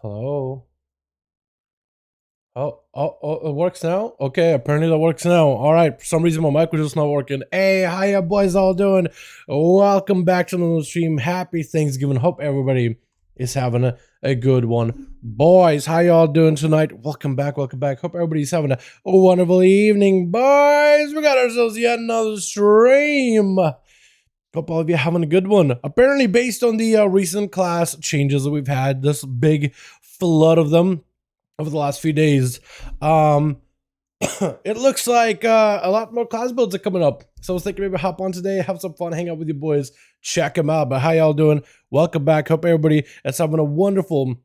Hello. Oh, it works now? Okay, apparently that works now. All right, for some reason my mic was just not working. Hey, how ya boys all doing? Welcome back to the stream. Happy Thanksgiving. Hope everybody is having a good one. Boys, how y'all doing tonight? Welcome back, welcome back. Hope everybody's having a wonderful evening. Boys, we got ourselves yet another stream. Hope all of you having a good one. Apparently, based on the recent class changes that we've had, this big flood of them over the last few days, it looks like a lot more class builds are coming up. So I was thinking maybe hop on today, have some fun, hang out with you boys, check them out. But how y'all doing? Welcome back. Hope everybody is having a wonderful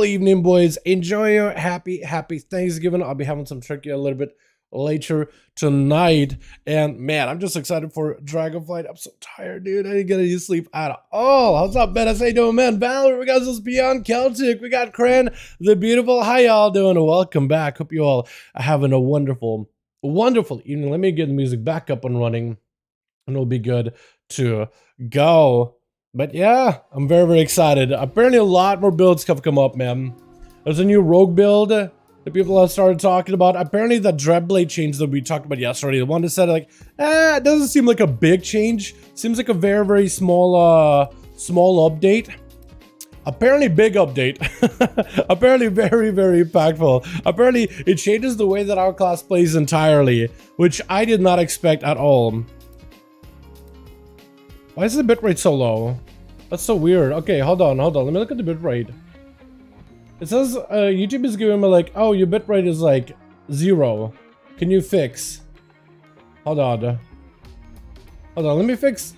evening, boys. Enjoy your happy Thanksgiving. I'll be having some turkey a little bit later tonight, and man, I'm just excited for Dragonflight. I'm so tired, dude. I didn't get any sleep at all. How's up, Ben? How you doing, man? Valor, we got this Beyond Celtic, we got Cran the Beautiful. How y'all doing? Welcome back. Hope you all are having a wonderful evening. Let me get the music back up and running, and it'll be good to go. But yeah, I'm very excited. Apparently a lot more builds have come up, man. There's a new rogue build that people have started talking about. Apparently the Dreadblade change that we talked about yesterday, the one that said like, it doesn't seem like a big change. Seems like a very small update. Apparently big update. Apparently very impactful. Apparently it changes the way that our class plays entirely, which I did not expect at all. Why is the bitrate so low? That's so weird. Okay, hold on. Let me look at the bitrate. It says YouTube is giving me like, oh, your bitrate is like 0. Can you fix? Hold on, let me fix.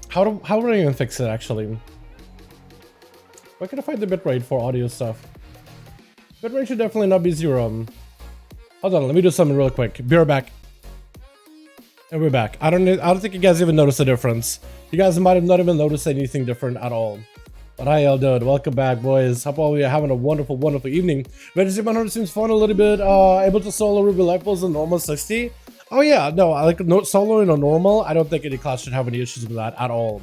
How would I even fix it actually? Where can I find the bitrate for audio stuff? Bitrate should definitely not be 0. Hold on, let me do something real quick. Be right back. And we're back. I don't think you guys even noticed the difference. You guys might have not even noticed anything different at all. But how y'all doing? Welcome back, boys. Hope all of you are having a wonderful evening. Fantasy 100 seems fun a little bit. Able to solo Ruby Levels in normal 60. Oh yeah, no, I like soloing on normal. I don't think any class should have any issues with that at all.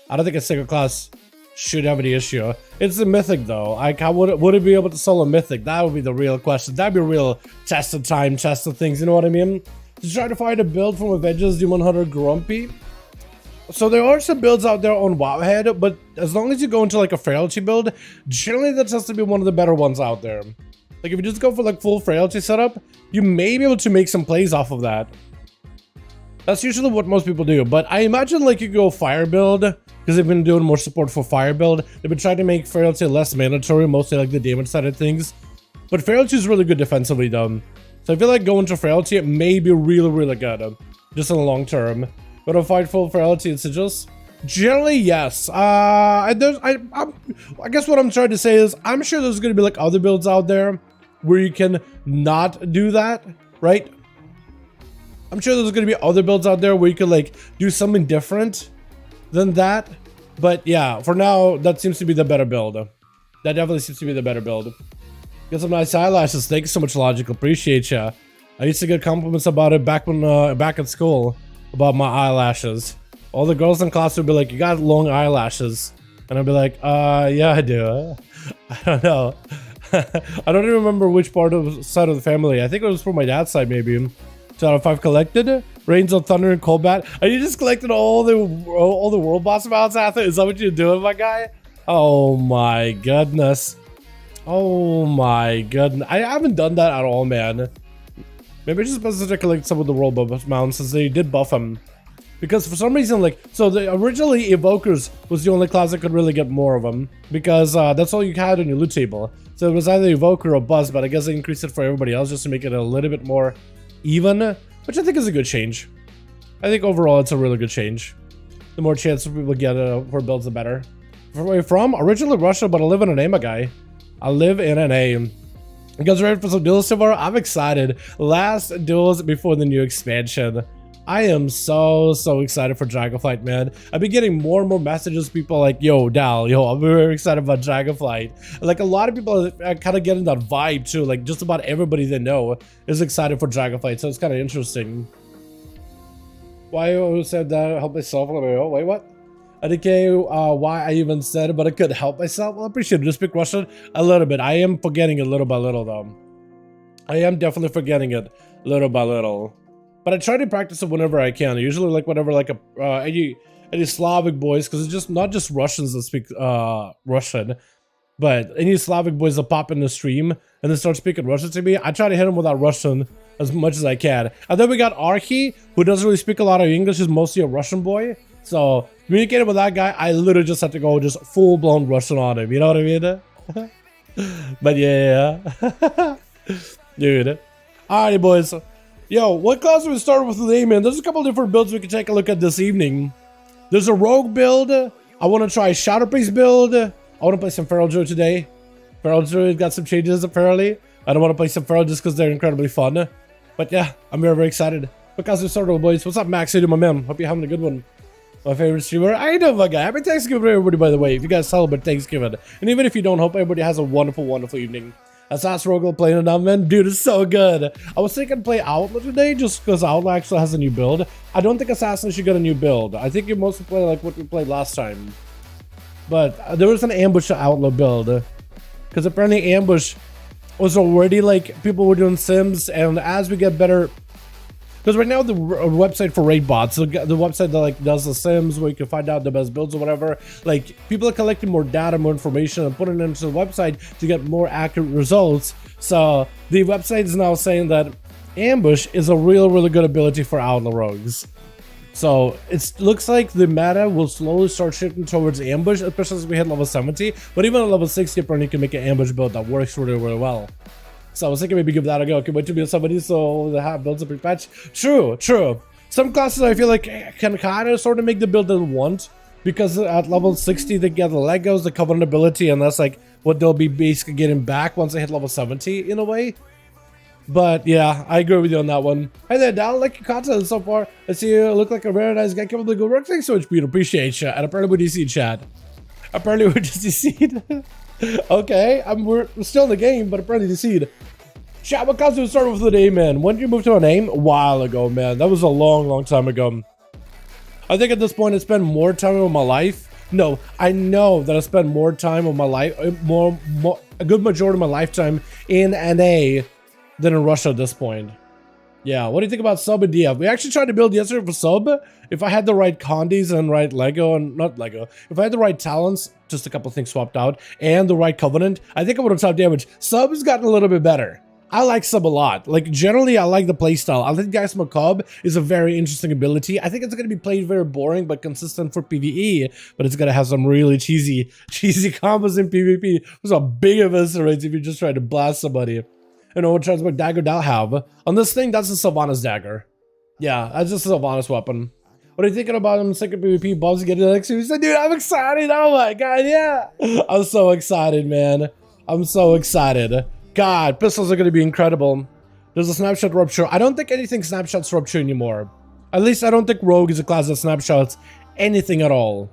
I don't think a single class should have any issue. It's the Mythic though. Like, how would it be able to solo Mythic? That would be the real question. That'd be a real test of time, test of things. You know what I mean? To try to find a build from Avengers Demon Hunter Grumpy. So there are some builds out there on Wowhead, but as long as you go into like a frailty build, generally that tends to be one of the better ones out there. Like if you just go for like full frailty setup, you may be able to make some plays off of that. That's usually what most people do, but I imagine like you go fire build, because they've been doing more support for fire build. They've been trying to make frailty less mandatory, mostly like the damage side of things. But frailty is really good defensively though. So I feel like going to frailty, it may be really good, just in the long term. But to fight full frailty and sigils? Generally, yes. I guess what I'm trying to say is, I'm sure there's going to be like other builds out there where you can not do that, right? I'm sure there's going to be other builds out there where you could like do something different than that. But yeah, for now, that seems to be the better build. That definitely seems to be the better build. Get some nice eyelashes. Thank you so much, Logical. Appreciate ya. I used to get compliments about it back when back at school. About my eyelashes. All the girls in class would be like, you got long eyelashes. And I'd be like, yeah, I do. I don't know. I don't even remember which part of the side of the family. I think it was from my dad's side, maybe. 2 out of 5 collected. Rains of Thunder and Combat. And you just collected all the world boss mounts after? Is that what you're doing, my guy? Oh my goodness. Oh my goodness. I haven't done that at all, man. Maybe it's just supposed to collect some of the world buff mounts since they did buff them. Because for some reason, like, so originally Evokers was the only class that could really get more of them. Because that's all you had on your loot table. So it was either Evoker or Buzz, but I guess they increased it for everybody else just to make it a little bit more even. Which I think is a good change. I think overall it's a really good change. The more chance people get for builds, the better. Where are you from? Originally Russia, but I live in NA, my guy. I live in NA. You guys ready for some duels tomorrow? I'm excited. Last duels before the new expansion. I am so excited for Dragonflight, man. I've been getting more and more messages. People like, yo, Dal, yo, I'm very excited about Dragonflight. Like a lot of people are kind of getting that vibe too. Like just about everybody they know is excited for Dragonflight. So it's kind of interesting. Why you said that? Help myself. Wait, what? I don't care why I even said it, but I couldn't help myself. Well, I appreciate it. Just speak Russian a little bit. I am forgetting it little by little, though. I am definitely forgetting it little by little. But I try to practice it whenever I can. Usually, like, whenever, like, any Slavic boys, because it's just not just Russians that speak Russian, but any Slavic boys that pop in the stream and then start speaking Russian to me, I try to hit them with that Russian as much as I can. And then we got Archie, who doesn't really speak a lot of English. He's mostly a Russian boy. So, communicating with that guy, I literally just had to go just full-blown Russian on him. You know what I mean? But yeah. Dude. Alrighty, boys. Yo, what class do we start with today, man? There's a couple different builds we can take a look at this evening. There's a rogue build. I want to try Shadow Priest build. I want to play some Feral Druid today. Feral Druid got some changes, apparently. I don't want to play some Feral just because they're incredibly fun. But yeah, I'm very, very excited. What class do we start with, boys? What's up, Max? How you doing, my man? Hope you're having a good one. My favorite streamer. I know, my guy. Happy Thanksgiving to everybody, by the way. If you guys celebrate Thanksgiving. And even if you don't, hope everybody has a wonderful, wonderful evening. Assassin's Rogue playing it now, man. Dude, it's so good. I was thinking play Outlaw today just because Outlaw actually has a new build. I don't think Assassin should get a new build. I think you mostly play like what we played last time. But there was an Ambush Outlaw build. Because apparently Ambush was already like, people were doing Sims. And as we get better... Because right now the website for raid bots, the website that like does the Sims where you can find out the best builds or whatever, like people are collecting more data, more information, and putting it into the website to get more accurate results. So the website is now saying that Ambush is a really good ability for Outlaw Rogues. So it looks like the meta will slowly start shifting towards Ambush, especially as we hit level 70. But even at level 60, apparently you can make an Ambush build that works really well. So I was thinking maybe give that a go. Can wait to be somebody so they have builds a big patch. True. Some classes I feel like can kind of sort of make the build they want, because at level 60 they get the Legos, the Covenant ability, and that's like what they'll be basically getting back once they hit level 70 in a way. But yeah, I agree with you on that one. Hey there, Dal, like your content so far. I see you look like a very nice guy. Capable of good work. Thanks so much, Peter. Appreciate you. And apparently we DC chat. Apparently we just DC'd. Okay, we're still in the game, but apparently DC'd. Chat, what class do we start with today, man? When did you move to a name? A while ago, man. That was a long time ago. I think at this point I spend more time with my life. No, I know that I spend more time with my life, a good majority of my lifetime in NA than in Russia at this point. Yeah, what do you think about sub and DF? We actually tried to build yesterday for sub. If I had the right condis and right Lego, and not Lego, if I had the right talents, just a couple things swapped out, and the right covenant, I think I would have top damage. Sub has gotten a little bit better. I like sub a lot. Like, generally, I like the playstyle. I think Guy's Macabre is a very interesting ability. I think it's going to be played very boring, but consistent for PvE. But it's going to have some really cheesy combos in PvP. There's a big eviscerates if you just try to blast somebody. You know what transmog dagger I'll have. On this thing, that's a Sylvanas dagger. Yeah, that's just a Sylvanas weapon. What are you thinking about him second PvP? Bob's getting the next series. Dude, I'm excited. Oh my god, yeah. I'm so excited, man. I'm so excited. God, pistols are going to be incredible. There's a snapshot rupture. I don't think anything snapshots rupture anymore. At least I don't think Rogue is a class that snapshots anything at all.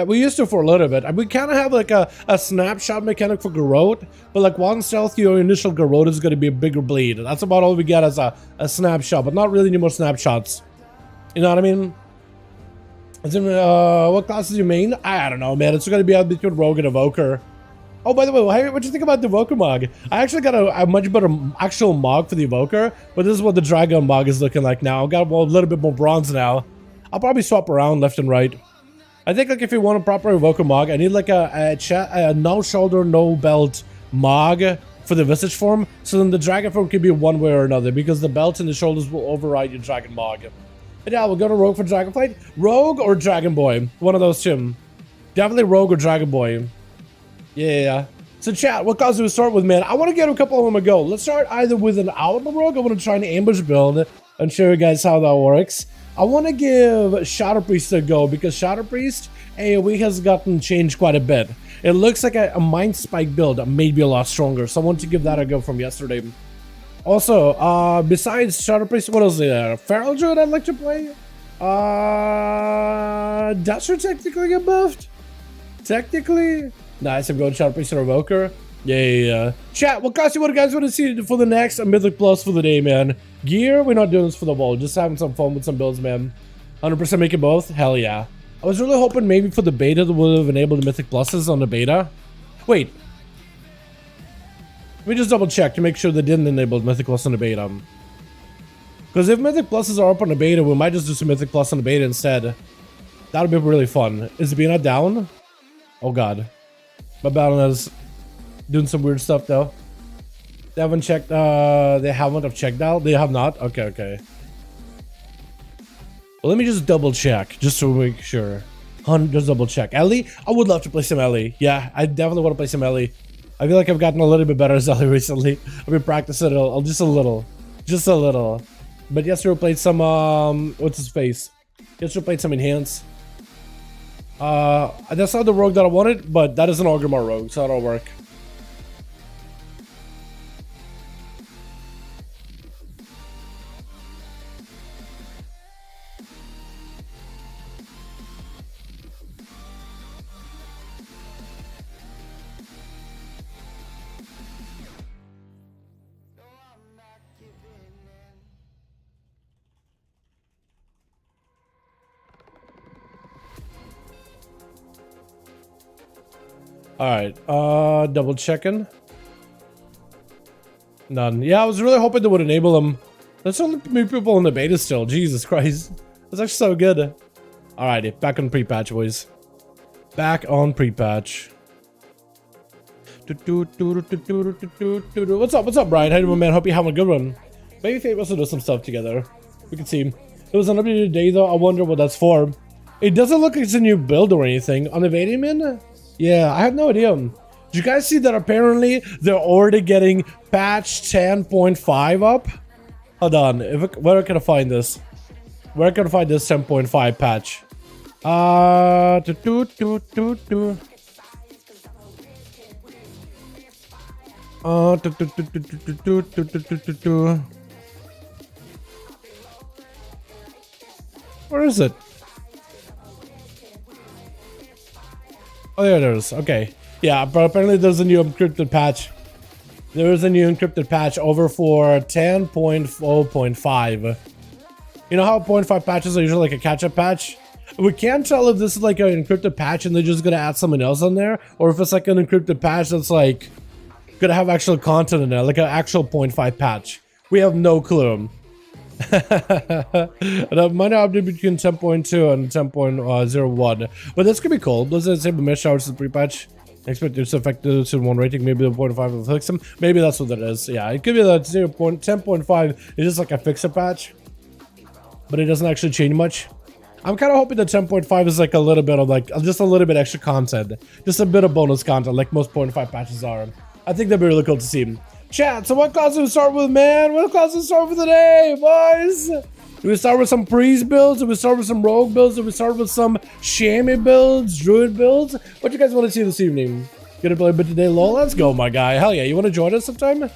We used to for a little bit. We kind of have like a snapshot mechanic for Garrote, but like one stealth, your initial Garrote is going to be a bigger bleed. That's about all we get as a snapshot, but not really any more snapshots. You know what I mean? What class is your main? I don't know, man. It's going to be out between Rogue and Evoker. Oh, by the way, what do you think about the Evoker Mog? I actually got a much better actual Mog for the Evoker, but this is what the Dragon Mog is looking like now. I've got a little bit more bronze now. I'll probably swap around left and right. I think like if you want a proper Evoker Mog, I need like a no shoulder, no belt Mog for the Visage form, so then the Dragon form can be one way or another, because the belt and the shoulders will override your Dragon Mog. And yeah, we'll go to Rogue for Dragonflight. Rogue or Dragon Boy? One of those two. Definitely Rogue or Dragon Boy. Yeah. So chat, what class do we start with, man? I want to get a couple of them a go. Let's start either with an Outlaw Rogue. I want to try an ambush build and show you guys how that works. I want to give Shadow Priest a go, because Shadow Priest AoE has gotten changed quite a bit. It looks like a Mind Spike build, maybe a lot stronger. So I want to give that a go from yesterday. Also, besides Shadow Priest, what else is there? Feral Druid I'd like to play. That should technically get buffed. Technically. Nice, I'm going Shadow Priest or Evoker. Yeah. Chat, what class you guys want to see for the next Mythic Plus for the day, man? Gear, we're not doing this for the wall. Just having some fun with some builds, man. 100% making both? Hell yeah. I was really hoping maybe for the beta that would have enabled Mythic Pluses on the beta. Wait. Let me just double check to make sure they didn't enable Mythic Plus on the beta. Because if Mythic Pluses are up on the beta, we might just do some Mythic Plus on the beta instead. That would be really fun. Is the beta down? Oh god. My battle is doing some weird stuff though. They haven't checked, they haven't have checked out? They have not? Okay, okay. Well, let me just double check, just to make sure. Just double check. Ellie? I would love to play some Ellie. Yeah, I definitely want to play some Ellie. I feel like I've gotten a little bit better as Ellie recently. I've been practicing it just a little. Just a little. But yesterday we played some, what's his face? Yesterday we played some Enhance. That's not the rogue that I wanted, but that is an Orgrimmar rogue, so that'll work. Alright, double checking. None. Yeah, I was really hoping they would enable them. There's so many people in the beta still. Jesus Christ. That's actually so good. Alrighty, back on pre-patch, boys. Back on pre-patch. What's up, Brian? How you doing, man? Hope you're having a good one. Maybe Fate wants to do some stuff together. We can see. It was an update today, though. I wonder what that's for. It doesn't look like it's a new build or anything. On the Vadiman? Yeah, I have no idea. Did you guys see that apparently they're already getting patch 10.5 up? Hold on, where can I find this? Where can I find this 10.5 patch? Where is it? Oh, there it is. Okay. Yeah, but apparently there's a new encrypted patch. There is a new encrypted patch over for 10.0.5. You know how 0.5 patches are usually like a catch-up patch? We can't tell if this is like an encrypted patch and they're just gonna add something else on there, or if it's like an encrypted patch that's like gonna have actual content in there, like an actual 0.5 patch. We have no clue. The minor update between 10.2 and 10.01, but this could be cool. Does it say the mesh showers the pre-patch? Expect this to affect the 1 rating, maybe the 0.5 will fix them. Maybe that's what it is. Yeah, it could be that 10.5 is just like a fixer patch, but it doesn't actually change much. I'm kind of hoping that 10.5 is like a little bit of like just a little bit extra content, just a bit of bonus content, like most 0.5 patches are. I think that'd be really cool to see. Chat, so what class do we start with, man? What class do we start with today, boys? Do we start with some priest builds? Do we start with some rogue builds? Do we start with some chamois builds, druid builds? What do you guys want to see this evening? Gonna play a bit today, lol? Let's go, my guy. Hell yeah, you want to join us sometime? Get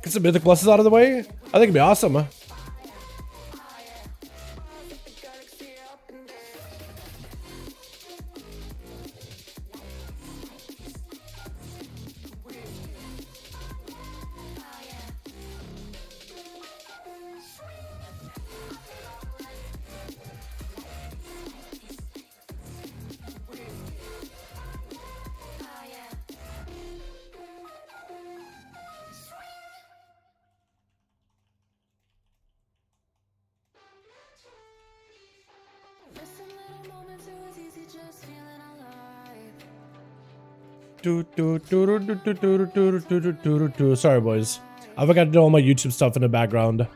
some mythic pluses out of the way? I think it'd be awesome. Sorry, boys. I forgot to do all my YouTube stuff in the background.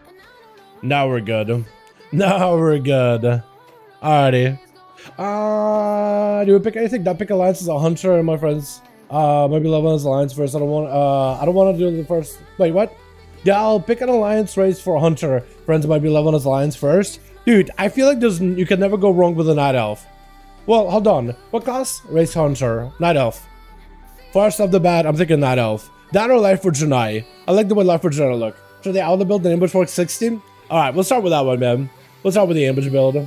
Now we're good. Now we're good. Alrighty. Do we pick anything? Don't pick alliance as a hunter, my friends. Maybe level as alliance first. I don't want to do the first. Wait, what? Yeah, I'll pick an alliance race for a hunter. Friends might be level as alliance first. Dude, I feel like you can never go wrong with a night elf. Well, hold on. What class? Race hunter. Night elf. First off the bat, I'm thinking Night Elf. That or Life for Janai. I like the way Life for Janai look. Should they auto build the ambush work 16? Alright, we'll start with that one, man. We'll start with the ambush build.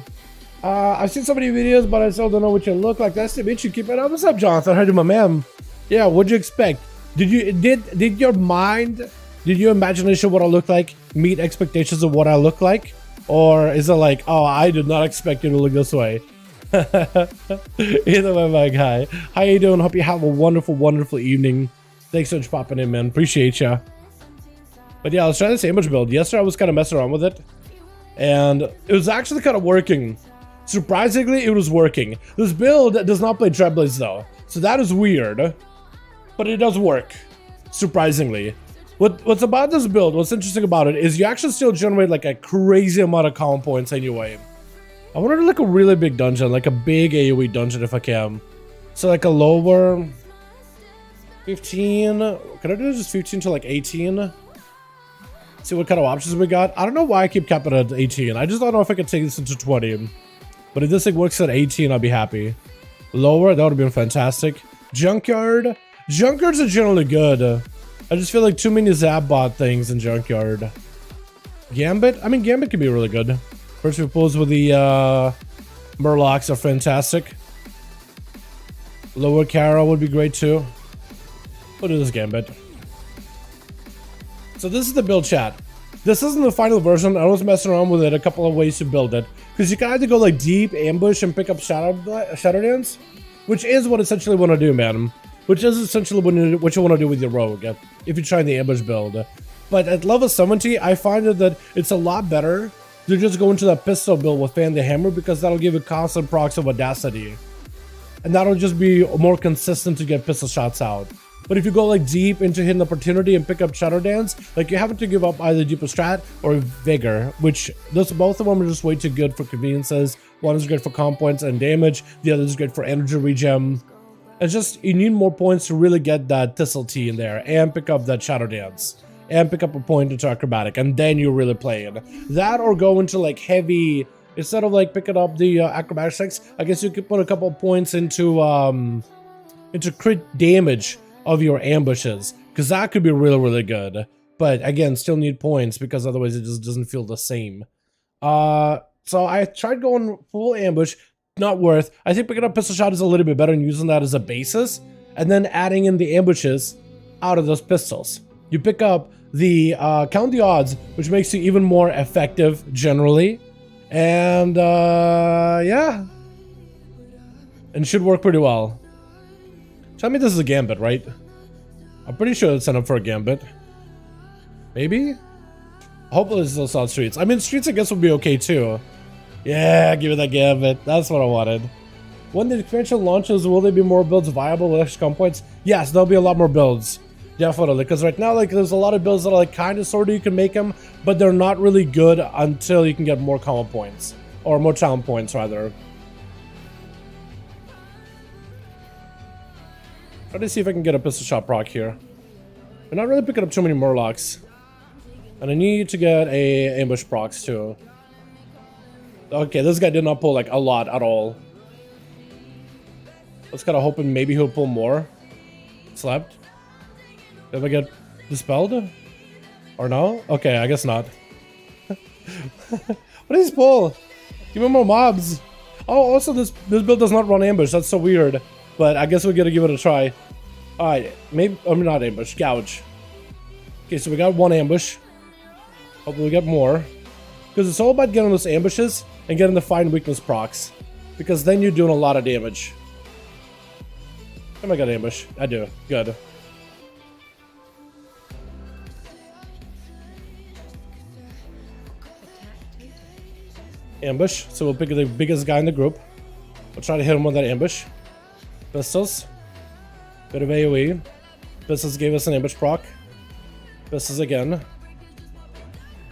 I've seen so many videos, but I still don't know what you look like. That's the bitch. You keep it up. What's up, Jonathan? How you doing, my man? Yeah, what'd you expect? Did your mind, did your imagination what I look like meet expectations of what I look like? Or is it like, oh, I did not expect you to look this way? Either way, my guy. How you doing? Hope you have a wonderful, wonderful evening. Thanks so much for popping in, man. Appreciate ya. But yeah, I was trying this ambush build. Yesterday I was kind of messing around with it, and it was actually kind of working. Surprisingly, it was working. This build does not play Treblades though, so that is weird, but it does work, surprisingly. What's about this build, what's interesting about it, is you actually still generate like a crazy amount of common points anyway. I want to do like a really big dungeon, like a big AoE dungeon if I can. So like a lower 15, can I do just 15 to like 18? See what kind of options we got. I don't know why I keep capping it at 18. I just don't know if I can take this into 20. But if this thing works at 18, I'll be happy. Lower, that would have been fantastic. Junkyard. Junkyards are generally good. I just feel like too many Zabbot things in Junkyard. Gambit? I mean, Gambit can be really good. First pulls with the Murlocs are fantastic. Lower Kara would be great too. What is this Gambit? So this is the build, chat. This isn't the final version. I was messing around with it, a couple of ways to build it. Because you can either go like deep, ambush, and pick up Shadow Dance, which is what essentially want to do, man. Which is essentially what you want to do with your rogue, if you're trying the ambush build. But at level 70, I find that it's a lot better to just go into that pistol build with Fan the Hammer, because that'll give you constant procs of Audacity. And that'll just be more consistent to get pistol shots out. But if you go like deep into Hidden Opportunity and pick up Shadow Dance, like you have to give up either Deeper Strat or Vigor, which both of them are just way too good for conveniences. One is great for comp points and damage, the other is great for energy regen. It's just, you need more points to really get that Thistle Tea in there and pick up that Shadow Dance and pick up a point into Acrobatic, and then you're really playing. That or go into like heavy, instead of like picking up the Acrobatics, I guess you could put a couple of points into crit damage of your ambushes, because that could be really, really good. But again, still need points, because otherwise it just doesn't feel the same. So I tried going full ambush, not worth. I think picking up pistol shot is a little bit better and using that as a basis, and then adding in the ambushes out of those pistols. You pick up the count the odds, which makes you even more effective generally, and yeah, and should work pretty well. Tell me this is a Gambit, right? I'm pretty sure it's set up for a Gambit. Maybe? Hopefully it's still on Streets. I mean, Streets I guess would be okay too. Yeah, give it that Gambit. That's what I wanted. When the expansion launches, will there be more builds viable with extra comp points? Yes, there'll be a lot more builds. Definitely, because right now, like, there's a lot of builds that are like kind of sort of you can make them, but they're not really good until you can get more comp points. Or more talent points, rather. Try to see if I can get a pistol shot proc here. I'm not really picking up too many Murlocs. And I need to get a ambush procs too. Okay, this guy did not pull like a lot at all. I was kind of hoping maybe he'll pull more. Slept. Did I get dispelled? Or no? Okay, I guess not. What is pull? Give me more mobs. Oh, also this build does not run ambush. That's so weird. But I guess we're gonna give it a try. Alright, maybe, I'm not ambush, gouge. Okay, so we got one ambush. Hopefully we get more. Because it's all about getting those ambushes and getting the Find Weakness procs. Because then you're doing a lot of damage. Am I got ambush? I do. Good. Ambush. So we'll pick the biggest guy in the group. We'll try to hit him with that ambush. Pistols. Bit of AoE. Pistols gave us an ambush proc. Pistols again.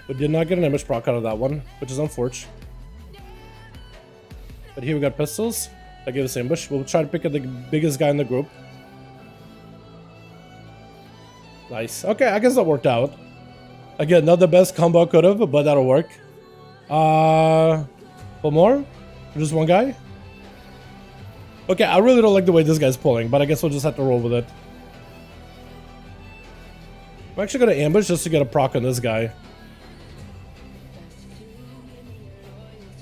We did not get an ambush proc out of that one, which is unfortunate. But here we got pistols. That gave us ambush. We'll try to pick up the biggest guy in the group. Nice. Okay, I guess that worked out. Again, not the best combo I could have, but that'll work. One more? Just one guy? Okay, I really don't like the way this guy's pulling, but I guess we'll just have to roll with it. I'm actually gonna ambush just to get a proc on this guy.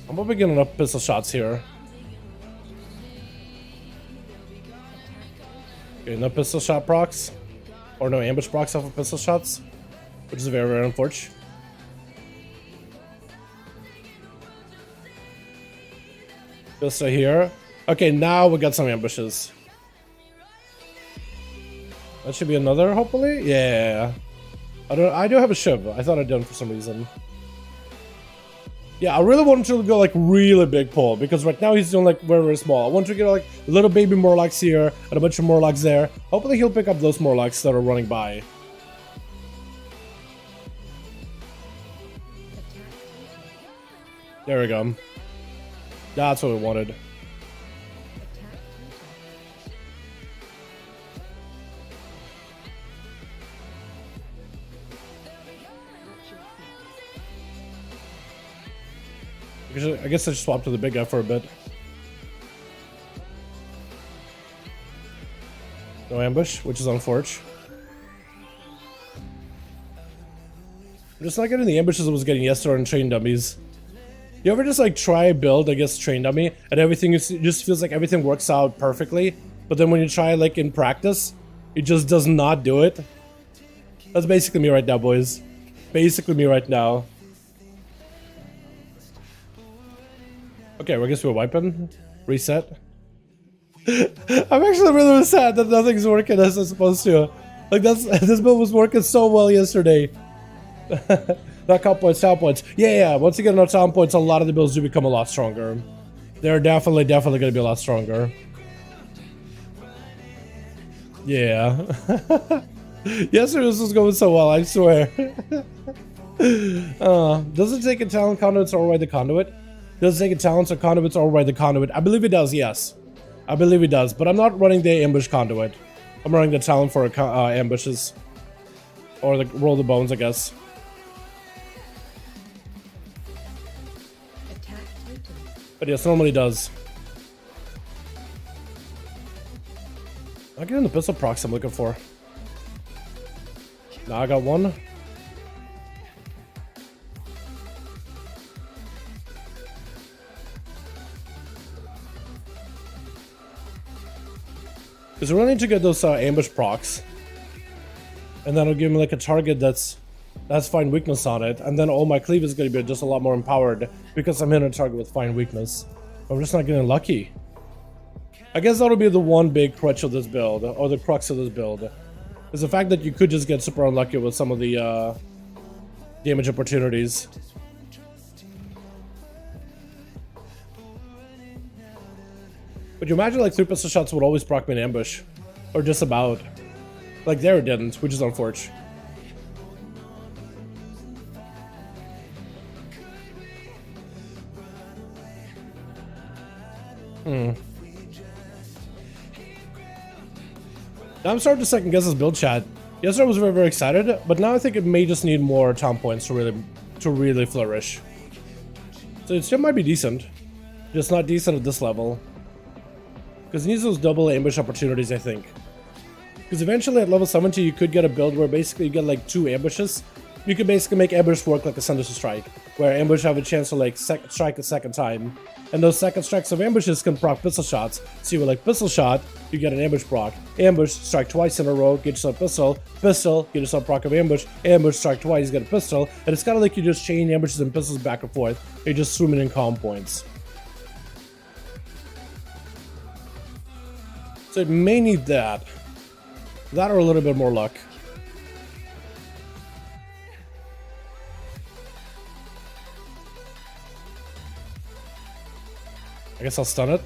I'm probably getting enough pistol shots here. Okay, no pistol shot procs. Or no ambush procs off of pistol shots. Which is very, very unfortunate. Just right here. Okay, now we got some ambushes. That should be another, hopefully? Yeah. I do have a ship. I thought I didn't for some reason. Yeah, I really want him to go like really big pull, because right now he's doing like very, very small. I want to get like little baby Morlocks here and a bunch of Morlocks there. Hopefully he'll pick up those Morlocks that are running by. There we go. That's what we wanted. I guess I just swapped to the big guy for a bit. No ambush, which is unfortunate. I'm just not getting the ambushes I was getting yesterday on train dummies. You ever just like try a build against train dummy and everything just feels like everything works out perfectly, but then when you try like in practice, it just does not do it? That's basically me right now, boys. Basically me right now. Okay, well, I guess we're wiping. Reset. I'm actually really sad that nothing's working as it's supposed to. Like this build was working so well yesterday. Not count points, town points. Yeah, once you get enough town points, a lot of the builds do become a lot stronger. They're definitely gonna be a lot stronger. Yeah. Yesterday this was going so well, I swear. Does it take a talent conduits to override the conduit? Does it take a talent or conduits to override the conduit? I believe it does, yes. I believe it does, but I'm not running the ambush conduit. I'm running the talent for ambushes. Or the roll the bones, I guess. But yes, normally does. I'm getting the pistol procs I'm looking for. Now I got one. Because we really need to get those ambush procs. And then it'll give me like a target that's fine weakness on it. And then all my cleave is going to be just a lot more empowered because I'm hitting a target with fine weakness. But we're just not getting lucky. I guess that'll be the one big crutch of this build, or the crux of this build. Is the fact that you could just get super unlucky with some of the damage opportunities. But you imagine like 3 pistol shots would always proc me an ambush. Or just about. Like there it didn't, which is unfortunate. Now I'm starting to second guess this build, chat. Yesterday I was very, very excited, but now I think it may just need more town points to really flourish. So it still might be decent, just not decent at this level. Because it needs those double ambush opportunities, I think. Because eventually at level 70 you could get a build where basically you get like 2 ambushes. You could basically make ambush work like a Sunday strike, where ambush have a chance to like strike a second time. And those second strikes of ambushes can proc pistol shots. So you would like pistol shot, you get an ambush proc. Ambush, strike twice in a row, get yourself pistol. Pistol, get yourself proc of ambush. Ambush, strike twice, get a pistol. And it's kind of like you just chain ambushes and pistols back and forth. You're just swimming in calm points. So it may need that. That or a little bit more luck. I guess I'll stun it.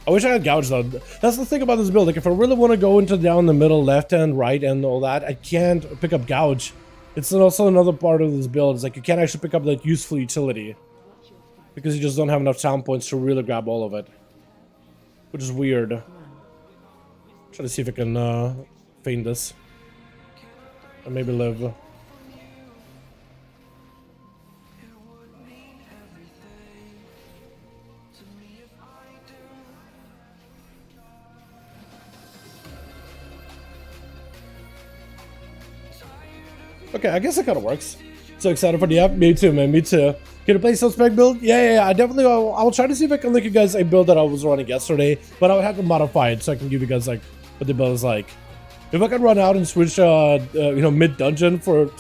I wish I had gouge though. That's the thing about this build. Like if I really want to go into down the middle, left and right and all that, I can't pick up gouge. It's also another part of this build. It's like you can't actually pick up that useful utility. Because you just don't have enough town points to really grab all of it. Which is weird. Try to see if I can feign this. And maybe live. Okay, I guess it kind of works. So excited for the app. Me too, man. Me too. Can you play some spec build? Yeah. I definitely. I'll try to see if I can link you guys a build that I was running yesterday, but I would have to modify it so I can give you guys like what the build is like. If I could run out and switch, you know, mid dungeon for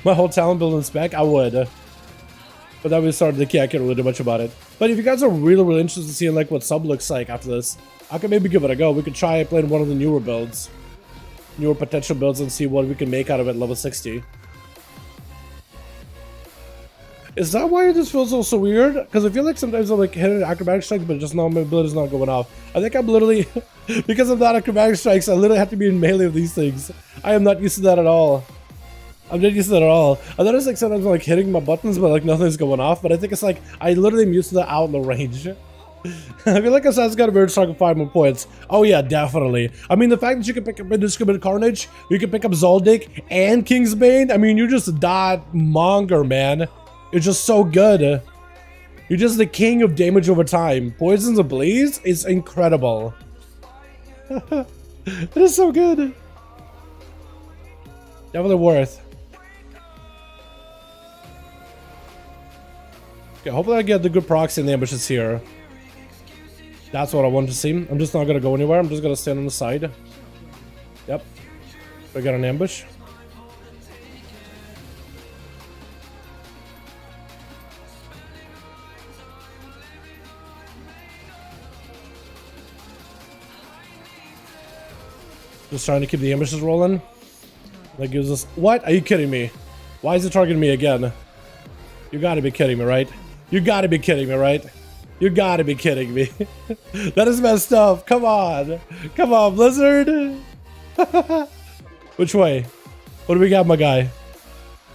my whole talent build and spec, I would. But But then we started the key, I can't really do much about it. But if you guys are really interested in seeing like what sub looks like after this, I could maybe give it a go. We could try playing one of the newer builds. Newer potential builds and see what we can make out of it level 60. Is that why this feels so weird? Because I feel like sometimes I'm like hitting acrobatic strikes, but just now my ability's not going off. I think I'm literally, because of that acrobatic strikes, I literally have to be in melee of these things. I am not used to that at all. I'm not used to that at all. I notice like sometimes I'm like hitting my buttons, but like nothing's going off. But I think it's like, I literally am used to the outlaw range. I feel like Assassin's got a very strong 5 more points. Oh yeah, definitely. I mean, the fact that you can pick up Indiscriminate Carnage, you can pick up Zoldyck and Kingsbane, I mean, you're just that monger, man. You're just so good. You're just the king of damage over time. Poisons Ablaze is incredible. It is so good. Definitely worth. Okay, hopefully I get the good proxy in the ambushes here. That's what I want to see. I'm just not gonna go anywhere. I'm just gonna stand on the side. Yep. We got an ambush. Just trying to keep the ambushes rolling. That gives us... What? Are you kidding me? Why is it targeting me again? You gotta be kidding me, right? You gotta be kidding me, right? You gotta be kidding me. That is messed up. Come on. Come on, Blizzard. Which way? What do we got, my guy?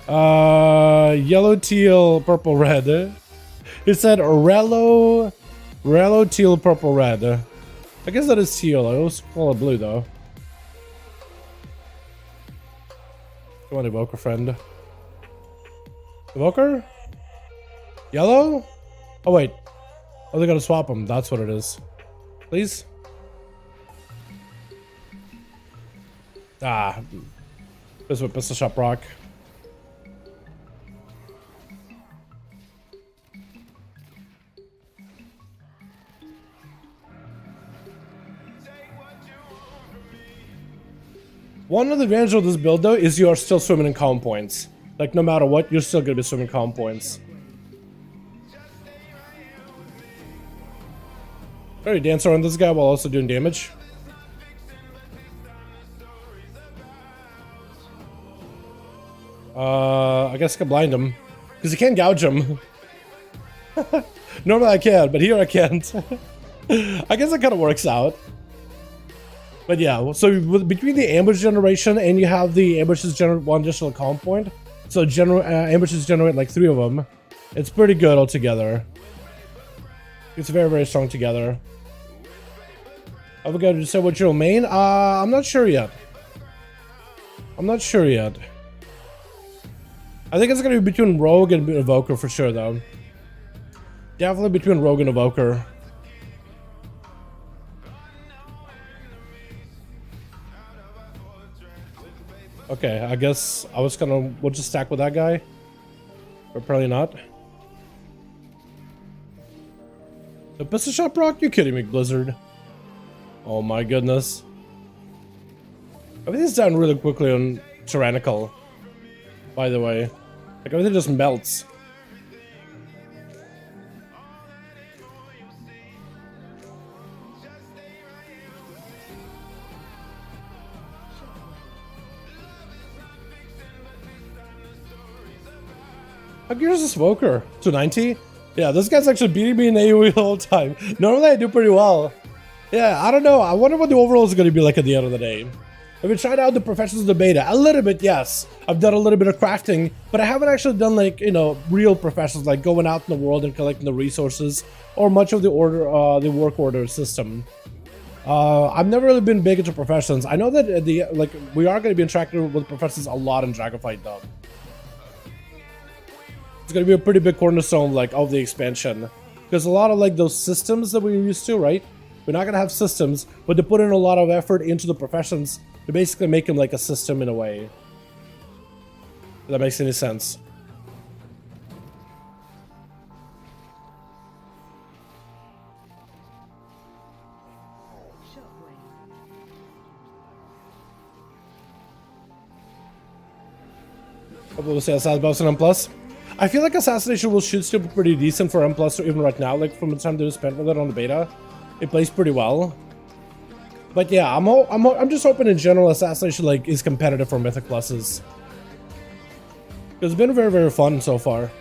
Yellow, teal, purple, red. It said Rello, teal, purple, red. I guess that is teal. I always call it blue, though. Come on, Evoker friend. Evoker? Yellow? Oh, wait. Oh, they're gonna swap them. That's what it is. Please? Ah. This is what Pistol Shot Brock. One of the advantages of this build, though, is you are still swimming in calm points. Like, no matter what, you're still gonna be swimming calm points. Very dancer on this guy while also doing damage. I guess I can blind him. Because you can't gouge him. Normally I can, but here I can't. I guess that kind of works out. But yeah, so between the ambush generation and you have the ambushes generate 1 additional calm point. So ambushes generate like 3 of them. It's pretty good altogether. It's very strong together. Are we going to say what's your main? I'm not sure yet. I'm not sure yet. I think it's going to be between Rogue and Evoker for sure, though. Definitely between Rogue and Evoker. Okay, I guess I was gonna... We'll just stack with that guy. But probably not. The Pistol Shot Brock? You kidding me, Blizzard? Oh my goodness. Everything's down really quickly on Tyrannical. By the way. Like everything just melts. How good is a smoker? 290? Yeah, this guy's actually beating me in AoE the whole time. Normally I do pretty well. Yeah, I don't know. I wonder what the overall is going to be like at the end of the day. I've been trying out the professions of the beta. A little bit, yes. I've done a little bit of crafting, but I haven't actually done like, you know, real professions like going out in the world and collecting the resources or much of the work order system. I've never really been big into professions. I know that we are going to be interacting with professions a lot in Dragonflight though. It's going to be a pretty big cornerstone like of the expansion. Because a lot of like those systems that we're used to, right? We're not going to have systems, but they put in a lot of effort into the professions to basically make them like a system in a way. If that makes any sense. Hopefully we'll see outside Bowson and Plus. I feel like Assassination should still be pretty decent for M+, even right now, like from the time that we spent with it on the beta. It plays pretty well. But yeah, I'm just hoping in general Assassination like is competitive for Mythic Pluses. It's been very, very fun so far.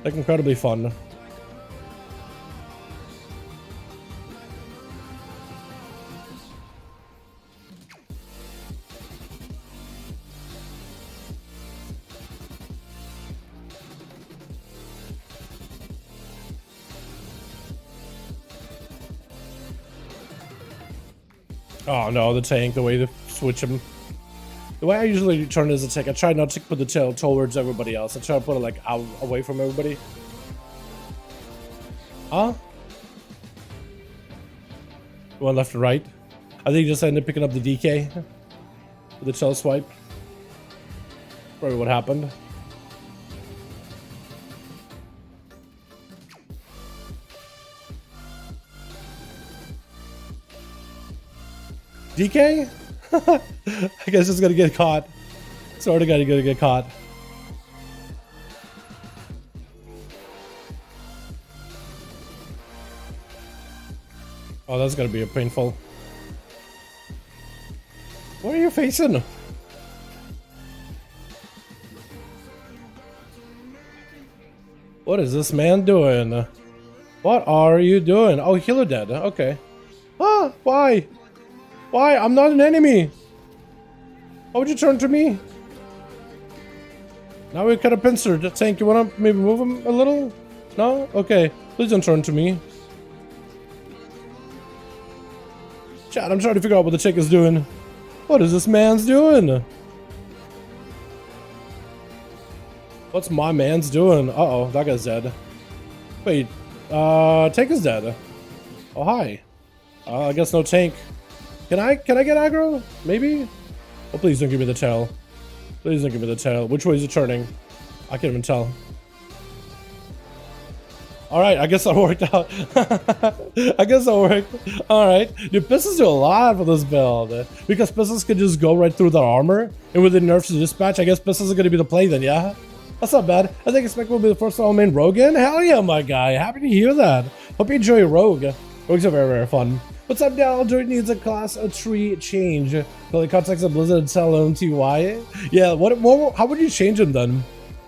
Like incredibly fun. Oh no, the tank, the way to switch him. The way I usually turn it as a tank, I try not to put the tail towards everybody else. I try to put it like out, away from everybody. Huh? One left and right. I think you just ended up picking up the DK with the tail swipe. Probably what happened. DK? I guess it's gonna get caught. Sort of gonna get caught. Oh, that's gonna be a painful. What are you facing? What is this man doing? What are you doing? Oh, healer dead. Okay. Ah, why? Why? I'm not an enemy. Why would you turn to me? Now we got a pincer. Tank, you wanna maybe move him a little? No? Okay. Please don't turn to me. Chat, I'm trying to figure out what the chick is doing. What is this man's doing? What's my man's doing? Uh-oh, that guy's dead. Wait, tank is dead. Oh, hi. I guess no tank. Can I get aggro? Maybe? Oh, please don't give me the tail. Please don't give me the tail. Which way is it turning? I can't even tell. Alright, I guess that worked out. I guess that worked. Alright. Dude, pistols do a lot for this build. Because pistols can just go right through their armor. And with the nerfs to dispatch, I guess pistols are going to be the play then, yeah? That's not bad. I think Expect will be the first all-main rogue in. Hell yeah, my guy. Happy to hear that. Hope you enjoy rogue. Rogues are very, very fun. What's up, Dal? Droid needs a class a tree change. For the context of Blizzard and Talon TY. Yeah, how would you change them then?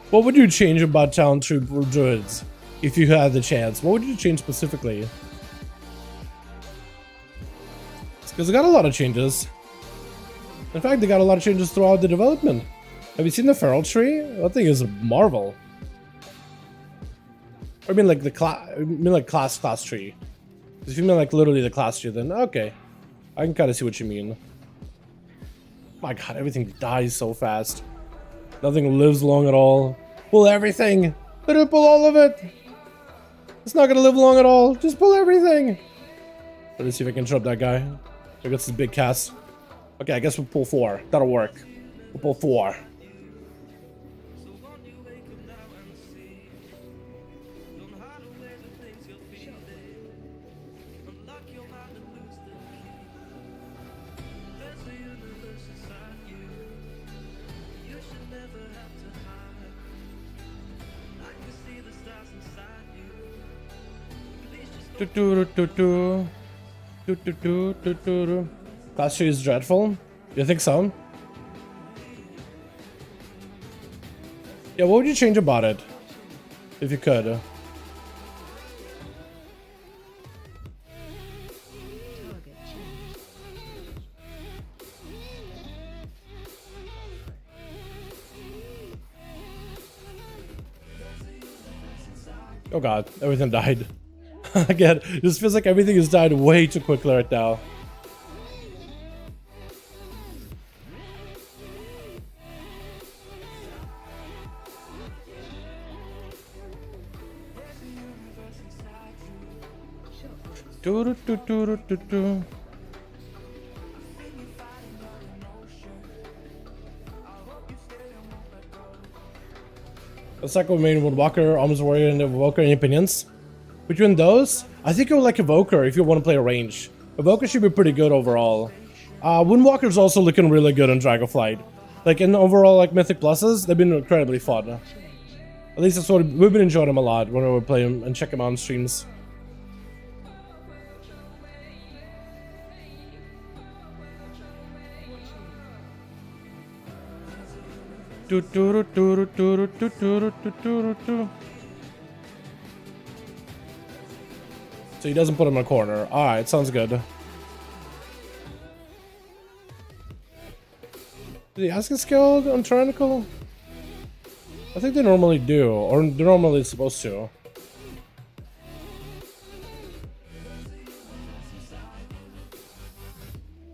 What would you change about Talon Tree Druids? If you had the chance, what would you change specifically? Because they got a lot of changes. In fact, they got a lot of changes throughout the development. Have you seen the feral tree? That thing is a marvel. I mean, like the class tree. If you mean like literally the class tree, then okay, I can kind of see what you mean. My God, everything dies so fast. Nothing lives long at all. Pull everything. Better pull all of it. It's not gonna live long at all. Just pull everything. Let's see if I can shut up that guy. I got this big cast. Okay, I guess we'll pull 4. That'll work. We'll pull 4. Class tree is dreadful. You think so? Yeah, what would you change about it? If you could. Oh God, everything died. Again, this feels like everything has died way too quickly right now. Let's talk about main Woodwalker, Almost Warrior, and Evoker. Any opinions? Between those, I think I would like Evoker if you want to play a range. Evoker should be pretty good overall. Windwalker's also looking really good on Dragonflight. Like in overall like Mythic Pluses, they've been incredibly fun. At least that's what we've been enjoying him a lot when we play him and check him out on streams. So he doesn't put him in a corner. Alright, sounds good. Did he ask a skill on Tyrannical? I think they normally do, or they're normally supposed to.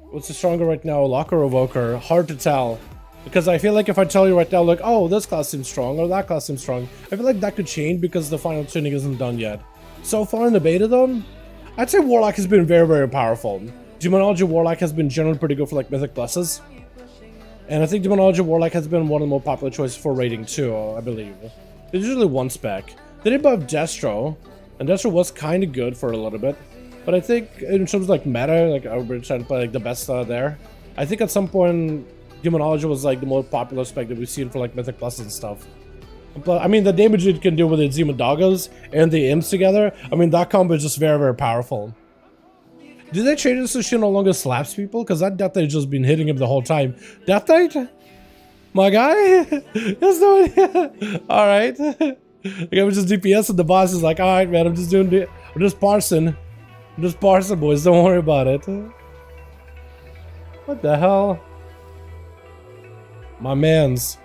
What's the stronger right now, Locker or Evoker? Hard to tell. Because I feel like if I tell you right now, like, oh, this class seems strong, or that class seems strong, I feel like that could change because the final tuning isn't done yet. So far in the beta though, I'd say Warlock has been very, very powerful. Demonology Warlock has been generally pretty good for like Mythic Pluses. And I think Demonology Warlock has been one of the more popular choices for rating too, I believe. There's usually one spec. They did buff Destro, and Destro was kind of good for a little bit. But I think in terms of like meta, like I've been trying to play like the best there. I think at some point Demonology was like the most popular spec that we've seen for like Mythic Plus and stuff. But I mean the damage it can do with the Zemodagas and the Imps together, I mean that combo is just very, very powerful. Did they change this so she no longer slaps people? Because that Death Knight just been hitting him the whole time. Death Knight? My guy? That's no idea. Alright. Like I'm just DPS and the boss is like, alright man, I'm just parsing. I'm just parsing, boys, don't worry about it. What the hell? My mans.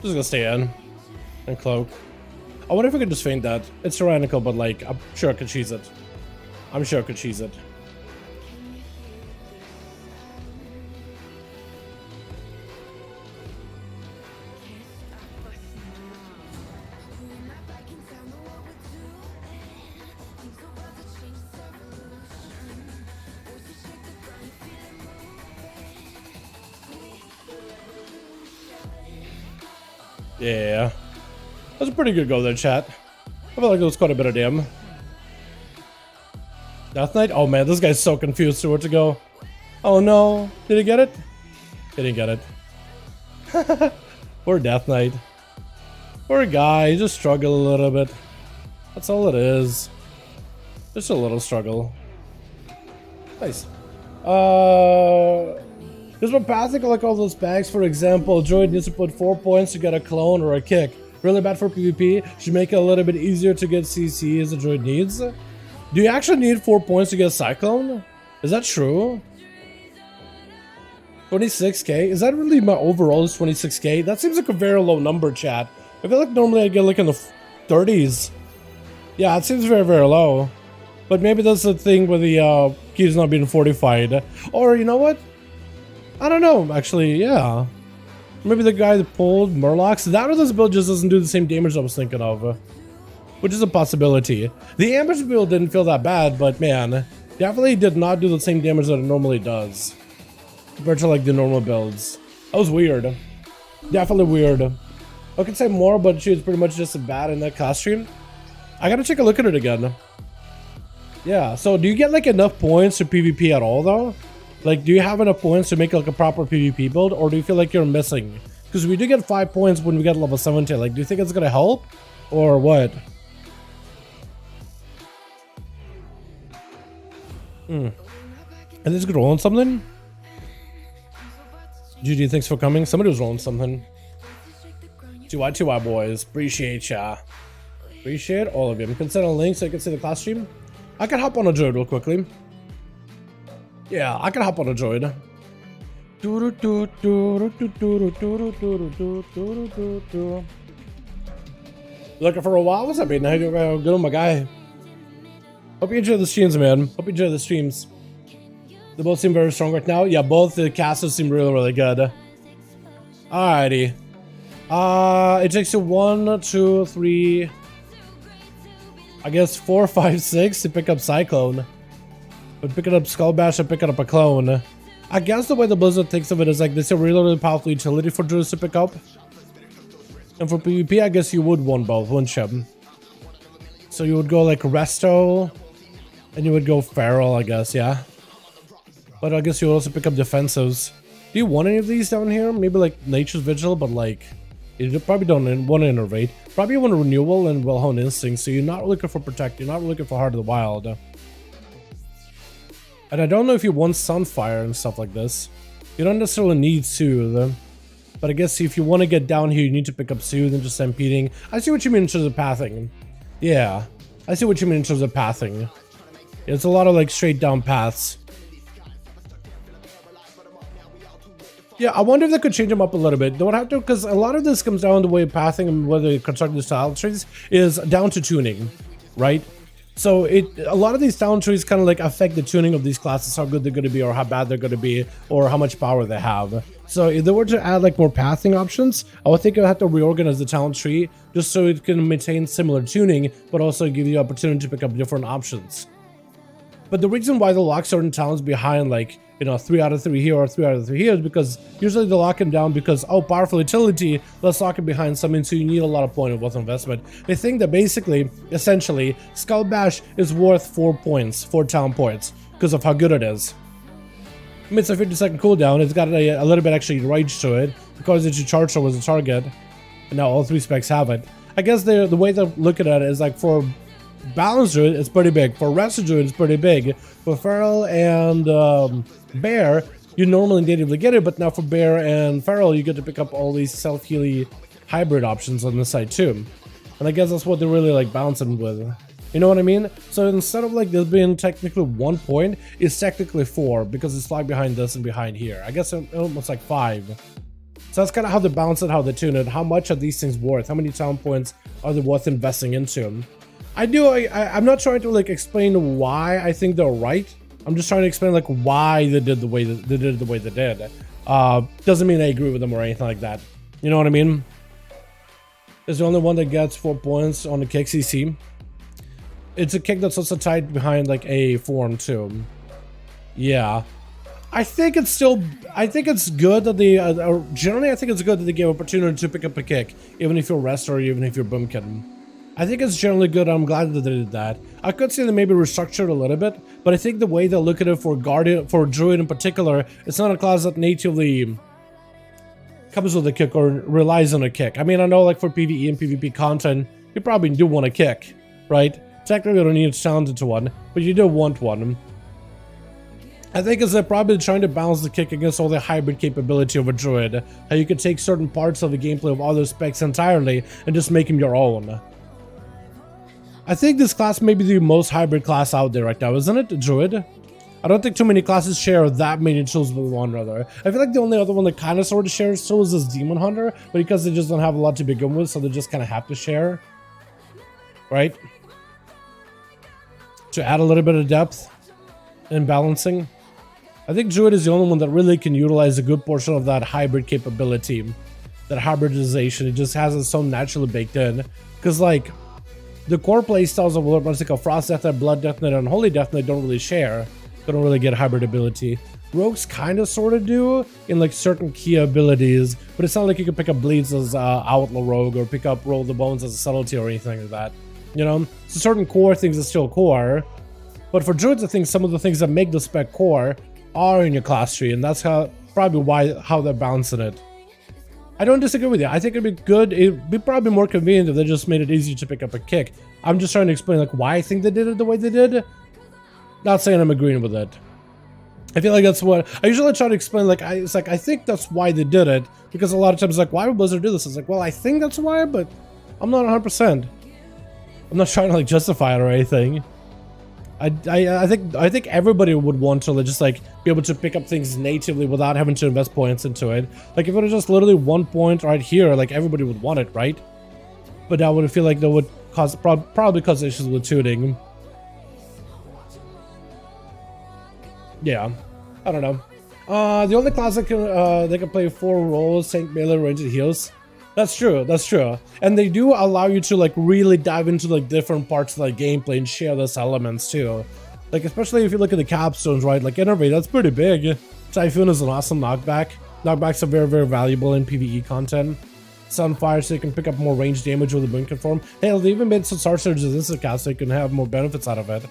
Just gonna stay in and cloak. I wonder if I could just feint that. It's tyrannical, but like I'm sure I could cheese it. I'm sure I could cheese it. Yeah, that's a pretty good go there, chat. I feel like it was quite a bit of damn. Death Knight? Oh man, this guy's so confused to where to go. Oh no, did he get it? He didn't get it. Poor Death Knight. Poor guy, he just struggled a little bit. That's all it is. Just a little struggle. Nice. There's one path to collect all those bags. For example, Droid needs to put 4 points to get a clone or a kick. Really bad for PvP. Should make it a little bit easier to get CC as the Droid needs. Do you actually need 4 points to get a Cyclone? Is that true? 26k? Is that really my overall is 26k? That seems like a very low number, chat. I feel like normally I get like in the 30s. Yeah, it seems very, very low. But maybe that's the thing with the keys not being fortified. Or you know what? I don't know, actually, yeah. Maybe the guy that pulled Murlocs, that or this build just doesn't do the same damage I was thinking of. Which is a possibility. The ambush build didn't feel that bad, but man, definitely did not do the same damage that it normally does. Compared to like the normal builds. That was weird. Definitely weird. I could say more, but she was pretty much just as bad in that costume. I gotta take a look at it again. Yeah, so do you get like enough points to PvP at all though? Like, do you have enough points to make like a proper PvP build, or do you feel like you're missing? Because we do get 5 points when we get level 70. Like, do you think it's gonna help, or what? And this gonna roll on something? GG, thanks for coming. Somebody was rolling something. 2i boys, appreciate ya. Appreciate all of you. I'm gonna send a link so you can see the class stream. I can hop on a droid real quickly. Yeah, I can hop on a droid. Looking for a while? What's up, man? How you doing? Good on my guy. Hope you enjoy the streams, man. Hope you enjoy the streams. They both seem very strong right now. Yeah, both the casters seem really, really good. Alrighty. It takes you 1, 2, 3. I guess 4, 5, 6 to pick up Cyclone. But picking up Skull Bash and picking up a clone. I guess the way the Blizzard thinks of it is like this is a really powerful utility for druids to pick up. And for PvP, I guess you would want both, wouldn't you? So you would go like Resto, and you would go Feral, I guess, yeah. But I guess you would also pick up defensives. Do you want any of these down here? Maybe like Nature's Vigil, but like you probably don't want to innervate. Probably want a Renewal and Well-Honed Instinct, so you're not looking for Protect, you're not looking for Heart of the Wild. And I don't know if you want Sunfire and stuff like this. You don't necessarily need Soothe. But I guess if you want to get down here, you need to pick up Soothe and just Stampeding. I see what you mean in terms of pathing. Yeah, I see what you mean in terms of pathing. It's a lot of like straight down paths. Yeah, I wonder if they could change them up a little bit. They would have to, because a lot of this comes down to the way pathing and whether you construct the style trees is down to tuning, right? So a lot of these talent trees kind of like affect the tuning of these classes, how good they're going to be or how bad they're going to be or how much power they have. So if they were to add like more pathing options, I would think I would have to reorganize the talent tree just so it can maintain similar tuning, but also give you the opportunity to pick up different options. But the reason why they'll lock certain talents behind like, you know, 3 out of 3 here or 3 out of 3 here is because usually they lock them down because, oh, powerful utility, let's lock it behind something, so you need a lot of point of wealth investment. They think that basically, essentially, Skull Bash is worth 4 points, 4 talent points, because of how good it is. I mean, it's a 50-second cooldown, it's got a little bit actually rage to it, because it's your charge towards the target, and now all 3 specs have it. I guess the way they look at it is like for Balance Druid, it's pretty big. For Resto Druid, it's pretty big. For Feral and Bear, you normally natively get it, but now for Bear and Feral, you get to pick up all these self-healy hybrid options on the side too. And I guess that's what they're really like balancing with. You know what I mean? So instead of like this being technically 1 point, it's technically 4 because it's like behind this and behind here. I guess almost like 5. So that's kind of how they balance it, how they tune it. How much are these things worth? How many talent points are they worth investing into? I'm not trying to like explain why I think they're right. I'm just trying to explain like why they did the way that they did. Doesn't mean I agree with them or anything like that. You know what I mean? It's the only one that gets 4 points on the kick CC. It's a kick that's also tied behind like a form too. Yeah. I think it's good that they generally I think it's good that they give opportunity to pick up a kick, even if you're Rest or even if you're Boomkin. I think it's generally good. I'm glad that they did that. I could say they maybe restructured a little bit, but I think the way they look at it for Guardian, for Druid in particular, it's not a class that natively comes with a kick or relies on a kick. I mean, I know like for PvE and PvP content, you probably do want a kick, right? Technically, you don't need to challenge into one, but you do want one. I think they're probably trying to balance the kick against all the hybrid capability of a Druid. How you could take certain parts of the gameplay of other specs entirely and just make them your own. I think this class may be the most hybrid class out there right now, isn't it? Druid? I don't think too many classes share that many tools with one another. I feel like the only other one that kind of sort of shares tools is Demon Hunter, but because they just don't have a lot to begin with, so they just kind of have to share. Right? To add a little bit of depth and balancing. I think Druid is the only one that really can utilize a good portion of that hybrid capability. That hybridization, it just has it so naturally baked in. Because like, the core playstyles of World like Frost Death Knight, Blood Death Knight, and Holy Death Knight don't really share. They don't really get hybrid ability. Rogues kind of sort of do in like certain key abilities, but it's not like you can pick up Bleeds as Outlaw Rogue or pick up Roll the Bones as a Subtlety or anything like that. You know, so certain core things are still core, but for Druids I think some of the things that make the spec core are in your class tree, and that's how they're balancing it. I don't disagree with you. I think it'd be good. It'd be probably more convenient if they just made it easy to pick up a kick. I'm just trying to explain like why I think they did it the way they did. Not saying I'm agreeing with it. I feel like that's what I usually try to explain. Like I think that's why they did it, because a lot of times like, why would Blizzard do this? It's like, well, I think that's why, but I'm not 100%. I'm not trying to like justify it or anything. I think everybody would want to just like be able to pick up things natively without having to invest points into it. Like if it was just literally 1 point right here, like everybody would want it, right? But that would feel like that would cause probably cause issues with tuning. Yeah, I don't know. The only class that can they can play 4 roles, tank, melee, ranged, heals. That's true, that's true. And they do allow you to like really dive into like different parts of the gameplay and share those elements too. Like especially if you look at the capstones, right? Like Innervate, that's pretty big. Typhoon is an awesome knockback. Knockbacks are very, very valuable in PvE content. Sunfire, so you can pick up more range damage with the Boon form. Hell, they even made some Sorcerer's Resistance cast so you can have more benefits out of it.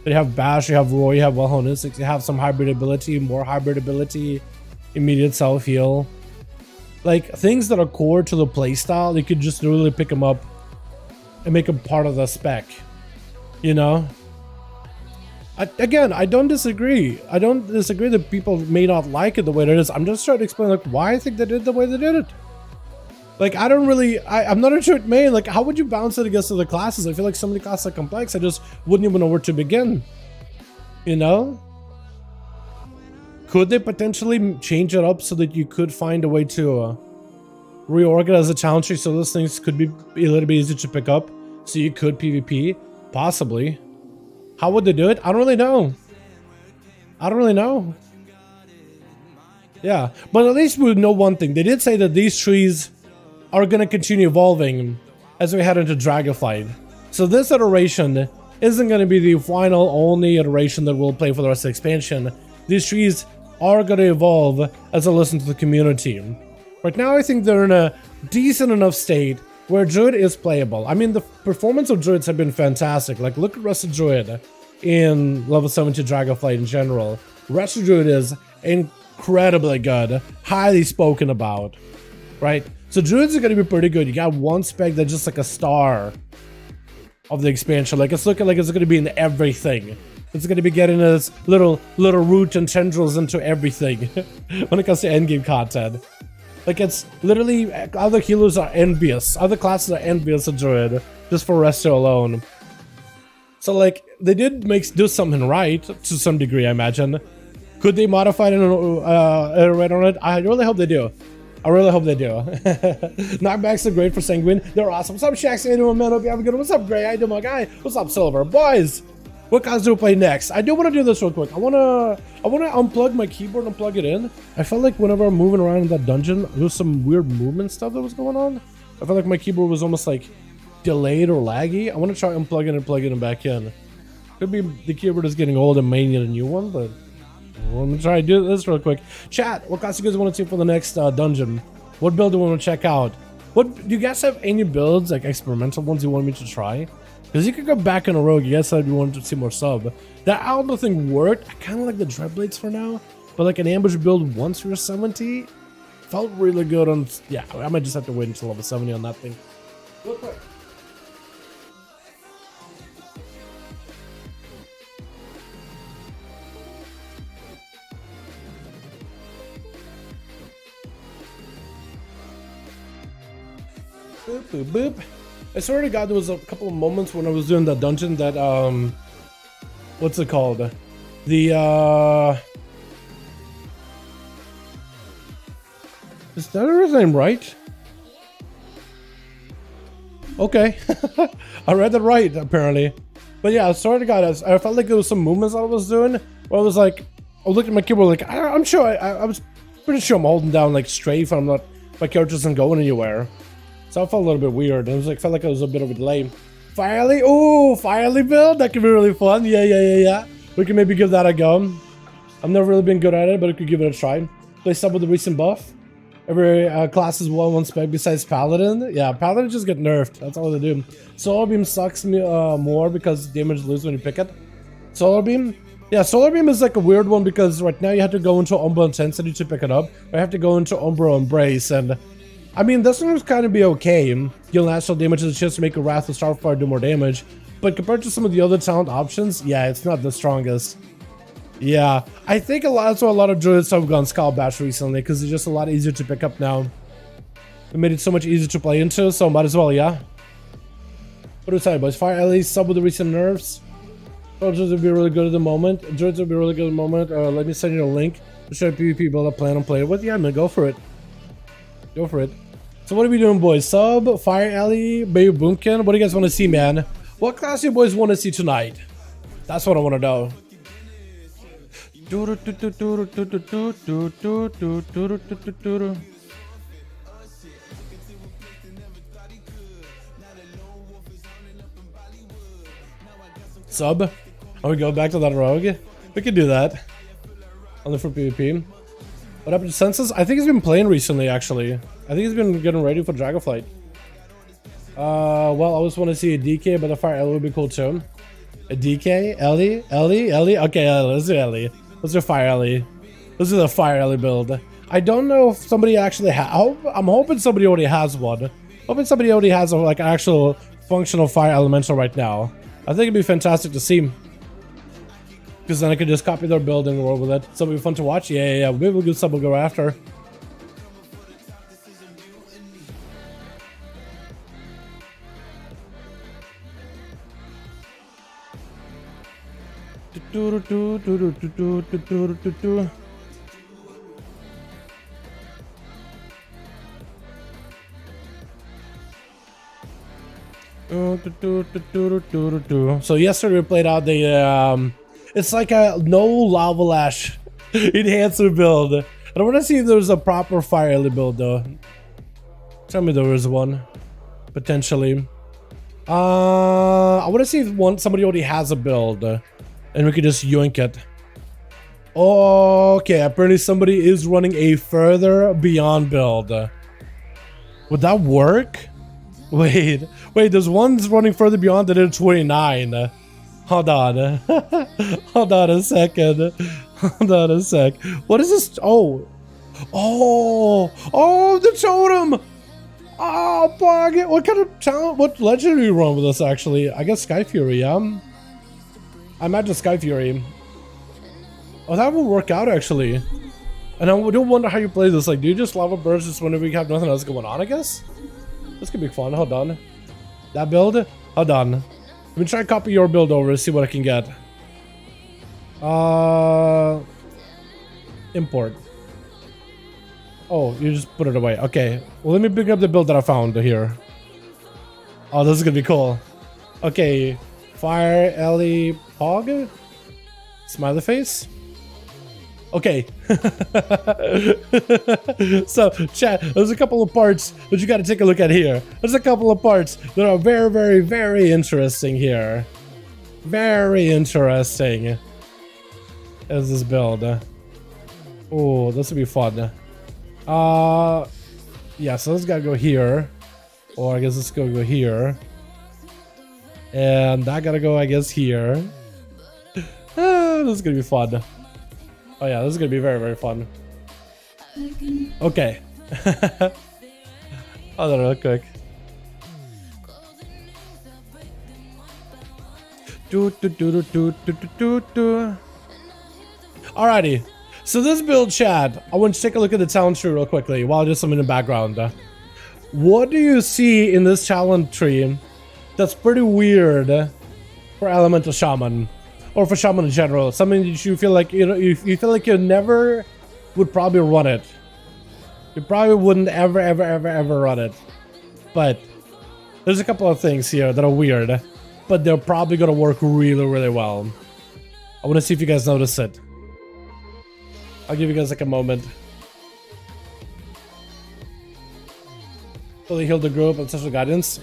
But you have Bash, you have Roy, you have Well-Honed Instincts, you have some hybrid ability, more hybrid ability, immediate self-heal. Like, things that are core to the playstyle, you could just really pick them up and make them part of the spec. You know? Again, I don't disagree. I don't disagree that people may not like it the way it is. I'm just trying to explain, like, why I think they did the way they did it. Like, I don't really, I'm not a short main. Like, how would you balance it against other classes? I feel like so many classes are complex, I just wouldn't even know where to begin. You know? Could they potentially change it up so that you could find a way to reorganize the challenge tree so those things could be a little bit easier to pick up? So you could PvP? Possibly. How would they do it? I don't really know. I don't really know. Yeah, but at least we know one thing. They did say that these trees are going to continue evolving as we head into Dragonflight. So this iteration isn't going to be the final only iteration that we'll play for the rest of the expansion. These trees are going to evolve as I listen to the community. Right now I think they're in a decent enough state where Druid is playable. I mean, the performance of Druids have been fantastic. Like, look at Rusted Druid in level 70 Dragonflight in general. Rusted Druid is incredibly good, highly spoken about, right? So Druids are going to be pretty good. You got one spec that's just like a star of the expansion. Like, it's looking like it's going to be in everything. It's going to be getting its little root and tendrils into everything when it comes to endgame content. Like, it's literally, other healers are envious. Other classes are envious of Druid just for Resto alone. So, like, they did do something right to some degree, I imagine. Could they modify it and iterate on it? I really hope they do. I really hope they do. Knockbacks are great for Sanguine. They're awesome. What's up, Shax? How you doing, man? Hope you have a good one. What's up, Gray? How you doing, my guy? What's up, Silver? Boys, what guys do we play next? I do want to do this real quick. I wanna unplug my keyboard and plug it in. I felt like whenever I'm moving around in that dungeon, there was some weird movement stuff that was going on. I felt like my keyboard was almost like delayed or laggy. I want to try unplugging and plugging it back in. Could be the keyboard is getting old and may need a new one, but I'm gonna try to do this real quick. Chat, what class you guys want to see for the next dungeon? What build do you want to check out? What do you guys have any builds, like experimental ones you want me to try? Because you could go back in a rogue. You guys said you wanted to see more sub. That Aldo thing worked. I kind of like the Dreadblades for now, but like an ambush build once you're 70 felt really good on. Yeah, I might just have to wait until level 70 on that thing. Real quick. Boop, boop, boop. I swear to God, there was a couple of moments when I was doing that dungeon that, what's it called? The, is that her name right? Okay. I read it right, apparently. But yeah, I swear to God, I felt like there was some movements I was doing where I was like, I looked at my keyboard like, I'm sure, I was pretty sure I'm holding down like strafe and I'm not, my character isn't going anywhere. So I felt a little bit weird. It was like, felt like it was a bit of a delay. Firely, ooh, Firely build, that could be really fun. Yeah. We can maybe give that a go. I've never really been good at it, but I could give it a try. Play sub with the recent buff. Every class is one spec besides Paladin. Yeah, Paladin just get nerfed. That's all they do. Solar Beam sucks me more because damage lose when you pick it. Solar Beam? Yeah, Solar Beam is like a weird one because right now you have to go into Umbra Intensity to pick it up. I have to go into Umbra Embrace, and I mean, this one would kind of be okay. You'll natural damage has a chance to make a Wrath of Starfire do more damage, but compared to some of the other talent options, yeah, it's not the strongest. Yeah, I think that's why a lot of druids have gone Skull Bash recently, because it's just a lot easier to pick up now. It made it so much easier to play into, so might as well, yeah. What do we say, boys? Fire at least sub with the recent nerfs. Druids would be really good at the moment. Druids would be really good at the moment. Let me send you a link to show PvP build a plan and play it with. Yeah, man, go for it. Go for it. So what are we doing, boys? Sub, Fire Alley, Baby Boomkin. What do you guys want to see, man? What class do you boys want to see tonight? That's what I want to know. Sub? Oh, we go back to that rogue? We could do that. Only for PvP. What happened to Census? I think he's been playing recently, actually. I think he's been getting ready for Dragonflight. Well, I always want to see a DK, but the Fire Ellie would be cool too. A DK? Ellie? Okay, let's do Ellie. Let's do Fire Ellie. Let's do the Fire Ellie build. I don't know if somebody actually I'm hoping somebody already has one. Hoping somebody already has a, like, actual functional Fire Elemental right now. I think it'd be fantastic to see. Because then I could just copy their build and roll with it. So it'd be fun to watch. Yeah. Maybe we'll do something we'll go after. So yesterday we played out the it's like a no lava lash enhancer build. I don't want to see if there's a proper Fire Ellie build though. Tell me there is one potentially. I want to see if somebody already has a build and we could just yoink it. Okay, apparently somebody is running a further beyond build. Would that work? Wait, there's one's running further beyond that in 29. Hold on. Hold on a second. Hold on a sec. What is this? Oh, the totem. Oh, bug it. What kind of talent? What legendary run with us actually? I guess Sky Fury, yeah? I imagine Sky Fury. Oh, that will work out actually. And I do wonder how you play this. Like, do you just lava burst just whenever you have nothing else going on, I guess? This could be fun. Hold on. That build? Hold on. Let me try and copy your build over and see what I can get. Import. Oh, you just put it away. Okay. Well, let me pick up the build that I found here. Oh, this is gonna be cool. Okay. Fire Ellie Pog? Smiley face? Okay. So, chat, there's a couple of parts that you gotta take a look at here. There's a couple of parts that are very, very, very interesting here. Very interesting. As this build. Oh, this will be fun. Yeah, so this gotta go here. Or I guess this gotta go here. And that gotta go, I guess, here. This is gonna be fun. Oh yeah, this is gonna be very, very fun. Okay. Hold on real quick. Alrighty. So this build, chat, I want to take a look at the talent tree real quickly while just some in the background. What do you see in this talent tree that's pretty weird for Elemental Shaman? Or for Shaman in general? Something that you feel like, you know, you feel like you never would probably run it. You probably wouldn't ever run it. But there's a couple of things here that are weird, but they're probably gonna work really, really well. I want to see if you guys notice it. I'll give you guys like a moment. Fully healed the group, Ancestral Guidance.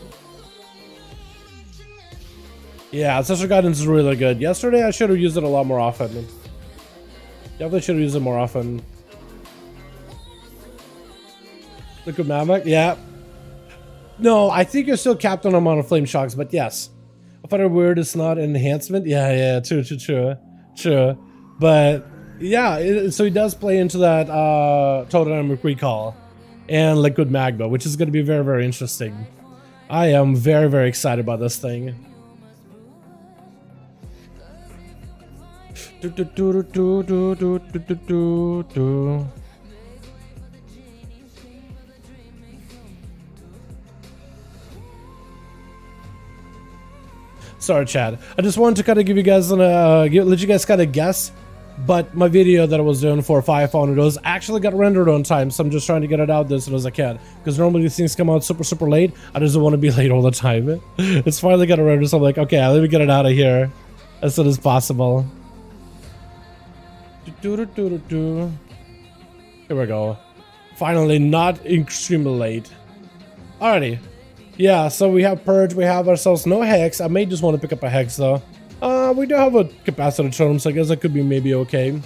Yeah, Ancestral Guidance is really good. Yesterday I should have used it a lot more often. Definitely should have used it more often. Liquid Mavic, yeah. No, I think you're still capped on amount of flame shocks, but yes. I find it weird it's not an enhancement. Yeah, true. But yeah, so he does play into that Total Dynamic Recall and Liquid Magma, which is going to be very, very interesting. I am very, very excited about this thing. Sorry, Chad. I just wanted to kind of give you guys let you guys kind of guess. But my video that I was doing for 500 was actually got rendered on time, so I'm just trying to get it out as soon as I can. Because normally these things come out super late. I just don't want to be late all the time. It's finally got rendered, so I'm like, okay, let me get it out of here as soon as possible. Here we go. Finally, not extremely late. Alrighty. Yeah, so we have Purge, we have ourselves no Hex. I may just want to pick up a Hex though. We do have a capacitor totem, so I guess that could be maybe okay.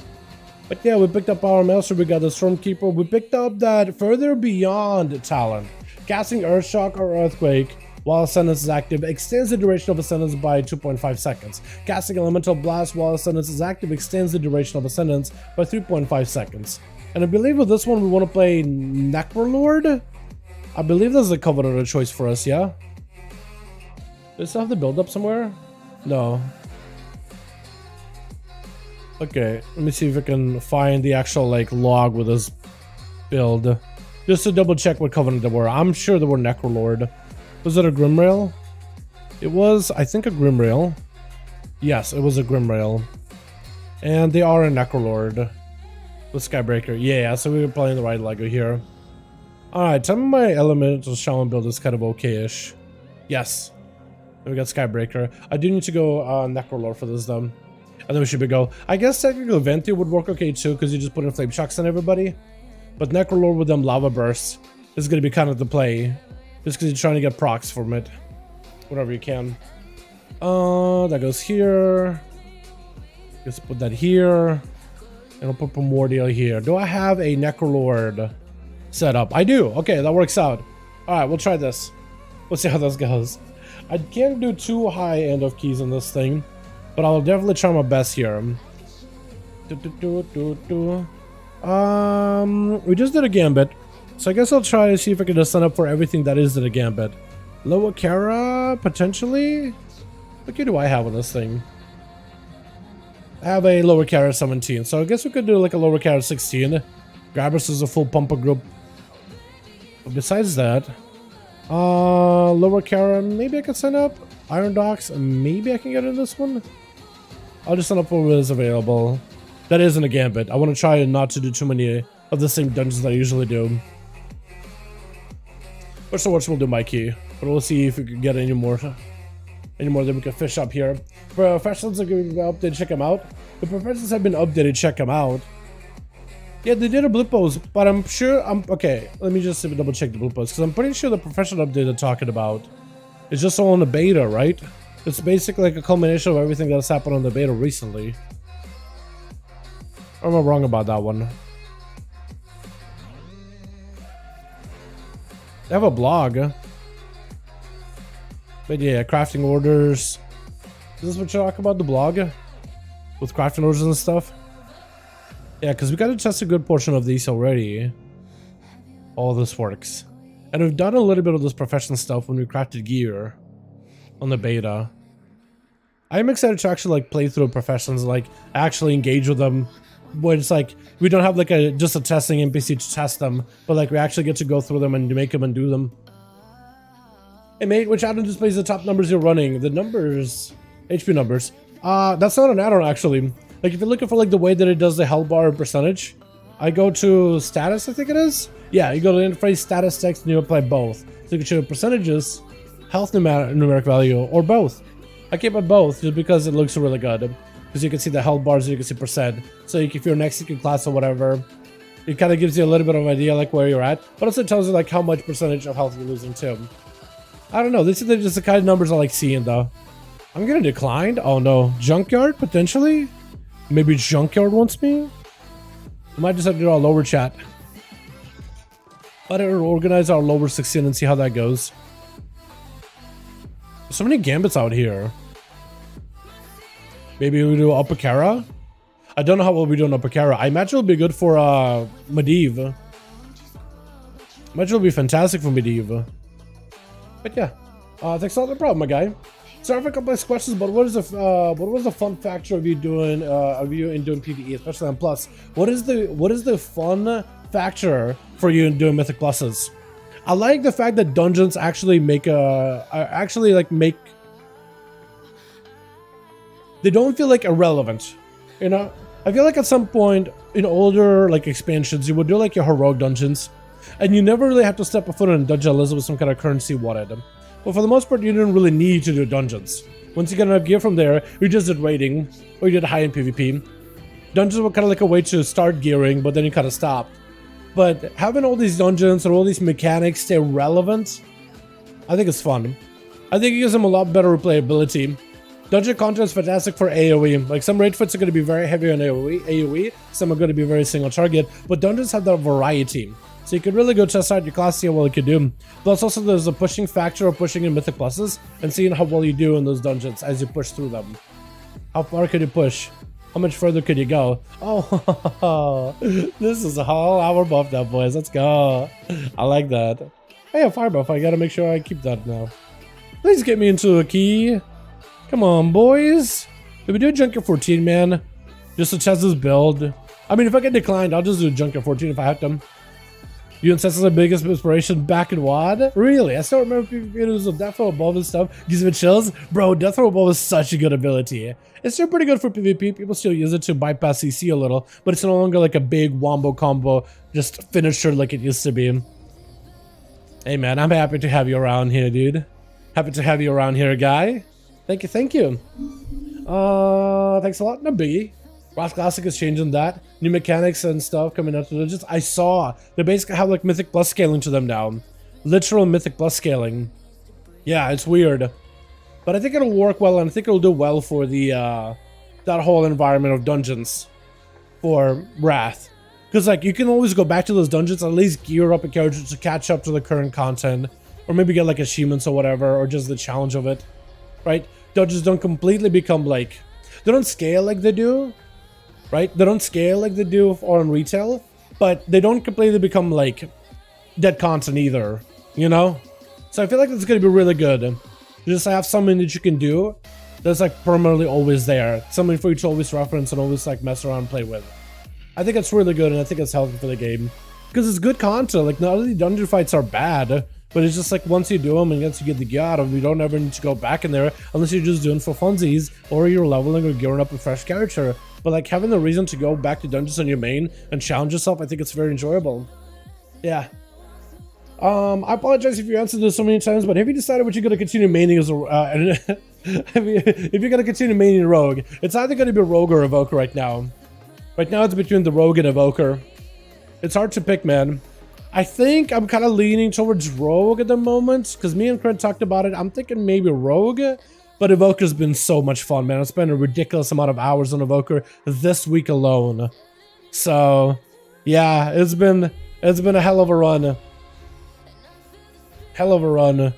But yeah, we picked up our master, we got the Stormkeeper, we picked up that further beyond talent. Casting Earthshock or Earthquake while a sentence is active extends the duration of a sentence by 2.5 seconds. Casting Elemental Blast while a sentence is active extends the duration of a sentence by 3.5 seconds. And I believe with this one we want to play Necrolord. I believe that's the Covenant choice for us, yeah? Does it have the build up somewhere? No. Okay, let me see if I can find the actual like log with this build. Just to double check what Covenant they were. I'm sure they were Necrolord. Was it a Grimrail? It was, I think, a Grimrail. Yes, it was a Grimrail. And they are a Necrolord. With Skybreaker. Yeah, so we were playing the right Lego here. Alright, some of my Elemental Shaman build is kind of okay-ish. Yes. Then we got Skybreaker. I do need to go Necrolord for this though. And then we should be go. I guess technically Venti would work okay too, because you just put in Flame Shocks on everybody. But Necrolord with them Lava Bursts is going to be kind of the play. Just because you're trying to get procs from it. Whatever you can. That goes here. Just put that here. And I'll put Primordial here. Do I have a Necrolord set up? I do. Okay, that works out. Alright, we'll try this. We'll see how this goes. I can't do too high end of keys on this thing. But I'll definitely try my best here. We just did a Gambit. So I guess I'll try to see if I can just sign up for everything that is in a Gambit. Loa Kara, potentially? What key do I have on this thing? I have a Lower Kara 17, so I guess we could do like a Lower Kara 16. Grabbers is a full pumper group. But besides that, Lower Kara, maybe I can sign up. Iron Docks, maybe I can get in this one. I'll just sign up for what is available. That isn't a Gambit. I want to try not to do too many of the same dungeons that I usually do. Which the worst we'll do my key, but we'll see if we can get any more that we can fish up here. Professionals are going to be updated, check them out. The professionals have been updated, check them out. Yeah, they did a blue post, but I'm sure okay, let me just double check the blue post, because I'm pretty sure the professional update they're talking about is just all in the beta, right? It's basically like a culmination of everything that's happened on the beta recently. Or am I wrong about that one? They have a blog. But yeah, crafting orders. Is this what you're talking about, the blog? With crafting orders and stuff? Yeah, because we got to test a good portion of these already. All this works. And we've done a little bit of this professional stuff when we crafted gear on the beta. I'm excited to actually like play through professions, like actually engage with them. When it's like we don't have like just a testing NPC to test them, but like we actually get to go through them and make them and do them. Hey mate, which addon displays the top numbers you're running? The numbers, HP numbers. That's not an addon actually. Like if you're looking for like the way that it does the health bar percentage, I go to status, I think it is. Yeah, you go to interface, status, text, and you apply both. So you can show percentages, health numeric value, or both. I keep it both just because it looks really good. Because you can see the health bars, you can see percent. So if you're next secret class or whatever, it kind of gives you a little bit of an idea like where you're at. But also tells you like how much percentage of health you're losing too. I don't know, this is just the kind of numbers I like seeing though. I'm getting declined? Oh no. Junkyard, potentially? Maybe Junkyard wants me? I might just have to do our lower chat. Let it organize our lower 16 and see how that goes. There's so many gambits out here. Maybe we do Upper Kara? I don't know how well we do on Upper Kara. I imagine it'll be good for Medivh. I imagine it'll be fantastic for Medivh. But yeah, thanks a lot, no problem, my guy. Sorry for complex questions, but what was the fun factor of you doing doing PvE, especially on Plus? What is the fun factor for you in doing Mythic Pluses? I like the fact that dungeons actually make they don't feel like irrelevant, you know. I feel like at some point in older like expansions, you would do like your heroic dungeons, and you never really have to step a foot in a dungeon unless it was some kind of currency wanted. But for the most part, you didn't really need to do dungeons. Once you get enough gear from there, you just did raiding, or you did high-end PvP. Dungeons were kind of like a way to start gearing, but then you kind of stopped. But having all these dungeons and all these mechanics stay relevant, I think it's fun. I think it gives them a lot better replayability. Dungeon content is fantastic for AoE. Like some raid fights are going to be very heavy on AoE, some are going to be very single target, but dungeons have that variety. So you could really go test out your class, see how well it could do. Plus also there's a pushing factor of pushing in mythic pluses and seeing how well you do in those dungeons as you push through them. How far could you push? How much further could you go? Oh, this is a whole hour buff now, boys. Let's go. I like that. Hey, a fire buff. I gotta make sure I keep that now. Please get me into a key. Come on, boys. Did we do a Junker 14, man? Just to test this build. I mean, if I get declined, I'll just do a Junker 14 if I have to. You and Cess is the biggest inspiration back in WoD? Really? I still remember videos of Death Row above and stuff. Gives me chills. Bro, Death Row above is such a good ability. It's still pretty good for PvP. People still use it to bypass CC a little, but it's no longer like a big wombo combo, just finisher like it used to be. Hey man, I'm happy to have you around here, dude. Happy to have you around here, guy. Thank you, thank you. Thanks a lot. No biggie. Wrath Classic is changing that. New mechanics and stuff coming out to the I saw they basically have like Mythic Plus scaling to them now. Literal Mythic Plus scaling. Yeah, it's weird. But I think it'll work well, and I think it'll do well for the that whole environment of dungeons for Wrath. Because like you can always go back to those dungeons, at least gear up a character to catch up to the current content. Or maybe get like achievements or whatever, or just the challenge of it. Right? Dungeons don't completely become like, they don't scale like they do. Right? They don't scale like they do on retail, but they don't completely become like dead content either, you know? So I feel like it's gonna be really good. You just have something that you can do that's like permanently always there. Something for you to always reference and always like mess around and play with. I think it's really good, and I think it's healthy for the game. Because it's good content. Like, not only dungeon fights are bad, but it's just like once you do them and once you get the gear out of them, you don't ever need to go back in there unless you're just doing for funsies or you're leveling or gearing up a fresh character. But like having the reason to go back to dungeons on your main and challenge yourself, I think it's very enjoyable. Yeah. I apologize if you answered this so many times, but have you decided what you're going to continue maining as a... if you're going to continue maining Rogue, it's either going to be Rogue or Evoker right now. Right now it's between the Rogue and Evoker. It's hard to pick, man. I think I'm kind of leaning towards Rogue at the moment, because me and Trent talked about it. I'm thinking maybe Rogue, but Evoker's been so much fun, man. I spent a ridiculous amount of hours on Evoker this week alone. So, yeah, it's been a hell of a run. Hell of a run.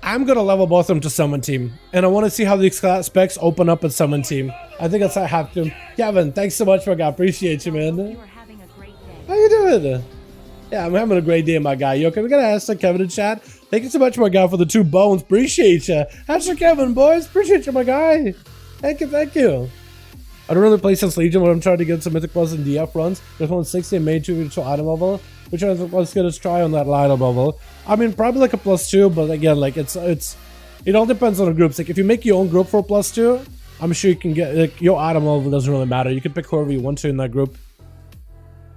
I'm gonna level both of them to Summon Team, and I want to see how the specs open up at Summon Team. I think that's how I have to. Kevin, thanks so much, my guy. Appreciate you, man. You are having a great day. How you doing? Yeah, I'm having a great day, my guy. Yo, can we get a hashtag Kevin in chat? Thank you so much, my guy, for the 2 bones. Appreciate you. Hashtag Kevin, boys. Appreciate you, my guy. Thank you, thank you. I don't really play since Legion, but I'm trying to get some Mythic Plus and DF runs. There's 160 and made 2 item level, which I was gonna try on that item level. I mean, probably like a +2, but again, like it all depends on the groups. Like if you make your own group for a +2, I'm sure you can get like your item level doesn't really matter. You can pick whoever you want to in that group.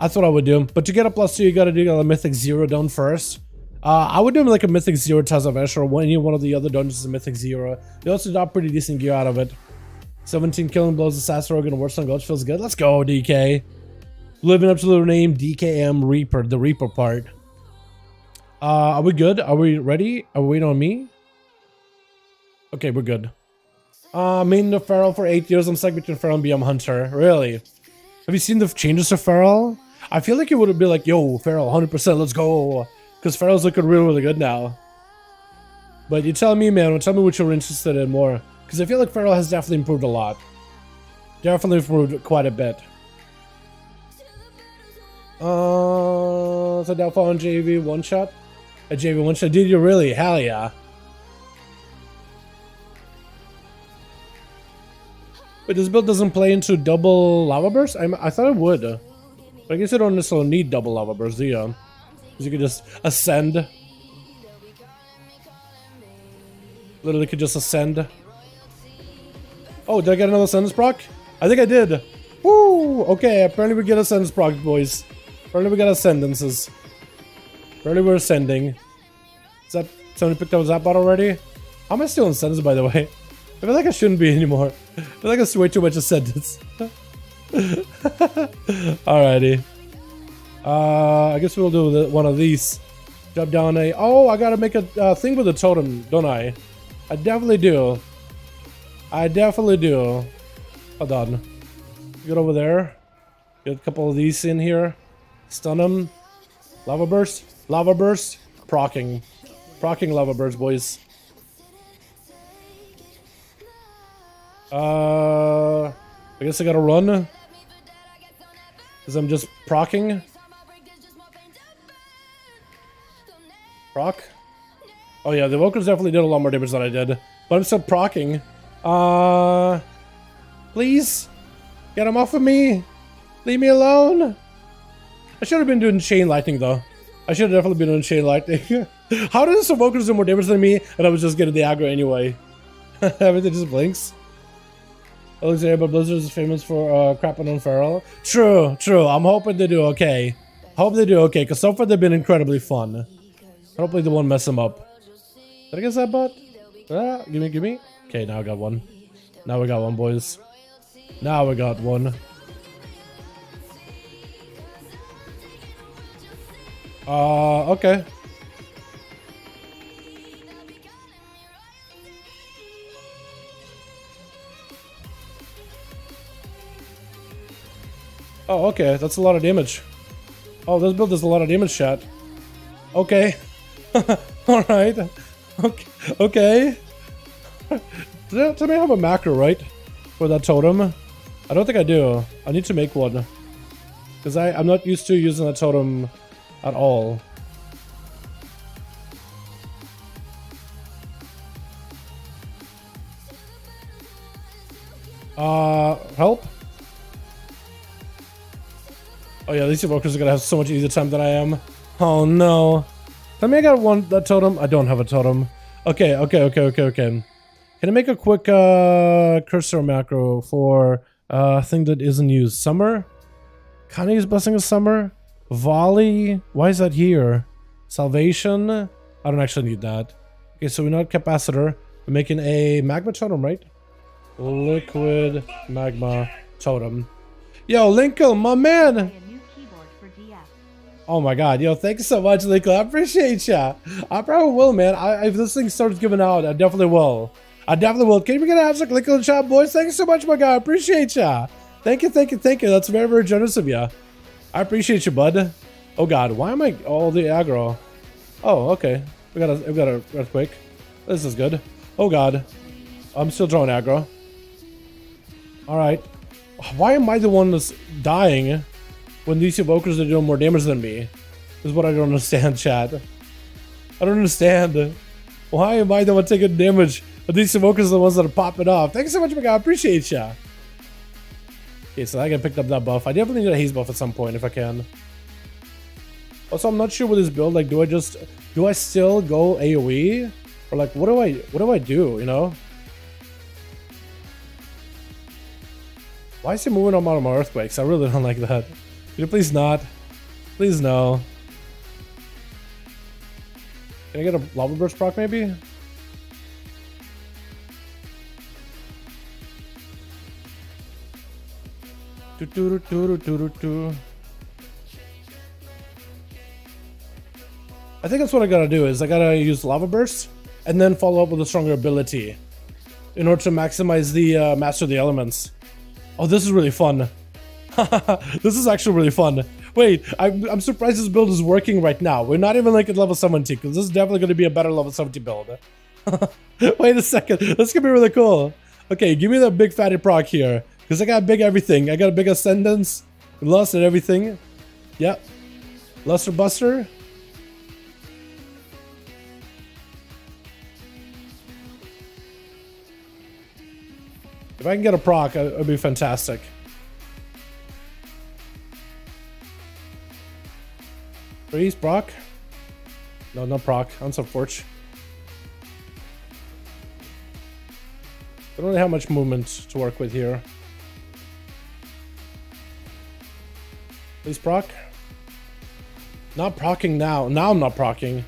That's what I would do. But to get a +2, you gotta do a Mythic 0 done first. I would do like a Mythic 0 Tazavesh or any one of the other dungeons is a Mythic 0. They also got pretty decent gear out of it. 17 killing blows, Assassin Rogue, and Warstone Gulch feels good. Let's go, DK. Living up to the name DKM Reaper, the Reaper part. Are we good? Are we ready? Are we waiting on me? Okay, we're good. Main the Feral for 8 years. I'm stuck between Feral and BM Hunter. Really? Have you seen the changes to Feral? I feel like it would be like, yo, Feral, 100%, let's go. Because Feral's looking really, really good now. But you tell me, man. Tell me what you're interested in more. Because I feel like Feral has definitely improved a lot. Definitely improved quite a bit. So Downfall on JV one shot? A JV one shot? Did you really? Hell yeah. But this build doesn't play into double lava bursts? I thought it would. But I guess you don't necessarily need double lava bursts, do you? Because you could just ascend. Literally could just ascend. Oh, did I get another sentence proc? I think I did. Woo! Okay, apparently we get a sentence proc, boys. Apparently we got ascendances. Apparently we're ascending. Is that somebody picked up Zapbot already? How am I still in sentence, by the way? I feel like I shouldn't be anymore. I feel like it's way too much a sentence. Alrighty. I guess we'll do one of these. Drop down a... Oh, I gotta make a thing with the totem, don't I? I definitely do. I definitely do. Hold on. Get over there. Get a couple of these in here. Stun them. Lava burst. Lava burst. Procking. Procking lava burst, boys. I guess I gotta run. Because I'm just procking. Proc. Oh yeah, the Evokers definitely did a lot more damage than I did. But I'm still procking. Please? Get him off of me! Leave me alone! I should have been doing chain lightning though. I should have definitely been doing chain lightning. How did the Evokers do more damage than me? And I was just getting the aggro anyway. Everything just blinks. Alexander, but Blizzard is famous for crapping on Feral. True, true. I'm hoping they do okay. Hope they do okay, because so far they've been incredibly fun. Hopefully they won't mess them up. Did I get that bot? Ah, give me. Okay, now I got one. Now we got one, boys. Now we got one. Okay. Oh, okay. That's a lot of damage. Oh, this build does a lot of damage, chat. Okay. Alright. Okay. Okay. Tell me I have a macro, right? For that totem. I don't think I do. I need to make one. Because I'm not used to using that totem at all. Help? Oh yeah, these evokers are gonna have so much easier time than I am. Oh no. Tell me I got that totem. I don't have a totem. Okay. Can I make a quick cursor macro for a thing that isn't used? Summer? Can I use Blessing of Summer? Volley? Why is that here? Salvation? I don't actually need that. Okay, so we're not capacitor. We're making a magma totem, right? Liquid magma totem. Yo, Linkle, my man! Oh my god, yo, thank you so much, Linkle. I appreciate ya. I probably will, man. If this thing starts giving out, I definitely will. I definitely will. Can we get a hashtag Linkle in the chat, boys? Thank you so much, my guy. I appreciate ya. Thank you. That's very, very generous of ya. I appreciate you, bud. Oh god, why am I all the aggro? Oh, okay. We got a earthquake. This is good. Oh god. I'm still drawing aggro. Alright. Why am I the one that's dying when these evokers are doing more damage than me? Is what I don't understand, chat. I don't understand. Why am I the one taking damage? But these evokers are the ones that are popping off. Thank you so much, my guy. I appreciate ya. Okay, so I got picked up that buff. I definitely need a haze buff at some point if I can. Also, I'm not sure with this build. Like, do I still go AoE? Or like, what do I do, you know? Why is he moving on my earthquakes? I really don't like that. Could you please not? Please no. Can I get a lava burst proc maybe? I think that's what I gotta do, is I gotta use lava burst and then follow up with a stronger ability in order to maximize the master of the elements. Oh, this is really fun. This is actually really fun. Wait, I'm surprised this build is working right now. We're not even like at level 70, because this is definitely going to be a better level 70 build. Wait a second, this could be really cool. Okay, give me that big fatty proc here, because I got big everything. I got a big ascendance, lust and everything. Yep. Luster Buster. If I can get a proc, it would be fantastic. Freeze, proc? No, not proc. Answer Forge. Don't really have much movement to work with here. Please proc. Not procking now. Now I'm not procking.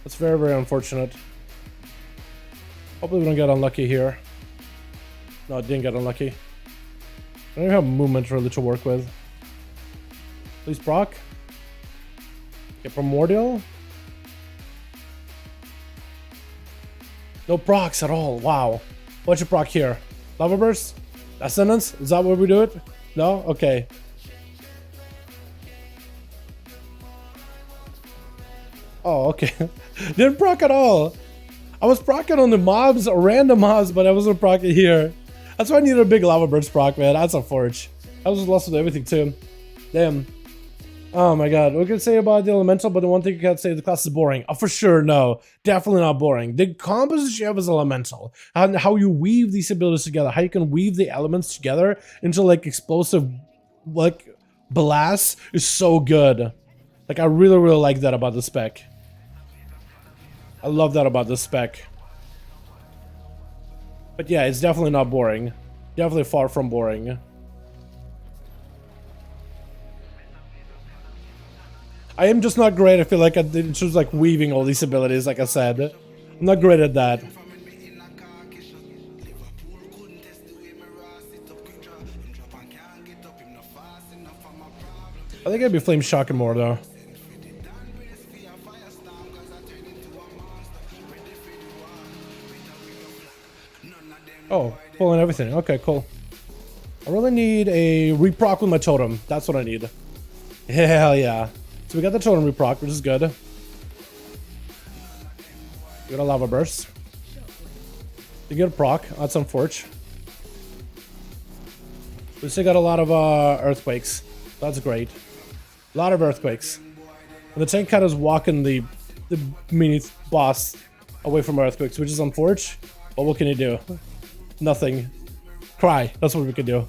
That's very, very unfortunate. Hopefully we don't get unlucky here. No, it didn't get unlucky. I don't even have movement really to work with. Please proc. Get Primordial. No procs at all. Wow. What's your proc here? Lava burst? Ascendance? Is that where we do it? No? Okay. Oh, okay. Didn't proc at all. I was procking on the mobs, random mobs, but I wasn't procking here. That's why I needed a big lava burst proc, man. That's a forge. I was lost with everything too. Damn. Oh my god. What can I say about the elemental? But the one thing you can't say, the class is boring. Oh, for sure, no. Definitely not boring. The combos you have is elemental. And how you weave these abilities together. How you can weave the elements together into like explosive like blasts is so good. Like I really, really like that about the spec. I love that about this spec. But yeah, it's definitely not boring. Definitely far from boring. I am just not great. I feel like it's just like weaving all these abilities, like I said. I'm not great at that. I think I'd be flame shocking more though. Oh, pulling everything. Okay, cool. I really need a reproc with my totem. That's what I need. Hell yeah. So we got the totem reproc, which is good. We got a lava burst. You get a proc. That's on forge. We still got a lot of earthquakes. That's great. A lot of earthquakes. And the tank kind of is walking the mini boss away from earthquakes, which is on forge. But what can you do? Nothing. Cry. That's what we can do.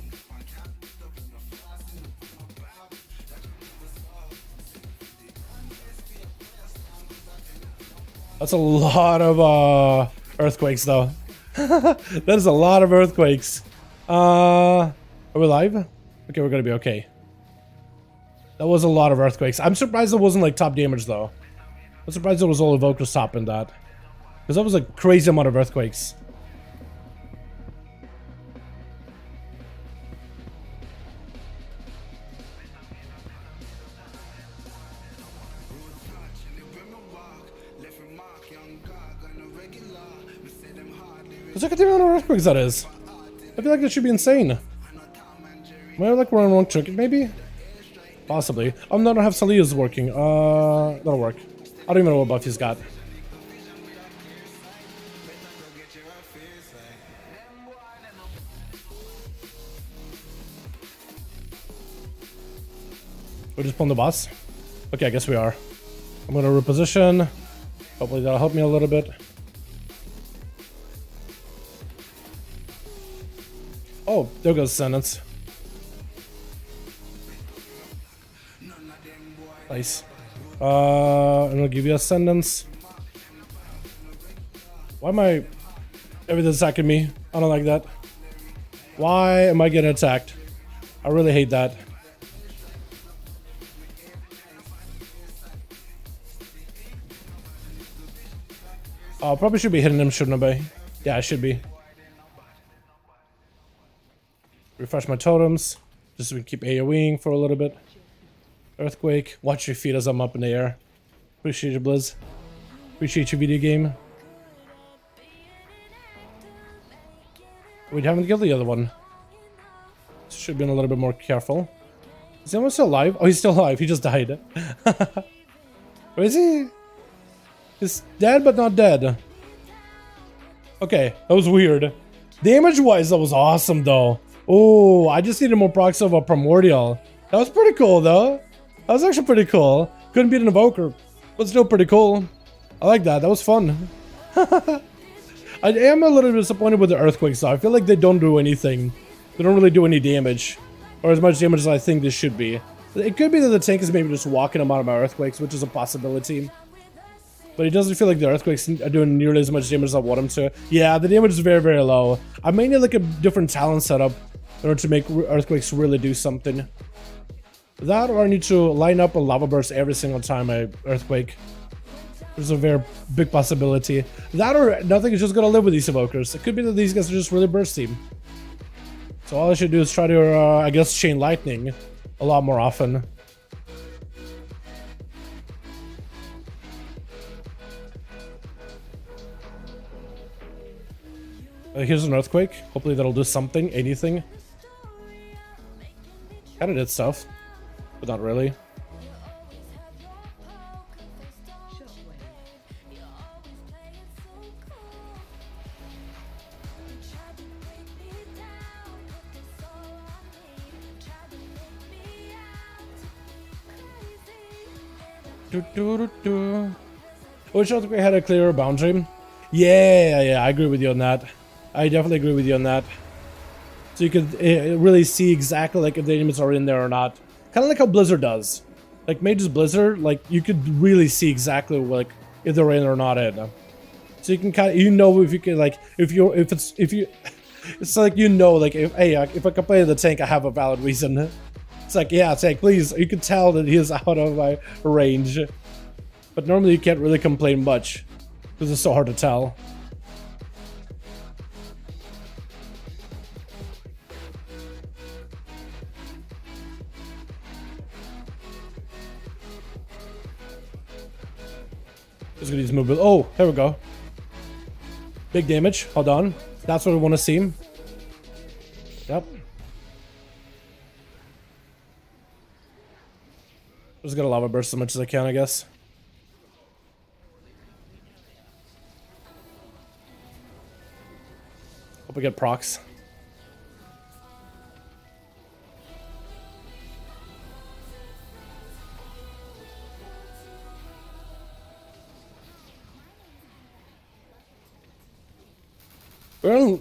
That's a lot of earthquakes though. That is a lot of earthquakes. Are we live? Okay, we're gonna be okay. That was a lot of earthquakes. I'm surprised it wasn't like top damage though. I'm surprised it was all evokers top in that. Because that was a crazy amount of earthquakes. Look at the amount of earthquakes that is. I feel like that should be insane. Am I like we're on wrong trinket maybe? Possibly. Oh no, I don't have Salia's working. That'll work. I don't even know what buff he's got. We're just pulling the boss? Okay, I guess we are. I'm gonna reposition. Hopefully that'll help me a little bit. Oh, there goes Sentence. Nice. I'm gonna give you Ascendance. Why am I... Everything's attacking me? I don't like that. Why am I getting attacked? I really hate that. Oh, probably should be hitting him, shouldn't I be? Yeah, I should be. Refresh my totems, just so we can keep AoEing for a little bit. Earthquake, watch your feet as I'm up in the air. Appreciate you, Blizz. Appreciate your video game. We haven't killed the other one. Should be a little bit more careful. Is anyone still alive? Oh, he's still alive. He just died. Where is he? He's dead, but not dead. Okay, that was weird. Damage-wise, that was awesome, though. Oh, I just needed more procs of a Primordial. That was pretty cool, though. That was actually pretty cool. Couldn't beat an Evoker, but still pretty cool. I like that. That was fun. I am a little disappointed with the Earthquakes, though. I feel like they don't do anything. They don't really do any damage. Or as much damage as I think they should be. It could be that the tank is maybe just walking them out of my Earthquakes, which is a possibility. But it doesn't feel like the Earthquakes are doing nearly as much damage as I want them to. Yeah, the damage is very, very low. I may need like a different talent setup in order to make Earthquakes really do something. That, or I need to line up a Lava Burst every single time I Earthquake. There's a very big possibility. That or nothing is just gonna live with these Evokers. It could be that these guys are just really bursty. So all I should do is try to, I guess, Chain Lightning a lot more often. Here's an earthquake. Hopefully that'll do something, anything. Kinda did stuff, but not really. I wish we had a clearer boundary. Yeah, I agree with you on that. I definitely agree with you on that. So you could really see exactly like if the enemies are in there or not. Kind of like how Blizzard does. Like Mage's Blizzard, like you could really see exactly like if they're in or not in. So you can kind of, you know, if you can like if it's like, you know, like if I can play the tank, I have a valid reason. It's like, yeah, tank, please. You can tell that he is out of my range. But normally you can't really complain much because it's so hard to tell. Just gonna use movement. Oh, there we go. Big damage. Hold on. That's what we want to see. Yep. Just gonna lava burst as much as I can, I guess. Hope we get procs.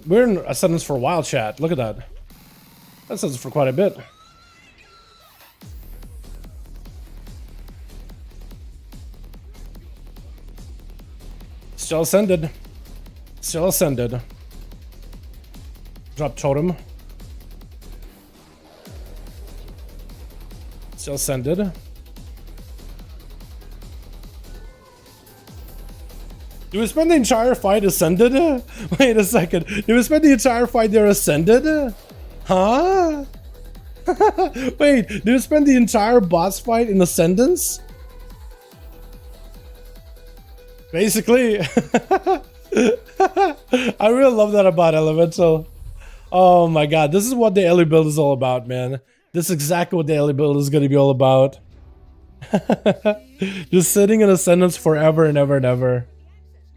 We're in Ascendance for a while, chat. Look at that. That says for quite a bit. Still ascended. Still ascended. Drop totem. Still ascended. Do we spend the entire fight ascended? Wait a second. Do we spend the entire fight there ascended? Huh? Wait, do we spend the entire boss fight in ascendance? Basically. I really love that about Elemental. Oh my god, this is what the Ellie build is all about, man. This is exactly what the Ellie build is going to be all about. Just sitting in ascendance forever and ever and ever.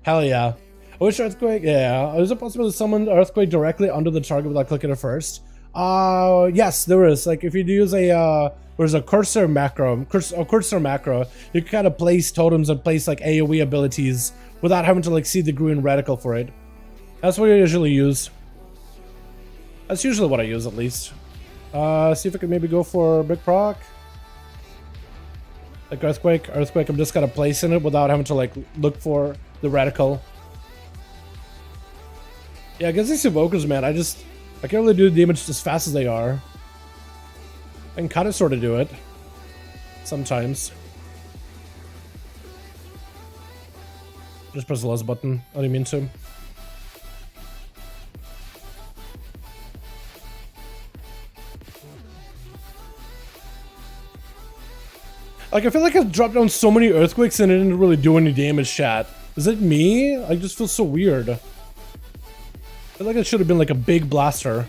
Hell yeah. I wish Earthquake, yeah. Is it possible to summon Earthquake directly under the target without clicking it first? Yes, there is. Like if you use a, there's a cursor macro, you can kind of place totems and place like AoE abilities without having to like see the green reticle for it. That's what I usually use. That's usually what I use, at least. See if I can maybe go for big proc. Like Earthquake, I'm just kind of placing it without having to like look for the reticle. Yeah, against these evokers, man, I can't really do damage as fast as they are. I can kind of sort of do it. Sometimes. Just press the less button. I didn't mean to. Like, I feel like I've dropped down so many earthquakes and it didn't really do any damage, chat. Is it me? I just feel so weird. I feel like it should have been like a big blaster.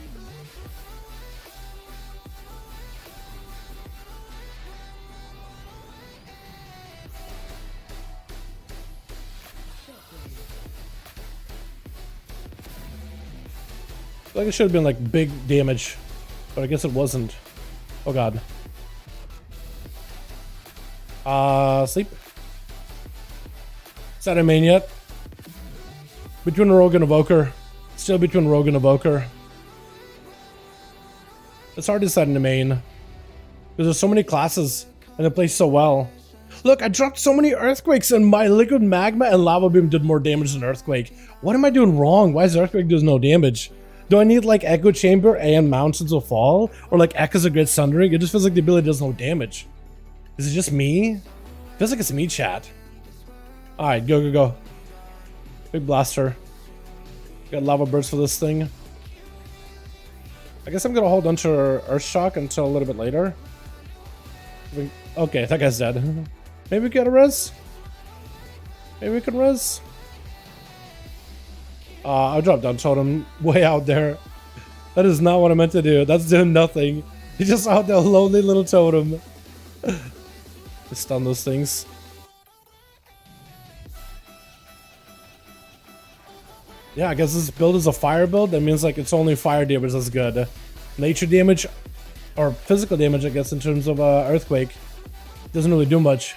I feel like it should have been like big damage, but I guess it wasn't. Oh god. Sleep. Is that a main yet? Between Rogue and Evoker. Still between Rogue and Evoker. It's hard to set in the main. Because there's so many classes and it plays so well. Look, I dropped so many Earthquakes and my Liquid Magma and Lava Beam did more damage than Earthquake. What am I doing wrong? Why is Earthquake does no damage? Do I need like Echo Chamber and Mountains of Fall? Or like Echoes of Great Sundering? It just feels like the ability does no damage. Is it just me? Feels like it's me, chat. Alright, go. Big blaster. Got lava burst for this thing. I guess I'm gonna hold on to Earth Shock until a little bit later. Okay, that guy's dead. Maybe we get a res? Maybe we can res? I dropped down totem way out there. That is not what I meant to do. That's doing nothing. He's just out there, lonely little totem. Just stun those things. Yeah, I guess this build is a fire build. That means like it's only fire damage that's good. Nature damage, or physical damage, I guess, in terms of earthquake, doesn't really do much.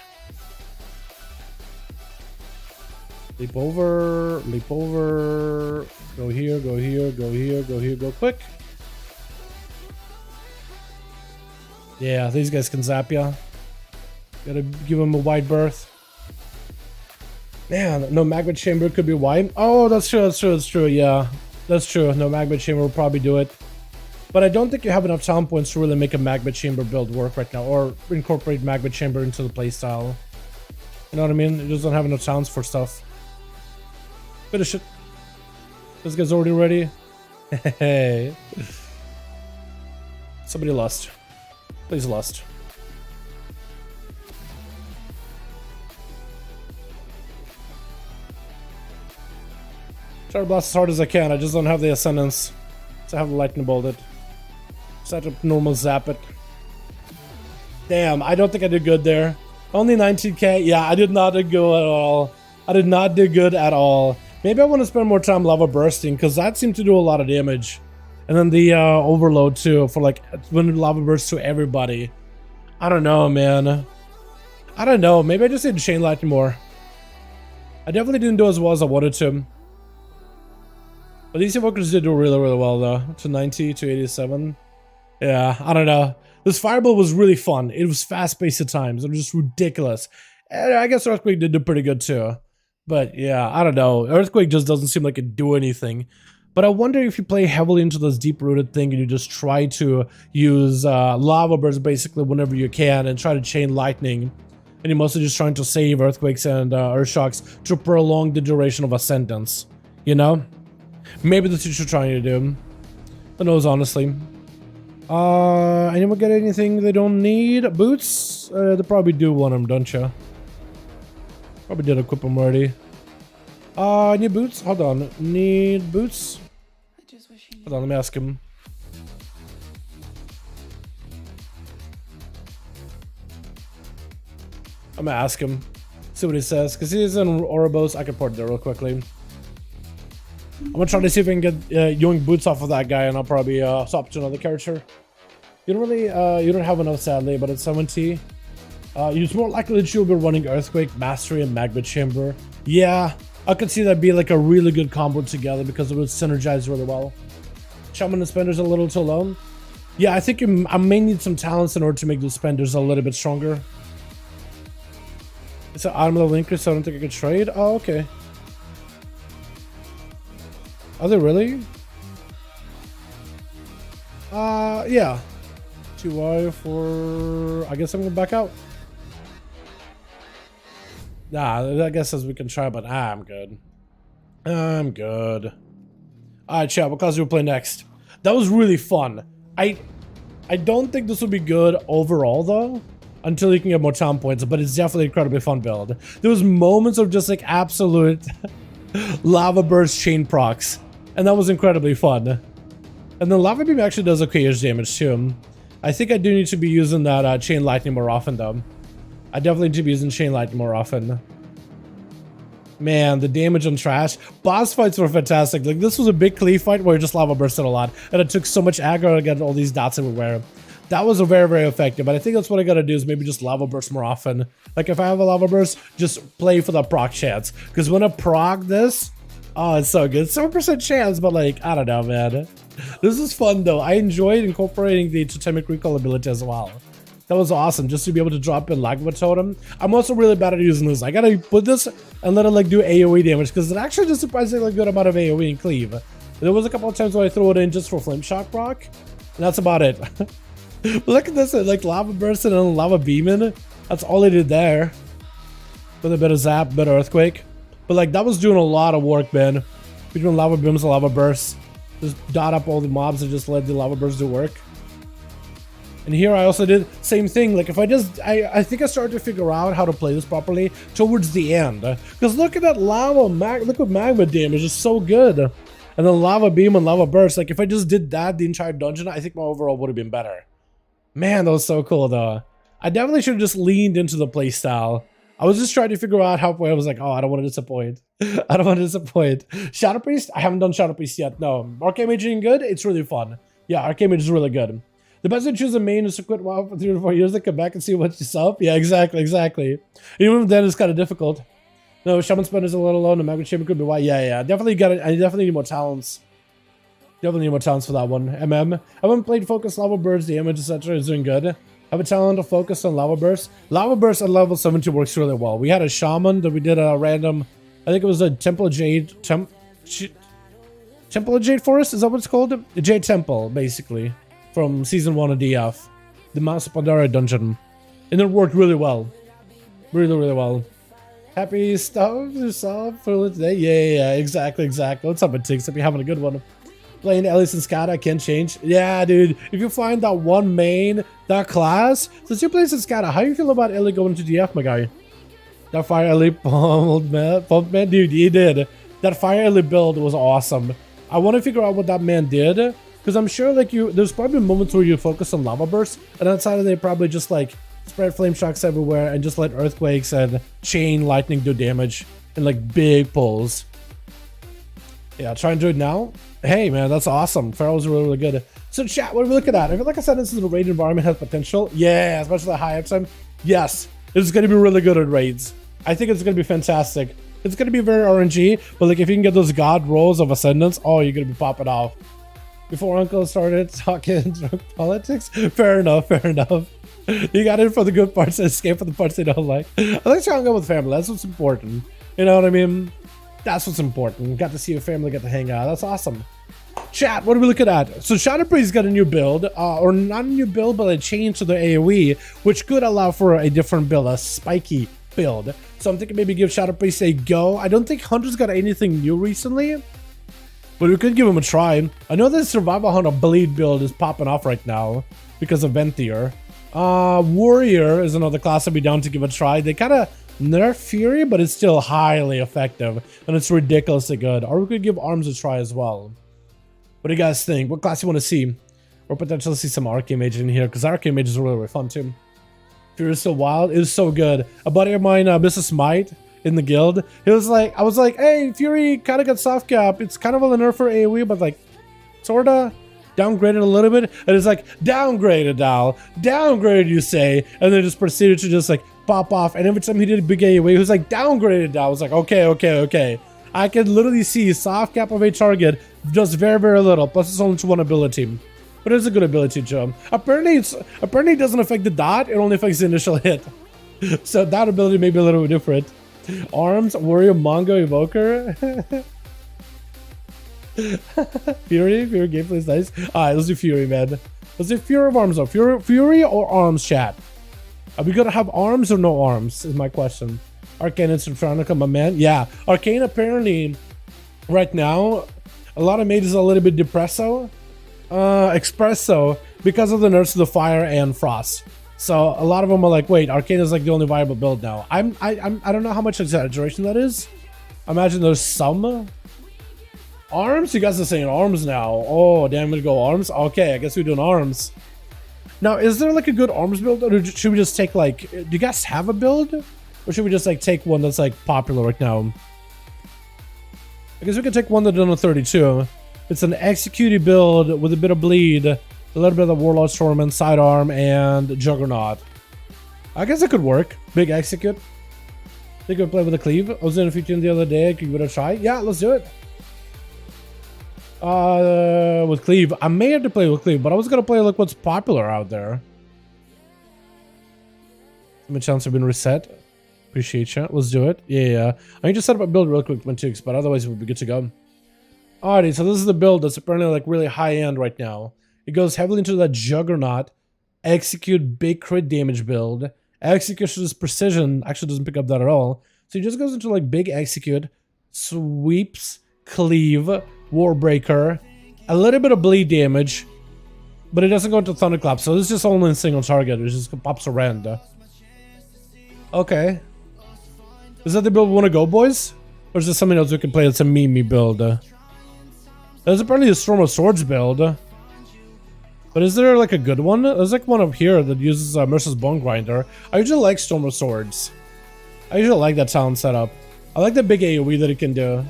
Leap over, go here, go here, go here, go here, go quick. Yeah, these guys can zap ya. Gotta give them a wide berth. Man, no magma chamber could be wide. Oh, that's true, that's true, that's true, yeah. That's true, no magma chamber will probably do it. But I don't think you have enough talent points to really make a magma chamber build work right now, or incorporate magma chamber into the playstyle. You know what I mean? You just don't have enough talents for stuff. Finish it. This guy's already ready. Hey. Somebody lost. Please lost. Try to blast as hard as I can. I just don't have the ascendance. So I have the lightning bolt it. Set up normal zap it. Damn, I don't think I did good there. Only 19k. Yeah, I did not do good at all. I did not do good at all. Maybe I want to spend more time lava bursting, because that seemed to do a lot of damage. And then the overload too, for like when lava bursts to everybody. I don't know, man. I don't know. Maybe I just need to chain lightning more. I definitely didn't do as well as I wanted to. But these invokers did do really, really well though. To 90, to 87. Yeah, I don't know. This fireball was really fun. It was fast-paced at times. It was just ridiculous. And I guess Earthquake did do pretty good too. But yeah, I don't know. Earthquake just doesn't seem like it do anything. But I wonder if you play heavily into this deep-rooted thing and you just try to use lava bursts basically whenever you can and try to chain lightning. And you're mostly just trying to save earthquakes and earth shocks to prolong the duration of ascendance. You know? Maybe that's what you're trying to do. Who knows, honestly. Anyone get anything they don't need? Boots? They probably do want them, don't you? Probably did equip them already. Need boots? Hold on. Need boots? Hold on, let me ask him. I'm gonna ask him. See what he says. Because he's in Ouroboros. I can port there real quickly. I'm gonna try to see if I can get yoink boots off of that guy, and I'll probably swap to another character. You don't really, you don't have enough sadly, but it's 70. It's more likely that you'll be running Earthquake, Mastery, and Magma Chamber. Yeah, I could see that be like a really good combo together because it would synergize really well. Shaman and Spenders a little too low. Yeah, I think I may need some talents in order to make the Spenders a little bit stronger. It's an item of the linker, so I don't think I could trade. Oh, okay. Are they really? Yeah. 2Y for... I guess I'm gonna back out. Nah, I guess as we can try, but I'm good. I'm good. Alright, chat, what class do we play next? That was really fun. I don't think this will be good overall, though, until you can get more talent points, but it's definitely an incredibly fun build. There was moments of just, like, absolute lava burst chain procs, and that was incredibly fun. And then Lava Beam actually does okay-ish damage, too. I think I do need to be using that Chain Lightning more often, though. I definitely need to be using Chain Lightning more often. Man, the damage on trash. Boss fights were fantastic. Like, this was a big cleave fight where it just lava bursted a lot. And it took so much aggro to get all these dots everywhere. That was very, very effective. But I think that's what I gotta do is maybe just lava burst more often. Like, if I have a lava burst, just play for the proc chance. Because when I proc this, oh, it's so good. 7% chance, but like, I don't know, man. This is fun, though. I enjoyed incorporating the totemic recall ability as well. That was awesome, just to be able to drop in Lagma Totem. I'm also really bad at using this. I gotta put this and let it like do AoE damage, because it actually does surprisingly good amount of AoE and cleave. There was a couple of times where I throw it in just for Flame Shock proc, and that's about it. Look at this, like lava bursting and lava beaming. That's all I did there. With a bit of zap, bit of earthquake. But like, that was doing a lot of work, man. Between lava beams and lava bursts. Just dot up all the mobs and just let the lava bursts do work. And here I also did same thing. Like if I think I started to figure out how to play this properly towards the end. Because look at that lava, look at magma damage, it's so good. And then lava beam and lava burst. Like if I just did that the entire dungeon, I think my overall would have been better. Man, that was so cool though. I definitely should have just leaned into the playstyle. I was just trying to figure out halfway. I was like, oh, I don't want to disappoint. I don't want to disappoint. Shadow Priest? I haven't done Shadow Priest yet. No. Arcane Mage is good? It's really fun. Yeah, Arcane Mage is really good. The best way to choose a main is to quit WoW for 3 to 4 years and come back and see what's up. Yeah, exactly. Even then, it's kind of difficult. No, Shaman Spin is a little low. The Magnet Chamber could be why. Yeah. Definitely got it. I definitely need more talents. Definitely need more talents for that one. I haven't played Focus Lava Burst, damage, etc. is doing good. Have a talent to focus on Lava Burst. Lava Burst at level 70 works really well. We had a Shaman that we did a random, I think it was a Temple of Jade, Temple of Jade Forest? Is that what it's called? The Jade Temple, basically. From Season 1 of DF. The Mount Pandora dungeon. And it worked really well. Really well. Happy stuff yourself for today? Yeah, exactly. What's up, Tix? Hope you're having a good one. Playing Elise and SCADA, I can't change. Yeah, dude. If you find that one main, that class, since you're playing SCADA, how you feel about Ellie going to DF, my guy? That Fire Ellie pumped, man. Dude, he did. That Fire Ellie build was awesome. I want to figure out what that man did, because I'm sure like there's probably moments where you focus on lava bursts, and outside of they probably just like spread flame shocks everywhere and just let earthquakes and chain lightning do damage in like big pulls. Yeah, try and do it now. Hey man, that's awesome. Pharaoh's really good. So chat, what are we looking at? I feel like I said this is a raid environment has potential. Yeah, especially the high uptime. Yes, it's gonna be really good at raids. I think it's gonna be fantastic. It's gonna be very RNG, but like if you can get those god rolls of ascendance, oh, you're gonna be popping off. Before Uncle started talking drug politics, fair enough. You got in for the good parts and escape for the parts they don't like. I like to hang out with family. That's what's important. You know what I mean? That's what's important. Got to see your family, get to hang out. That's awesome. Chat, what are we looking at? So Shadow Priest got a new build, or not a new build, but a change to the AoE, which could allow for a different build, a spiky build. So I'm thinking maybe give Shadow Priest a go. I don't think Hunter's got anything new recently, but we could give him a try. I know that Survival Hunter Bleed build is popping off right now because of Venthyr. Warrior is another class I'd be down to give a try. They kind of nerf Fury, but it's still highly effective, and it's ridiculously good. Or we could give Arms a try as well. What do you guys think? What class you want to see? Or potentially see some Arcane Mage in here, because Arcane Mage is really fun too. Fury is so wild. It is so good. A buddy of mine, Mrs. Smite, in the guild, he was like, I was like, hey, Fury kind of got soft cap. It's kind of a nerf for AoE, but like, sorta downgraded a little bit. And it's like, downgraded, Dal. Downgraded, you say. And then just proceeded to just like pop off. And every time he did a big AoE, he was like, downgraded, Dal. I was like, okay. I can literally see soft cap of a target does very little. Plus it's only to one ability. But it's a good ability, Joe. Apparently it doesn't affect the dot. It only affects the initial hit. So that ability may be a little bit different. Arms, Warrior, Mongo, Evoker. Fury gameplay is nice. Alright, let's do Fury, man. Let's do Fury of Arms, though. Fury or Arms, chat? Are we gonna have arms or no arms? Is my question. Arcane and Subtronica, my man. Yeah, Arcane apparently right now, a lot of mages are a little bit espresso because of the nerfs to the fire and frost. So a lot of them are like, wait, Arcane is like the only viable build now. I don't know how much exaggeration that is. I imagine there's some arms. You guys are saying arms now. Oh, damn, I'm gonna go arms. Okay, I guess we're doing arms. Now, is there like a good arms build, or should we just take like? Do you guys have a build, or should we just like take one that's like popular right now? I guess we could take one that's done on 32. It's an executed build with a bit of bleed, a little bit of the Warlord Stormman, sidearm, and Juggernaut. I guess it could work. Big execute. Think we play with a cleave. I was in a 15 the other day. Could you give it a try? Yeah, let's do it. With cleave, I may have to play with cleave, but I was gonna play like what's popular out there. My chance have been reset. Appreciate you. Let's do it. Yeah. I need to set up a build real quick, Twix, but otherwise we'll be good to go. Alrighty, so this is the build that's apparently like really high end right now. It goes heavily into that Juggernaut, execute big crit damage build. Execution's precision actually doesn't pick up that at all. So he just goes into like big execute, sweeps, cleave, Warbreaker, a little bit of bleed damage, but it doesn't go into Thunderclap, so this is just only in single target. It just pops around. Okay. Is that the build we want to go, boys? Or is there something else we can play that's a meme build? There's apparently a Storm of Swords build. But is there like a good one? There's like one up here that uses Mercer's Bone Grinder. I usually like Storm of Swords. I usually like that talent setup. I like the big AoE that it can do.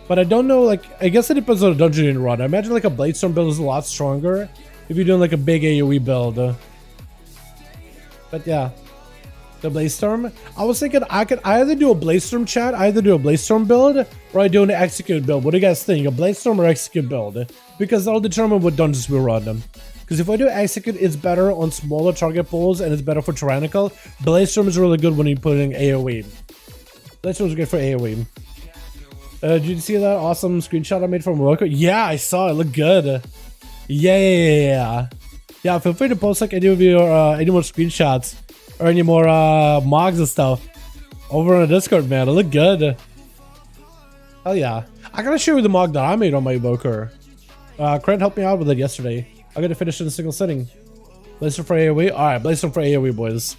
But I don't know, like, I guess it depends on the dungeon you run. I imagine like a Bladestorm build is a lot stronger if you're doing like a big AoE build. But yeah. The Bladestorm. I was thinking I either do a Bladestorm chat, I either do a Bladestorm build, or I do an Execute build. What do you guys think? A Bladestorm or Execute build? Because that'll determine what dungeons we run. Because if I do Execute, it's better on smaller target pools and it's better for Tyrannical. Bladestorm is really good when you're putting AoE. Bladestorm is good for AoE. Did you see that awesome screenshot I made from Warcraft? Yeah, I saw it. Looked good. Yeah. Yeah, feel free to post like any of your any more screenshots or any more mogs and stuff over on the Discord, man. It looked good. Hell yeah. I gotta show you the mog that I made on my Evoker. Cred helped me out with it yesterday. I gotta finish it in a single sitting. Bladestorm for AoE? Alright, Bladestorm for AoE, boys.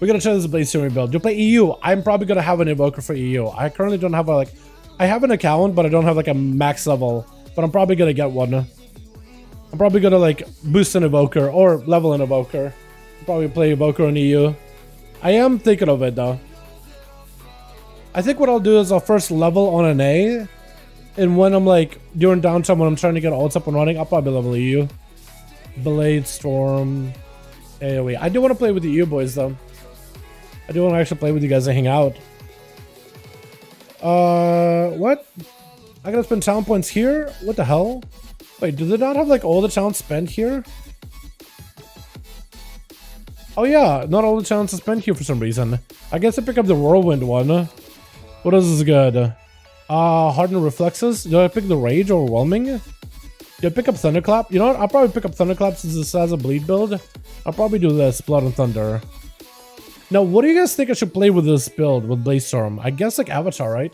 We're gonna try this Bladestorm build. You play EU. I'm probably gonna have an Evoker for EU. I currently don't have a, like, I have an account, but I don't have like a max level. But I'm probably gonna get one. I'm probably gonna like boost an Evoker or level an Evoker. Probably play Evoker on EU. I am thinking of it though. I think what I'll do is I'll first level on an A. And when I'm like during downtime when I'm trying to get ults up and running, I'll probably level EU. Bladestorm AoE. I do want to play with the EU boys though. I do want to actually play with you guys and hang out. What? I gotta spend talent points here? What the hell? Wait, do they not have like all the talent spent here? Oh yeah, not all the talents are spent here for some reason. I guess I pick up the Whirlwind one. What else is good? Hardened Reflexes? Do I pick the Rage or Overwhelming? Do I pick up Thunderclap? You know what? I'll probably pick up Thunderclap since this has a bleed build. I'll probably do this, Blood and Thunder. Now, what do you guys think I should play with this build, with Bladestorm? I guess like Avatar, right?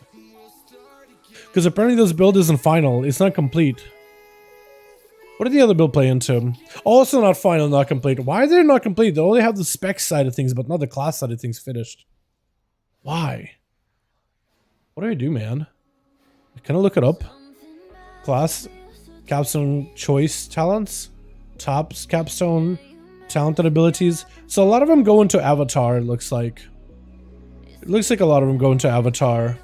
Because apparently this build isn't final. It's not complete. What did the other build play into? Also not final, not complete. Why are they not complete? They only have the spec side of things, but not the class side of things finished. Why? What do I do, man? Can I look it up? Class, capstone choice talents, tops, capstone, talented abilities. So a lot of them go into Avatar, it looks like. It looks like a lot of them go into Avatar.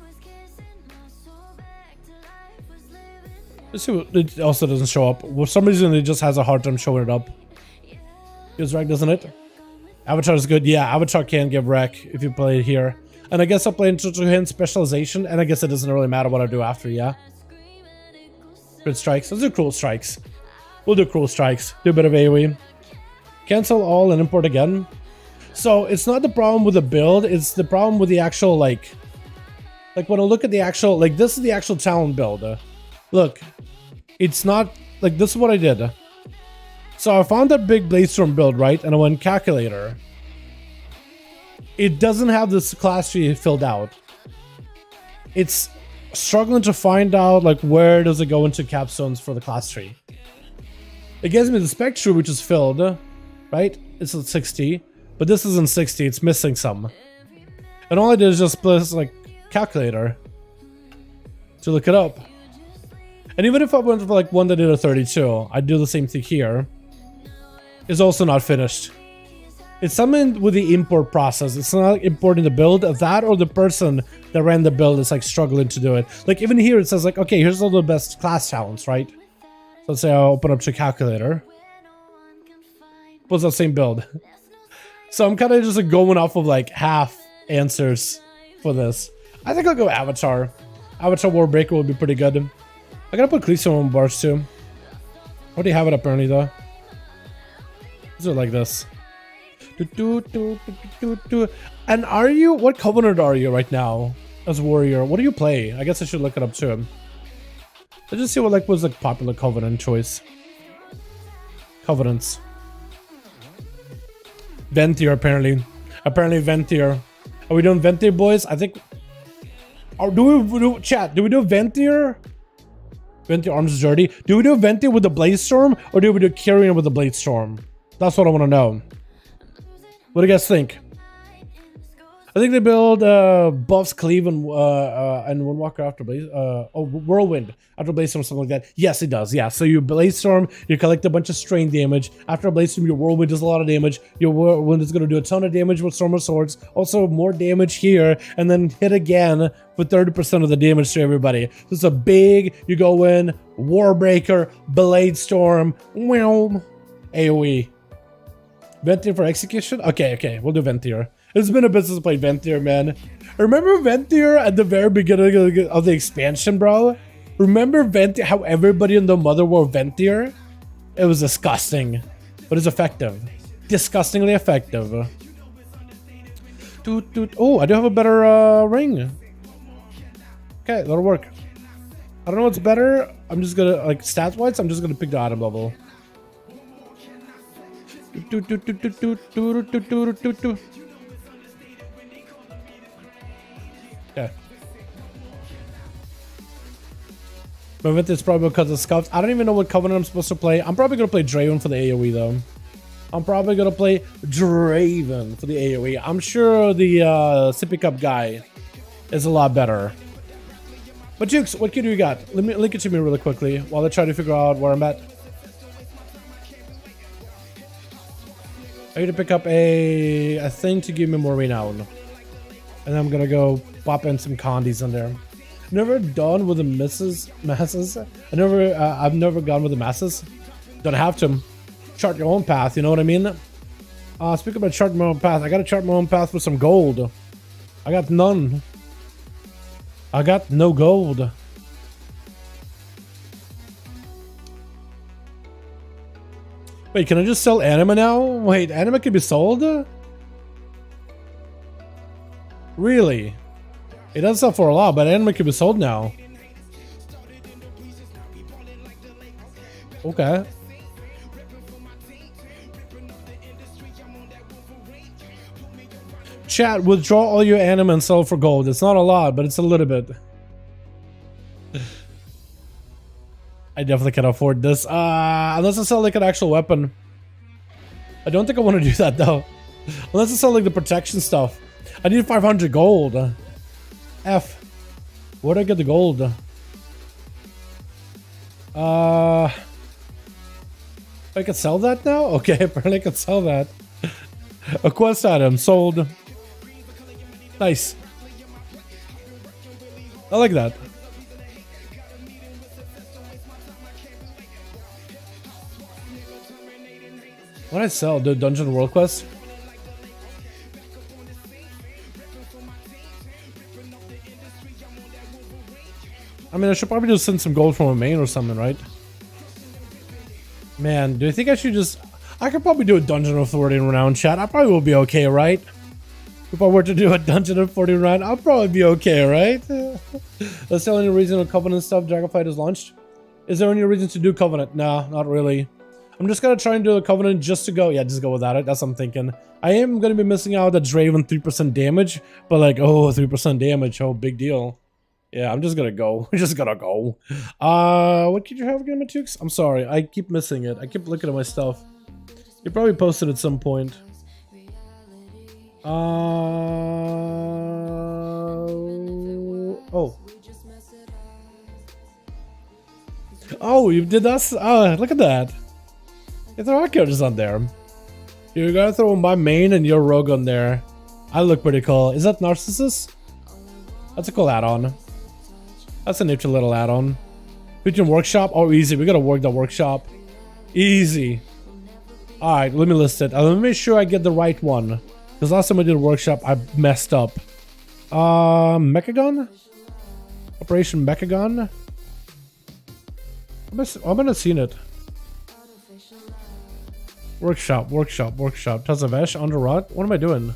Let's see what it also doesn't show up. For some reason it just has a hard time showing it up. Gives wreck, doesn't it? Avatar is good. Yeah, Avatar can give wreck if you play it here. And I guess I'll play into hand specialization, and I guess it doesn't really matter what I do after, yeah. Crit strikes. Let's do cruel strikes. We'll do cruel strikes. Do a bit of AoE. Cancel all and import again. So it's not the problem with the build, it's the problem with the actual like when I look at the actual, like this is the actual talent build. Look, it's not, like this is what I did. So I found that big Bladestorm build, right? And I went calculator. It doesn't have this class tree filled out. It's struggling to find out like where does it go into capstones for the class tree. It gives me the spec tree which is filled, right? It's at 60, but this isn't 60, it's missing some. And all I did is just press like calculator to look it up. And even if I went for like one that did a 32, I'd do the same thing here. It's also not finished. It's something with the import process. It's not importing the build. That or the person that ran the build is like struggling to do it. Like even here it says like, okay, here's all the best class talents, right? So let's say I'll open up to calculator. What's that same build? So I'm kind of just like going off of like half answers for this. I think I'll go Avatar. Avatar Warbreaker would be pretty good. I gotta put Cleason on bars too. What do you have it apparently though? Is it like this? And are you, what covenant are you right now as warrior? What do you play? I guess I should look it up too. Let's just see what like was like popular covenant choice. Covenants. Ventier apparently. Apparently Ventier. Are we doing Ventier, boys? I think. Or do we do chat? Do we do Ventier? Venti arms is dirty. Do we do Venti with the Blade Storm or do we do Carrion with the Blade Storm? That's what I want to know. What do you guys think? I think they build buffs Cleave and Windwalker after Blaze. Whirlwind after Blaze Storm, something like that. Yes, it does. Yeah. So you Blaze Storm, you collect a bunch of strain damage. After Blaze Storm, your Whirlwind does a lot of damage. Your Whirlwind is going to do a ton of damage with Storm of Swords. Also, more damage here, and then hit again for 30% of the damage to everybody. So it's a big. You go in Warbreaker, Blade Storm, AOE. Ventier for execution. Okay, we'll do Ventier. It's been a bit since I played Ventier, man. Remember Ventier at the very beginning of the expansion, bro? Remember Ventier, how everybody in the Mother wore Ventier? It was disgusting, but it's effective. Disgustingly effective. Oh, I do have a better ring. Okay, that'll work. I don't know what's better. I'm just gonna, like, stats-wise, I'm just gonna pick the item level. Okay. My event is probably because of scuffs. I don't even know what Covenant I'm supposed to play. I'm probably going to play Draven for the AoE though. I'm probably going to play Draven for the AoE. I'm sure the Sippy Cup guy is a lot better. But Jukes, what kid do you got? Let me link it to me really quickly while I try to figure out where I'm at. I need to pick up a thing to give me more renown. And I'm gonna go pop in some condies in there. Never done with the masses. I've never gone with the masses. Don't have to. Chart your own path, you know what I mean? Speaking about chart my own path, I gotta chart my own path with some gold. I got none. I got no gold. Wait, can I just sell anima now? Wait, anima can be sold? Really? It doesn't sell for a lot, but anima can be sold now. Okay. Chat, withdraw all your anima and sell for gold. It's not a lot, but it's a little bit. I definitely can afford this. Unless I sell like an actual weapon. I don't think I want to do that though. Unless I sell like the protection stuff. I need 500 gold. Where'd I get the gold? I can sell that now? Okay, apparently I can sell that. A quest item sold. Nice. I like that. What did I sell? The Dungeon World Quest? I mean, I should probably just send some gold from a main or something, right? Man, do you think I should just... I could probably do a Dungeon of 40 round, chat. I probably will be okay, right? If I were to do a Dungeon of 40 round, I'll probably be okay, right? That's the only reason a Covenant stuff Dragonflight is launched. Is there any reason to do Covenant? Nah, not really. I'm just gonna try and do a Covenant just to go. Yeah, just go without it. That's what I'm thinking. I am gonna be missing out that Draven 3% damage, but like, oh, 3% damage. Oh, big deal. Yeah, I'm just gonna go. I'm just gonna go. What could you have again, Matukes? I'm sorry, I keep missing it. I keep looking at my stuff. You probably posted at some point. Oh, you did us? Oh, look at that. Get the rock characters on there. You gotta throw my main and your rogue on there. I look pretty cool. Is that Narcissus? That's a cool add-on. That's a neutral little add-on. Featuring workshop? Oh, easy. We gotta work the workshop. Easy. Alright, let me list it. Let me make sure I get the right one. Because last time I did a workshop, I messed up. Mechagon? Operation Mechagon? I'm gonna seen it. Workshop. Tazavesh, under rot? What am I doing?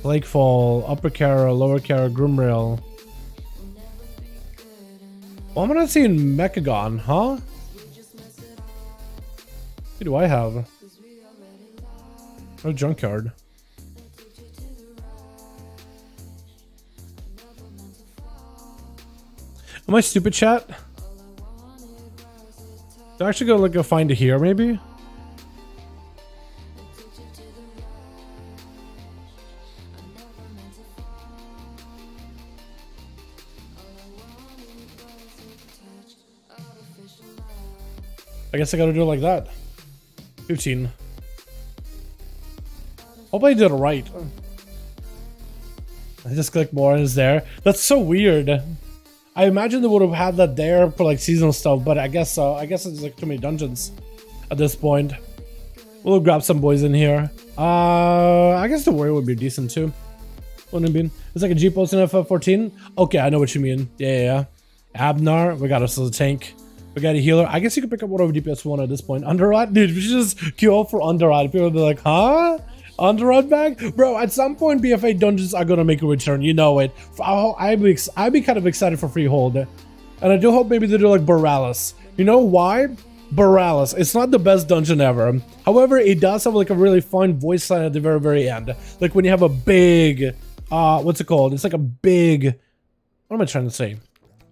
Lakefall, upper Kara, lower Kara, Grimrail. Well, I'm not seeing Mechagon, huh? What do I have? Oh, junkyard. Am I stupid, chat? Do I actually go like go find it here, maybe? I guess I gotta do it like that. 15. Hope I did it right. I just clicked more and it's there. That's so weird. I imagine they would have had that there for like seasonal stuff, but I guess so. I guess it's like too many dungeons at this point. We'll grab some boys in here. I guess the warrior would be decent too. Wouldn't it be? It's like a G post in FF14. Okay, I know what you mean. Yeah. Abnar, we got us a tank. We got a healer. I guess you could pick up whatever DPS one at this point. Underrot? Dude, we should just queue up for Underrot. People will be like, huh? Underrot bag? Bro, at some point BFA dungeons are gonna make a return. You know it. I'd be kind of excited for Freehold. And I do hope maybe they do like Borealis. You know why? Borealis. It's not the best dungeon ever. However, it does have like a really fun voice line at the very, very end. Like when you have a big, what's it called? It's like a big, what am I trying to say?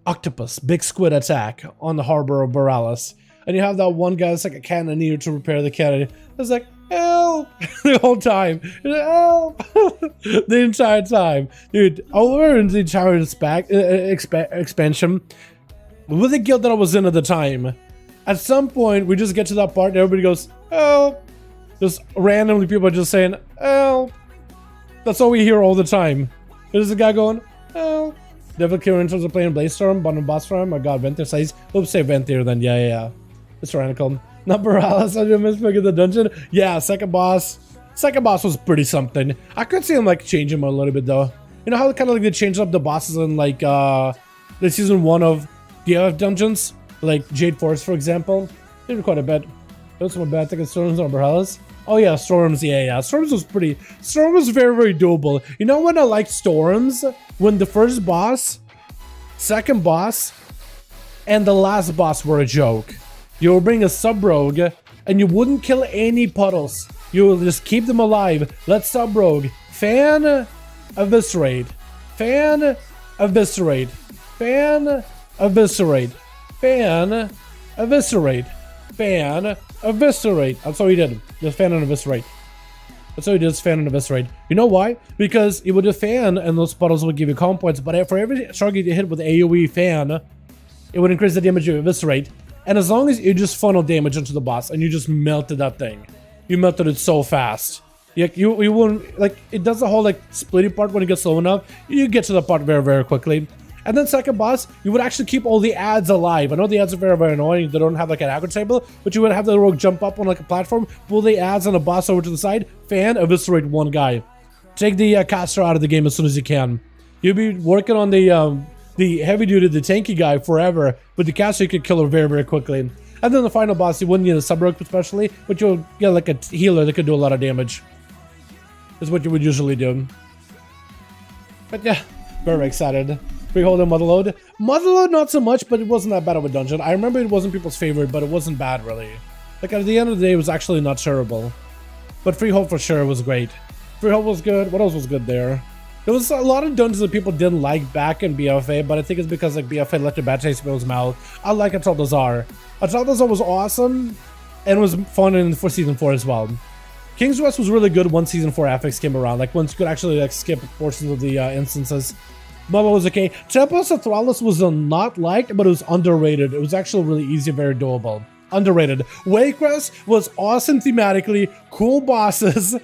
Octopus, big squid attack on the harbor of Borealis, and you have that one guy that's like a cannoneer to repair the cannon. It's like, help! The whole time. Help! The entire time. Dude, over in the entire expansion, with the guild that I was in at the time, at some point, we just get to that part and everybody goes, help! Just randomly people are just saying, help! That's all we hear all the time. There's a guy going, help! Devil Killer in terms of playing Bladestorm, bottom boss farm. Oh god, Venthyr size. Oops, say Venthyr then. Yeah. It's tyrannical. Not Borealis, I didn't mispick in the dungeon. Yeah, second boss. Second boss was pretty something. I could see him like change him a little bit though. You know how kind of like they changed up the bosses in like the season 1 of DF dungeons? Like Jade Forest, for example. They did quite a bit. Those were bad. I think it's Storms or Borealis. Oh yeah, Storms, yeah. Storms was pretty... Storm was very, very doable. You know when I liked Storms? When the first boss, second boss, and the last boss were a joke. You would bring a sub-rogue, and you wouldn't kill any puddles. You would just keep them alive. Let sub-rogue fan, eviscerate. Fan, eviscerate. Fan, eviscerate. Fan, eviscerate. Fan, eviscerate. That's all he did. Just fan and eviscerate. That's all he did, is fan and eviscerate. You know why? Because it would do fan and those puddles would give you comp points, but for every target you hit with AoE fan, it would increase the damage you eviscerate. And as long as you just funnel damage into the boss and you just melted that thing, you melted it so fast. You wouldn't, like, it does the whole like splitting part when it gets slow enough. You get to the part very, very quickly. And then second boss, you would actually keep all the ads alive. I know the ads are very, very annoying. They don't have like an aggro table, but you would have the rogue jump up on like a platform, pull the ads and the boss over to the side, fan, eviscerate one guy. Take the caster out of the game as soon as you can. You'll be working on the heavy duty, the tanky guy forever, but the caster you could kill her very, very quickly. And then the final boss, you wouldn't need a sub-rogue especially, but you'll get like a healer that could do a lot of damage. Is what you would usually do. But yeah, very excited. Freehold and Motherload. Motherload not so much, but it wasn't that bad of a dungeon. I remember it wasn't people's favorite, but it wasn't bad really. Like at the end of the day, it was actually not terrible. But Freehold for sure was great. Freehold was good. What else was good there? There was a lot of dungeons that people didn't like back in BFA, but I think it's because like BFA left a bad taste in people's mouth. I like Atraldazar. Atraldazar was awesome and was fun for season 4 as well. King's West was really good once season 4 affix came around. Like once you could actually like skip portions of the instances. Bubba was okay. Tempest of Thrallus was not liked, but it was underrated. It was actually really easy, very doable. Underrated. Waycrest was awesome thematically, cool bosses.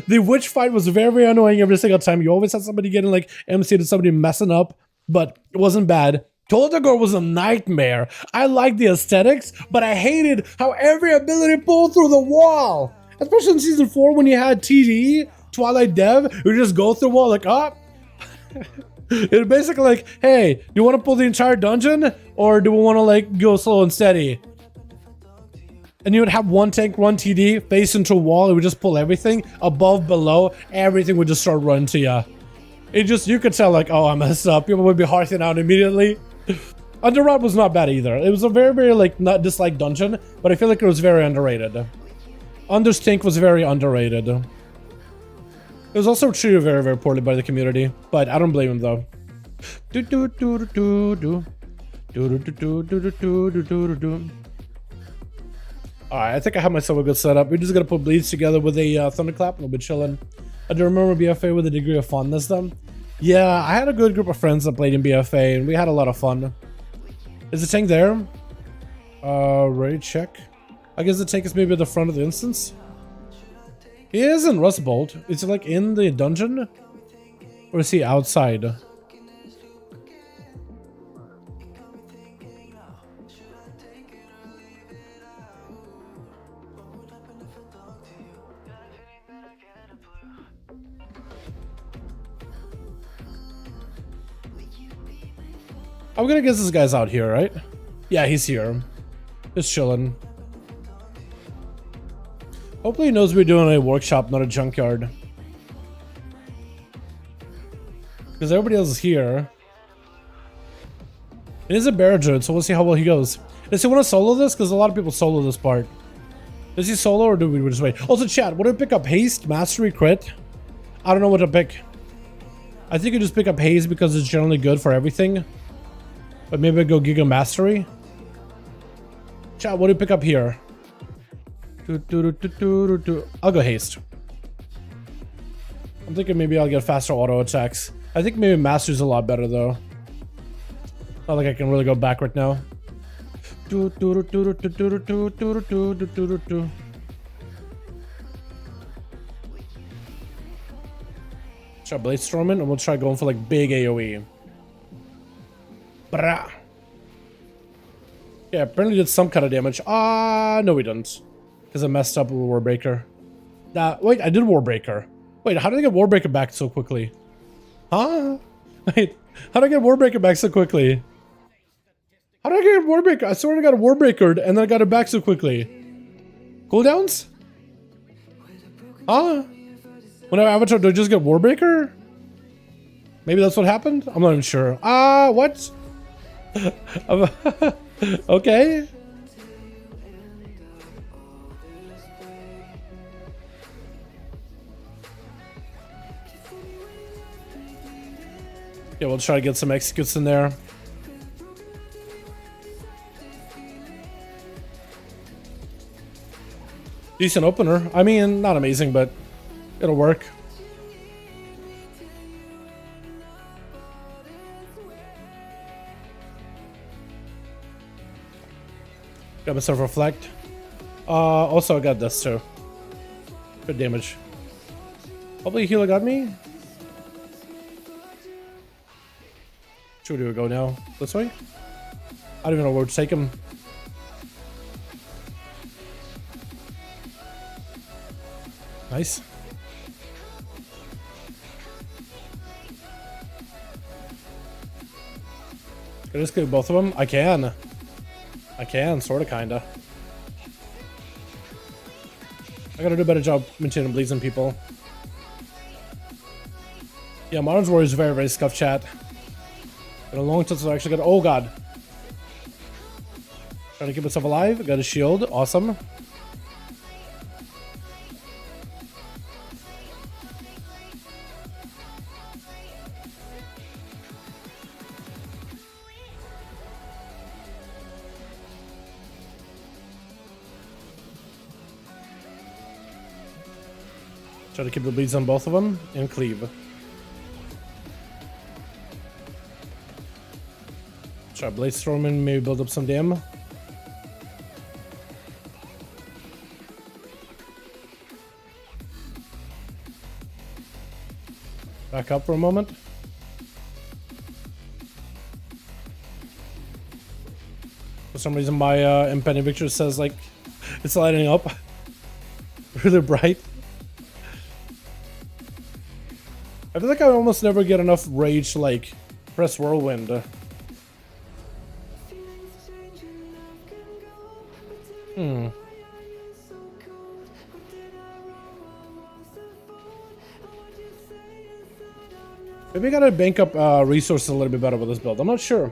The witch fight was very, very annoying every single time. You always had somebody getting like MC to somebody messing up, but it wasn't bad. Toldagor was a nightmare. I liked the aesthetics, but I hated how every ability pulled through the wall. Especially in season 4 when you had TD, Twilight Dev, you just go through the wall like, oh. It's basically like, hey, do you want to pull the entire dungeon or do we want to like go slow and steady? And you would have one tank run TD face into a wall. It would just pull everything above, below. Everything would just start running to you. It just, you could tell like, oh, I messed up. People would be hearthing out immediately. Underrot was not bad either. It was a very, very like not disliked dungeon, but I feel like it was very underrated. Under's tank was very underrated. It was also treated very, very poorly by the community, but I don't blame him though. Do do do do do do. Do do do do do do do do do. Alright, I think I have myself a good setup. We're just gonna put bleeds together with a thunderclap and we'll be chilling. I do remember BFA with a degree of funness though. Yeah, I had a good group of friends that played in BFA and we had a lot of fun. Is the tank there? Ready, check. I guess the tank is maybe at the front of the instance. He is in Rust Bolt. Is he like in the dungeon? Or is he outside? I'm gonna guess this guy's out here, right? Yeah, he's here. Just chilling. Hopefully he knows we're doing a workshop, not a junkyard. Because everybody else is here. It is a bear druid, so we'll see how well he goes. Does he want to solo this? Because a lot of people solo this part. Does he solo or do we just wait? Also, chat, would I pick up haste, mastery, crit? I don't know what to pick. I think you just pick up haste because it's generally good for everything. But maybe I go Giga Mastery. Chat, what do you pick up here? I'll go haste. I'm thinking maybe I'll get faster auto attacks. I think maybe Mastery's a lot better though. Not like I can really go back right now. Try Blade Storming and we'll try going for like big AoE. Brah. Yeah, apparently did some kind of damage. No we didn't. Because I messed up with Warbreaker. Wait, I did Warbreaker. Wait, how did I get Warbreaker back so quickly? Huh? Wait, how did I get Warbreaker back so quickly? How did I get Warbreaker? I sort of got a Warbreaker and then I got it back so quickly. Cooldowns? Huh? When I avatar, do I just get Warbreaker? Maybe that's what happened? I'm not even sure. What? Okay. Yeah, we'll try to get some executes in there. Decent opener. I mean, not amazing, but it'll work. Got myself reflect. Also I got this too. Good damage. Hopefully healer got me. Where do we go now? This way? I don't even know where to take him. Nice. Can I just get both of them? I can. I can, sorta, kinda. I gotta do a better job maintaining bleeds on people. Yeah, Modern's Warrior is very, very scuffed, chat. Been a long time since I actually got. Oh god. Trying to keep myself alive. Got a shield. Awesome. Try to keep the bleeds on both of them and cleave. Try Blade Storming, maybe build up some dam. Back up for a moment. For some reason my impending victory says like it's lighting up really bright. I feel like I almost never get enough rage to like press whirlwind. Maybe I gotta bank up resources a little bit better with this build. I'm not sure.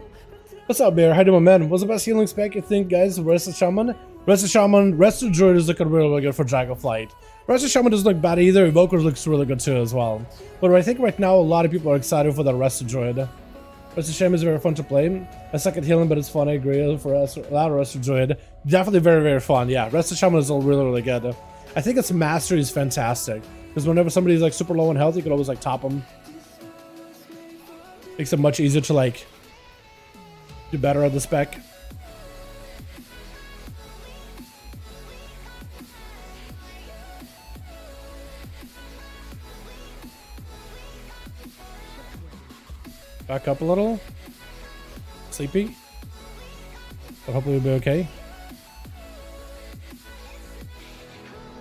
What's up, Bear? How do my man? What's the best healing spec you think, guys? Rested Shaman? Rested Shaman, Rested Druid is looking really, really good for Dragonflight. Rested Shaman doesn't look bad either. Evoker looks really good too as well. But I think right now a lot of people are excited for the Rested Druid. Rest of Shame is very fun to play. I suck at healing, but it's fun. I agree. For us, a lot of us enjoy it. Definitely very, very fun. Yeah, Rest of Shaman is all really, really good. I think its mastery is fantastic because whenever somebody's like super low in health, you can always like top them. Makes it much easier to like do better at the spec. Back up a little. Sleepy. But hopefully we'll be okay.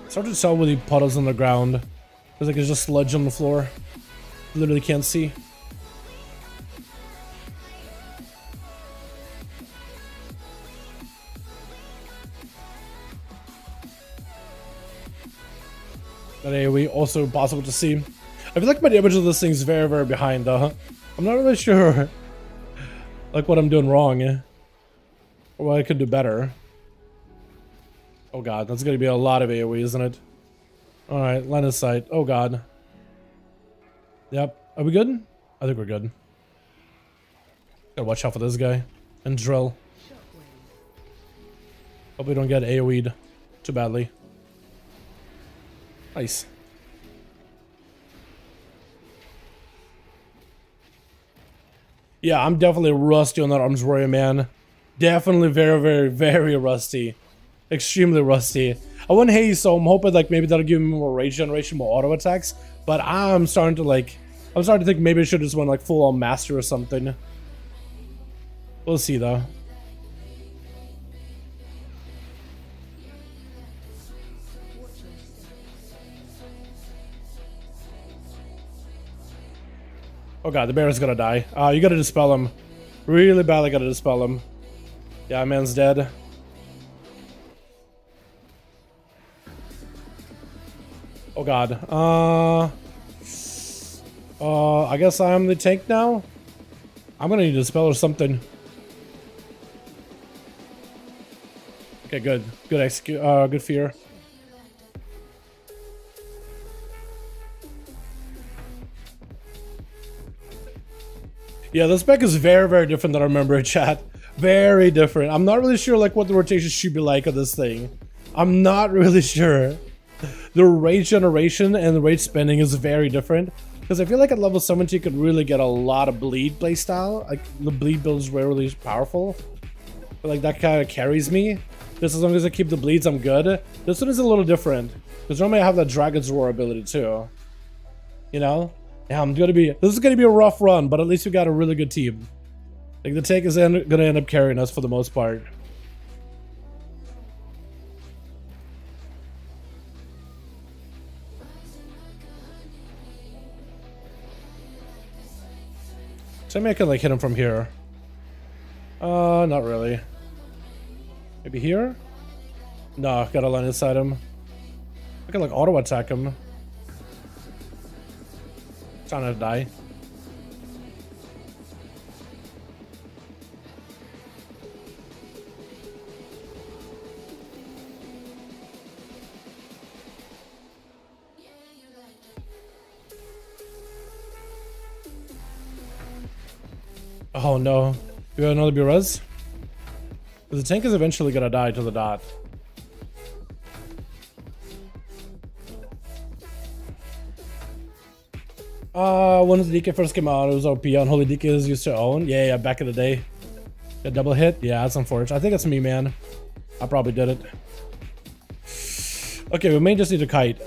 It's hard to tell with the puddles on the ground. There's like it's just sludge on the floor. Literally can't see. That AoE also possible to see. I feel like my damage of this thing is very, very behind though. I'm not really sure like what I'm doing wrong or what I could do better. Oh god, that's gonna be a lot of AoE, isn't it? Alright, line of sight. Oh god. Yep. Are we good? I think we're good. Gotta watch out for this guy. And drill. Hope we don't get AoE'd too badly. Nice. Yeah, I'm definitely rusty on that Arms Warrior, man. Definitely very, very, very rusty. Extremely rusty. I wouldn't hate you, so I'm hoping like maybe that'll give me more rage generation, more auto attacks. But I'm starting to think maybe I should just went like full on master or something. We'll see though. Oh god, the bear is gonna die. You gotta dispel him. Really badly gotta dispel him. Yeah, man's dead. Oh god. I guess I'm the tank now? I'm gonna need to dispel or something. Okay, good. Good execute. Good fear. Yeah, this spec is very, very different than I remember in chat. Very different. I'm not really sure like what the rotation should be like on this thing. I'm not really sure. The rage generation and the rage spending is very different. Because I feel like at level 70 you could really get a lot of bleed playstyle. Like the bleed build is really powerful. But like that kind of carries me. Just as long as I keep the bleeds, I'm good. This one is a little different. Because normally I have that Dragon's Roar ability too. You know? Yeah, this is gonna be a rough run, but at least we got a really good team. Like the tank is gonna end up carrying us for the most part. So maybe I can like hit him from here. Not really. Maybe here? No, gotta line inside him. I can like auto attack him. Trying to die. Oh no. You got another B-res? The tank is eventually gonna die to the dot. When the DK first came out, it was OP. Unholy DKs used to own. Yeah, back in the day. A double hit? Yeah, that's unfortunate. I think it's me, man. I probably did it. Okay, we may just need a kite.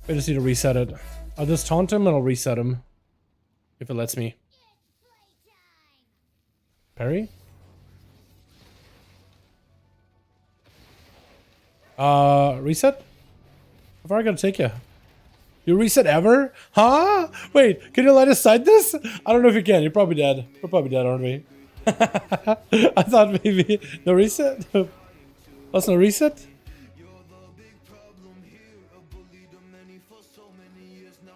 We just need to reset it. I'll just taunt him and I'll reset him. If it lets me. Parry? Reset? How far I gotta take you? You reset ever? Huh? Wait, can you let us side this? I don't know if you can. You're probably dead. We're probably dead, aren't we? I thought maybe no reset. That's no reset.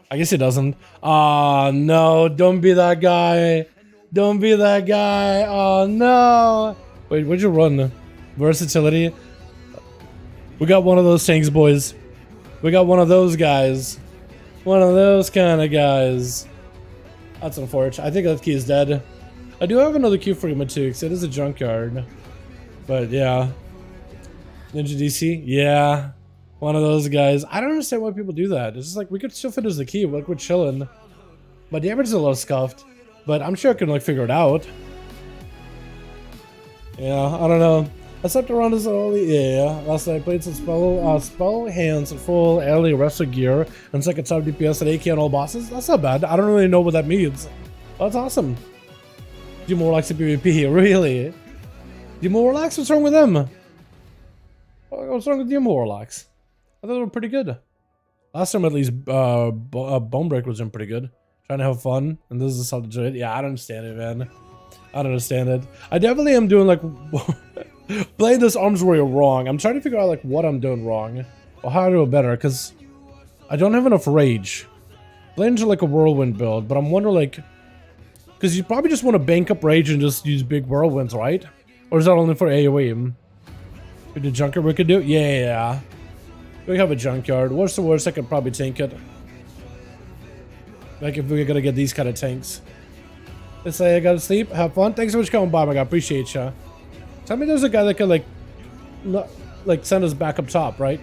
I guess it doesn't. Oh no! Don't be that guy. Don't be that guy. Oh no! Wait, where'd you run? Versatility. We got one of those tanks, boys. We got one of those guys. One of those kind of guys. That's unfortunate. I think that key is dead. I do have another key for you, Matux. It is a junkyard. But yeah. Ninja DC? Yeah. One of those guys. I don't understand why people do that. It's just like, we could still finish the key. Like, we're chilling. My damage is a little scuffed. But I'm sure I can, like, figure it out. Yeah, I don't know. I slept around this early. Yeah. Last night I played some spell hands at full early wrestler gear and second 7 DPS at AK on all bosses. That's not bad. I don't really know what that means. That's awesome. Do more relax in PvP, really? Do more relax? What's wrong with them? What's wrong with the more relax? I thought they were pretty good. Last time at least, Bonebreak was in pretty good. Trying to have fun, and this is something to it. Yeah, I don't understand it, man. I don't understand it. I definitely am doing like playing this Arms Warrior wrong. I'm trying to figure out like what I'm doing wrong or how to do it better because I don't have enough rage. Playing into like a whirlwind build, but I'm wondering like. Because you probably just want to bank up rage and just use big whirlwinds, right? Or is that only for AoE? With the junkyard we could do? Yeah. We have a junkyard. Worst to worst, I could probably tank it. Like if we're gonna get these kind of tanks. Let's say I gotta sleep. Have fun. Thanks so much for coming by, my guy. Appreciate ya. Tell me there's a guy that could like send us back up top, right?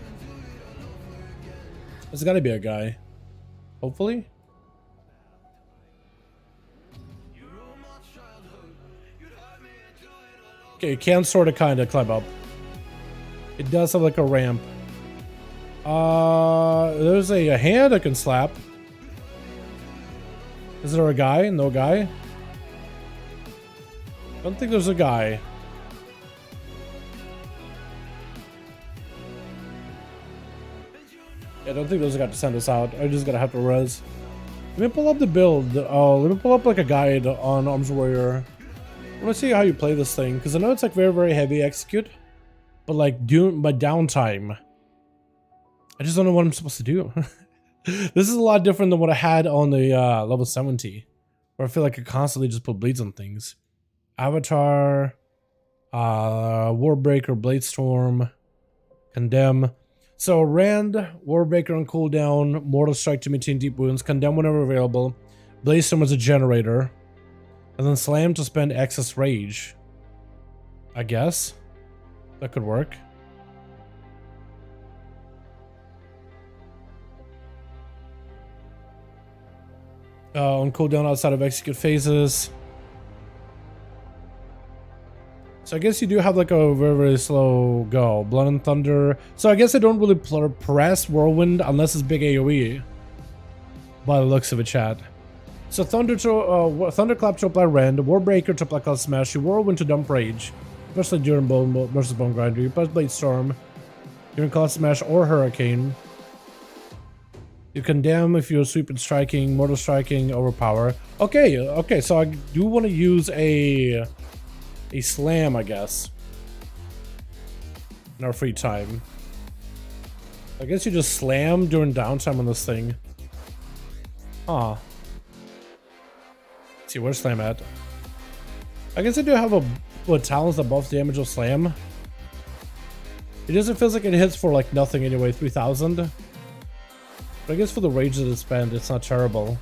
There's gotta be a guy. Hopefully. Okay, you can sort of kind of climb up. It does have like a ramp. There's a hand I can slap. Is there a guy? No guy? I don't think there's a guy. Yeah, I don't think there's a guy to send us out. I just gotta have to res. Let me pull up the build. Oh, let me pull up like a guide on Arms Warrior. I want to see how you play this thing, because I know it's like very, very heavy execute, but like my downtime, I just don't know what I'm supposed to do. This is a lot different than what I had on the level 70, where I feel like I constantly just put bleeds on things. Avatar, Warbreaker, Bladestorm, Condemn. So Rand, Warbreaker on cooldown, Mortal Strike to maintain deep wounds, Condemn whenever available, Bladestorm as a generator. And then Slam to spend excess rage. I guess. That could work. On cooldown outside of execute phases. So I guess you do have like a very, very slow go. Blood and Thunder. So I guess I don't really press Whirlwind unless it's big AoE. By the looks of it, chat. So Thunderclap to apply Rend, Warbreaker to apply Cloud Smash, Whirlwind to dump Rage, especially during Bone versus Bone Grinder. You press Blade Storm during Cloud Smash or Hurricane. You Condemn if you're sweeping striking, Mortal Striking, Overpower. Okay, so I do want to use a Slam, I guess, in our free time. I guess you just slam during downtime on this thing. Huh. See, where's Slam at? I guess I do have a talents that buffs damage of Slam. It doesn't feel like it hits for like nothing anyway, 3000. But I guess for the rage that it spent, it's not terrible.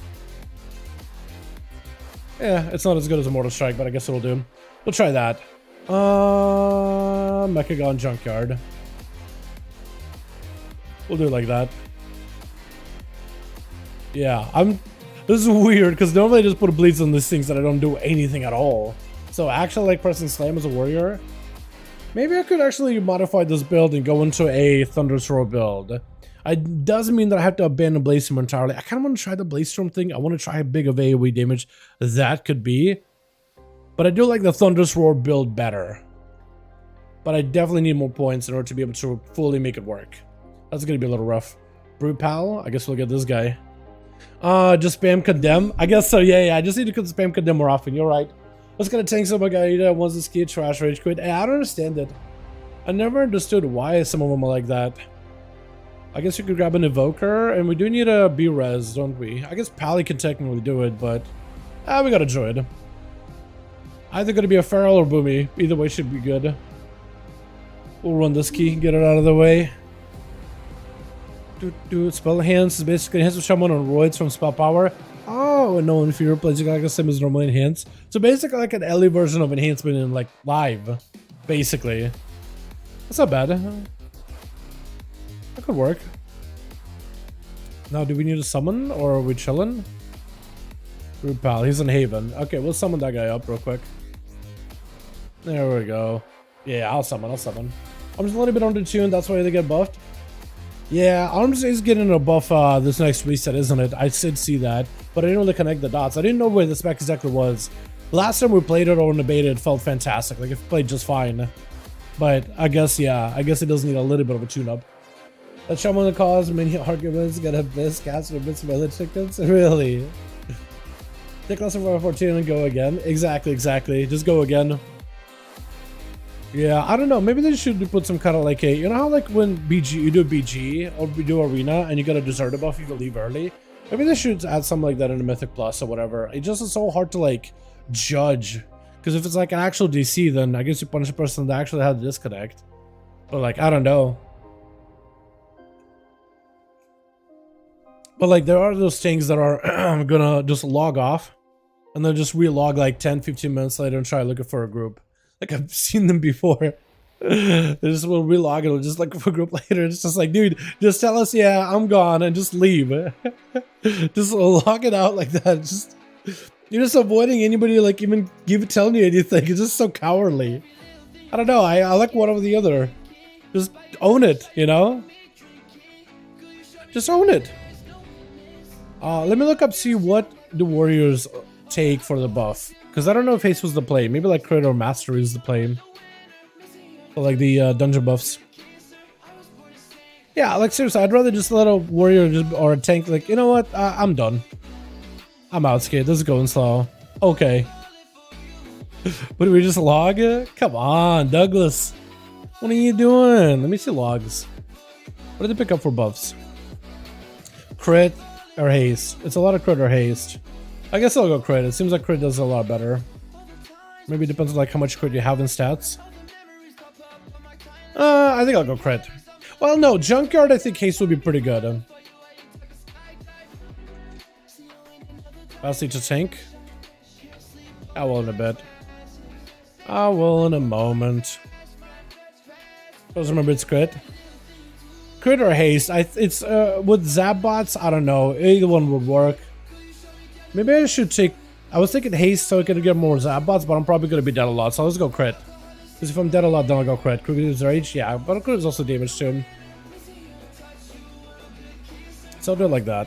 Yeah, it's not as good as a Mortal Strike, but I guess it'll do. We'll try that. Mechagon Junkyard. We'll do it like that. Yeah, this is weird, because normally I just put bleeds on these things that I don't do anything at all. So actually like pressing Slam as a warrior. Maybe I could actually modify this build and go into a Thunderstorm build. It doesn't mean that I have to abandon Bladestorm entirely. I kind of want to try the Bladestorm thing. I want to try how big of AoE damage that could be. But I do like the Thunderstorm build better. But I definitely need more points in order to be able to fully make it work. That's going to be a little rough. Brute Pal, I guess we'll get this guy. Just spam Condemn. I guess so, yeah, I just need to spam Condemn more often. You're right. Let's get a tank so my guy that wants to ski trash rage quit. I don't understand it. I never understood why some of them are like that. I guess you could grab an Evoker, and we do need a B-Res, don't we? I guess Pally can technically do it, but we got a Druid. Either gonna be a Feral or Boomy. Either way should be good. We'll run this key, get it out of the way. Spell Hands is basically Hands of Shaman on roids from Spell Power. Oh, no, no inferior plays like the same as normal enhance. So basically like an LE version of enhancement in like live, basically. That's not bad. That could work. Now, do we need to summon or are we chilling? Rude pal, he's in Haven. Okay, we'll summon that guy up real quick. There we go. Yeah, I'll summon. I'm just a little bit undertuned, that's why they get buffed. Yeah, Arms is getting a buff this next reset, isn't it? I did see that, but I didn't really connect the dots. I didn't know where the spec exactly was. Last time we played it or in the beta, it felt fantastic. Like, it played just fine. But I guess, yeah, I guess it does need a little bit of a tune-up. Let's show them the cause, many arguments, gonna miss cast or miss village chickens. Really? Take lesson 14 and go again. Exactly. Just go again. Yeah, I don't know. Maybe they should put some kind of like a, you know how like when BG, you do BG or we do arena and you get a deserter buff, you can leave early. Maybe they should add something like that in a Mythic Plus or whatever. It just is so hard to like judge. Because if it's like an actual DC, then I guess you punish a person that actually had the disconnect. But like, I don't know. But like, there are those things that are gonna just log off and then just relog like 10-15 minutes later and try looking for a group. Like, I've seen them before. They just will relog it, just like for a group later. It's just like, dude, just tell us, yeah, I'm gone, and just leave. Just log it out like that. Just, you're just avoiding anybody like even telling you anything. It's just so cowardly. I don't know. I like one over the other. Just own it, you know? Just own it. Let me look up, see what the warriors take for the buff. Because I don't know if haste was the play. Maybe like crit or mastery is the play. But like the dungeon buffs. Yeah, like seriously, I'd rather just let a warrior just, or a tank like, you know what? I'm done. I'm out, skate. This is going slow. Okay. But do we just log it? Come on, Douglas. What are you doing? Let me see logs. What did they pick up for buffs? Crit or haste? It's a lot of crit or haste. I guess I'll go crit. It seems like crit does a lot better. Maybe it depends on like how much crit you have in stats. I think I'll go crit. Well, no, Junkyard I think haste would be pretty good. I'll need to tank. I will in a bit. I will in a moment. Just remember it's crit. Crit or haste? It's with zap bots. I don't know. Either one would work. Maybe I should take... I was thinking haste so I could get more zap bots, but I'm probably going to be dead a lot, so let's go crit. Because if I'm dead a lot, then I'll go crit. Crit is rage? Yeah, but crit is also damage to him. So I'll do it like that.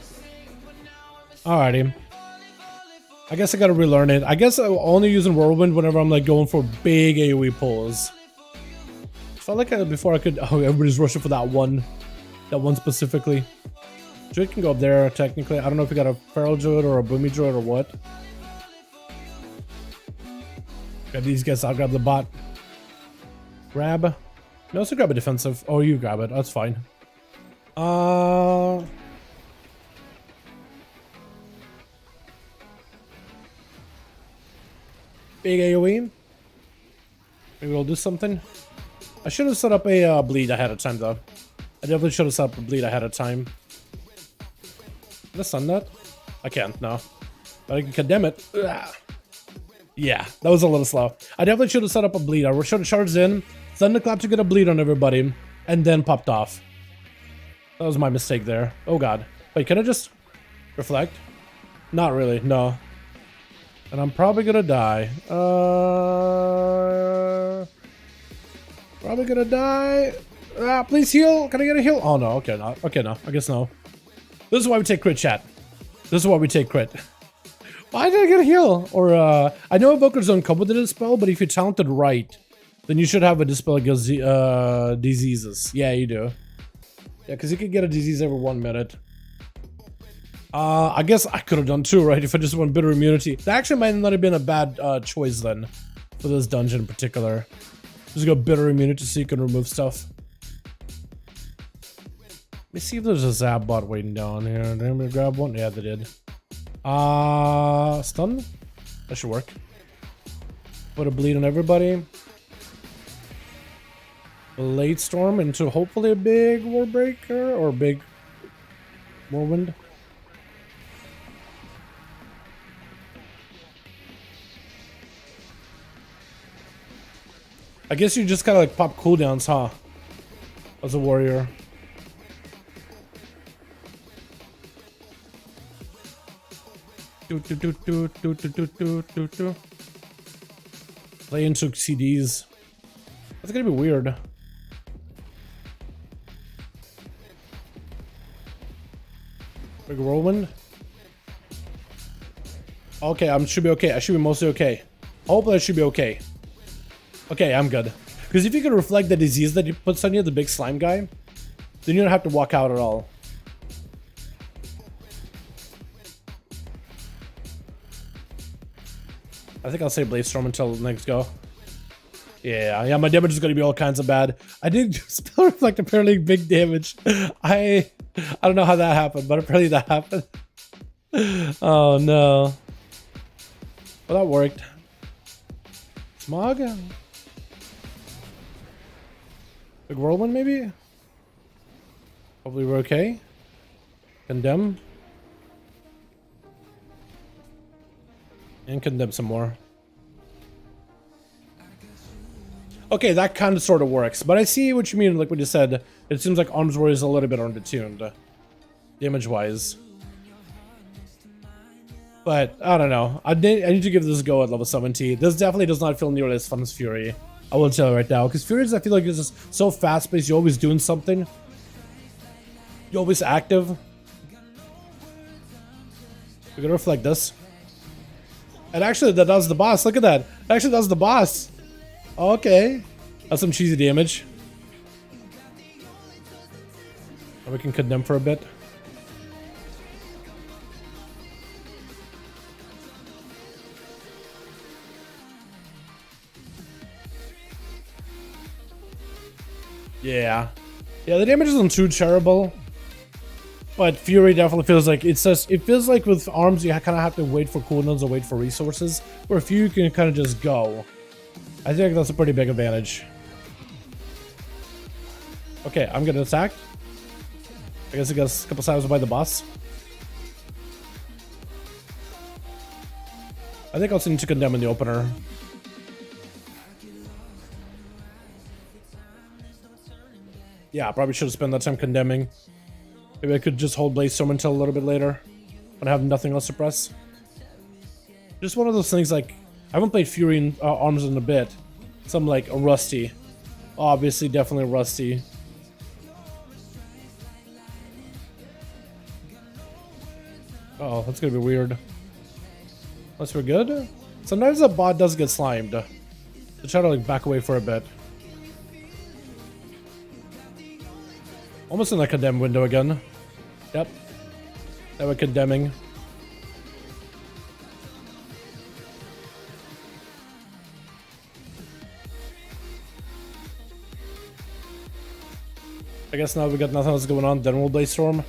Alrighty. I guess I gotta relearn it. I guess I'll only use in Whirlwind whenever I'm like going for big AoE pulls. Felt like before I could... Oh, everybody's rushing for that one. That one specifically. Druid can go up there, technically. I don't know if we got a Feral Druid or a Boomy Druid or what. Grab these guys, I'll grab the bot. Grab. No, also grab a defensive. Oh, you grab it. That's fine. Big AoE. Maybe we'll do something. I should have set up a bleed ahead of time, though. I definitely should have set up a bleed ahead of time. Can I stun that? I can't, no. But I can condemn it. Ugh. Yeah, that was a little slow. I definitely should have set up a bleed. I should have charged in, thunderclap to get a bleed on everybody, and then popped off. That was my mistake there. Oh god. Wait, can I just reflect? Not really, no. And I'm probably gonna die. Probably gonna die. Please heal. Can I get a heal? Oh no, okay, no. Okay, no. I guess no. This is why we take crit, chat. This is why we take crit. Why did I get a heal? Or, I know Evokers don't come with a dispel, but if you're talented right, then you should have a dispel against diseases. Yeah, you do. Yeah, because you can get a disease every 1 minute. I guess I could have done two, right? If I just went bitter immunity. That actually might not have been a bad choice then. For this dungeon in particular. Just go bitter immunity so you can remove stuff. Let me see if there's a zap bot waiting down here. Did anybody grab one? Yeah, they did. Stun? That should work. Put a bleed on everybody. Blade Storm into hopefully a big Warbreaker or big Whirlwind. I guess you just kind of like pop cooldowns, huh? As a warrior. Play into CDs. That's gonna be weird. Big whirlwind. Okay, I should be okay. I should be mostly okay. Hopefully I should be okay. Okay, I'm good. Because if you can reflect the disease that he puts on you, the big slime guy, then you don't have to walk out at all. I think I'll say Blaze Storm until next go. Yeah, my damage is gonna be all kinds of bad. I did spell reflect apparently big damage. I don't know how that happened, but apparently that happened. Oh no. Well, that worked. Smog? Big whirlwind maybe? Hopefully we're okay. Condemn. And condemn some more. Okay, that kind of sort of works, but I see what you mean. Like what you said, it seems like Arms Warrior is a little bit undertuned, damage-wise. But I don't know. I need to give this a go at level 70. This definitely does not feel nearly as fun as Fury. I will tell you right now, because Fury, I feel like it's just so fast-paced. You're always doing something. You're always active. We're gonna reflect this. And actually, that does the boss. Look at that. It actually does the boss. Okay. That's some cheesy damage. And we can condemn for a bit. Yeah. Yeah, the damage isn't too terrible. But Fury definitely feels like it feels like with arms you kind of have to wait for cooldowns or wait for resources, where Fury can kind of just go. I think that's a pretty big advantage. Okay, I'm gonna attack. I guess it gets a couple times by the boss. I think I'll need to condemn in the opener. Yeah, I probably should have spent that time condemning. Maybe I could just hold Blaze Storm until a little bit later when I have nothing else to press. Just one of those things, like, I haven't played Fury in Arms in a bit. So I'm like, rusty. Obviously, definitely rusty. Oh, that's gonna be weird. Unless we're good? Sometimes the bot does get slimed. So try to like back away for a bit. Almost in the condemn window again. Yep. Now we're condemning. I guess now we got nothing else going on, then we'll Blaze Storm.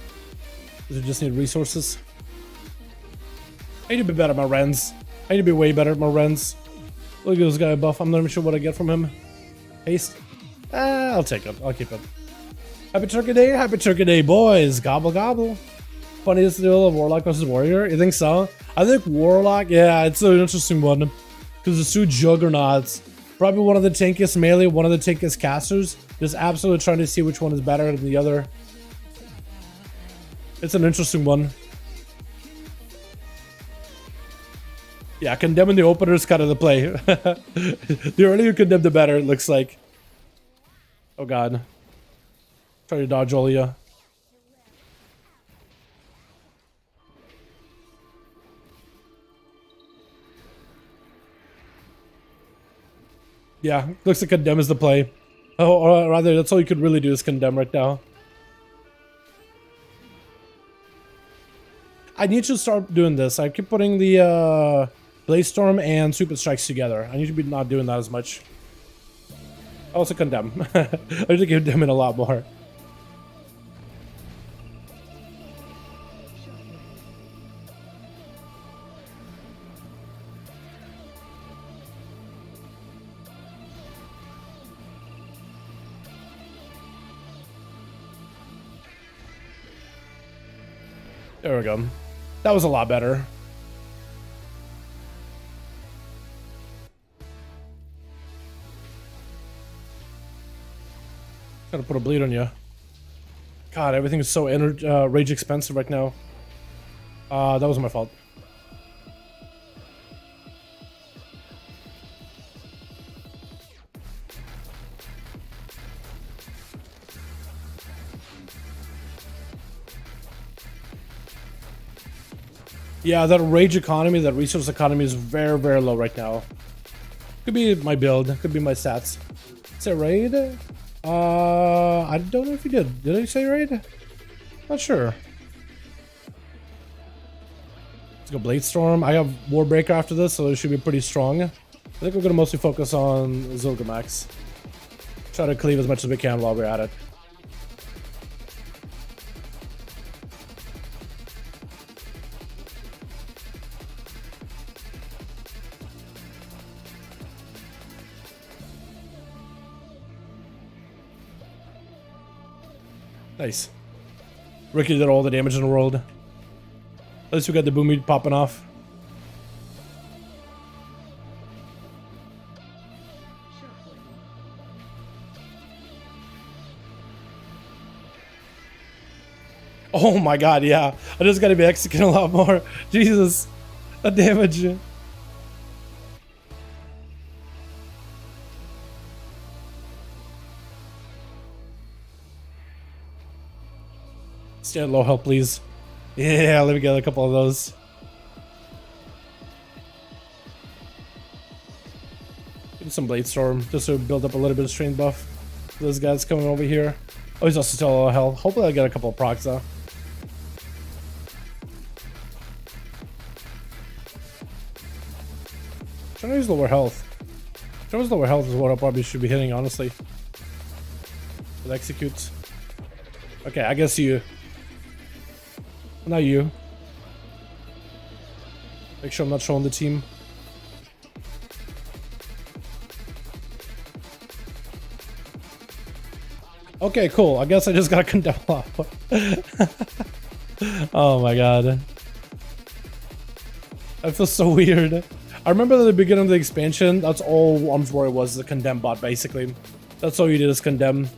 We just need resources. I need to be better at my Rens. I need to be way better at my Rens. Look at this guy buff. I'm not even sure what I get from him. Haste. I'll take it. I'll keep it. Happy Turkey Day, boys. Gobble gobble. Funniest duel of Warlock versus Warrior. You think so? I think Warlock, yeah, it's an interesting one. Because the two juggernauts. Probably one of the tankiest melee, one of the tankiest casters. Just absolutely trying to see which one is better than the other. It's an interesting one. Yeah, condemning the opener is kind of the play. The earlier you condemn, the better, it looks like. Oh god. Try to dodge Olia. Yeah, looks like condemn is the play. Oh, or rather, that's all you could really do is condemn right now. I need to start doing this. I keep putting the Blaze Storm and Super Strikes together. I need to be not doing that as much. Also condemn. I need to condemn it a lot more. There we go. That was a lot better. Gotta put a bleed on you. God, everything is so rage expensive right now. That was my fault. Yeah, that rage economy, that resource economy is very, very low right now. Could be my build, could be my stats. Is it raid? I don't know if you did. Did I say raid? Not sure. Let's go Blade Storm. I have Warbreaker after this, so it should be pretty strong. I think we're gonna mostly focus on Zilgamax. Try to cleave as much as we can while we're at it. Nice. Ricky did all the damage in the world. At least we got the boomy popping off. Oh my god, yeah. I just gotta be executing a lot more. Jesus. The damage. Stay at low health, please. Yeah, let me get a couple of those. Give some Blade Storm, just to build up a little bit of strain buff. Those guys coming over here. Oh, he's also still low health. Hopefully I get a couple of procs though. Trying to use lower health. Trying to use lower health is what I probably should be hitting, honestly. With executes. Okay, I guess you. Not you. Make sure I'm not showing the team. Okay, cool. I guess I just gotta condemn off. Oh my god. I feel so weird. I remember at the beginning of the expansion, that's all Arms Warrior was, the condemn bot, basically. That's all you did is condemn.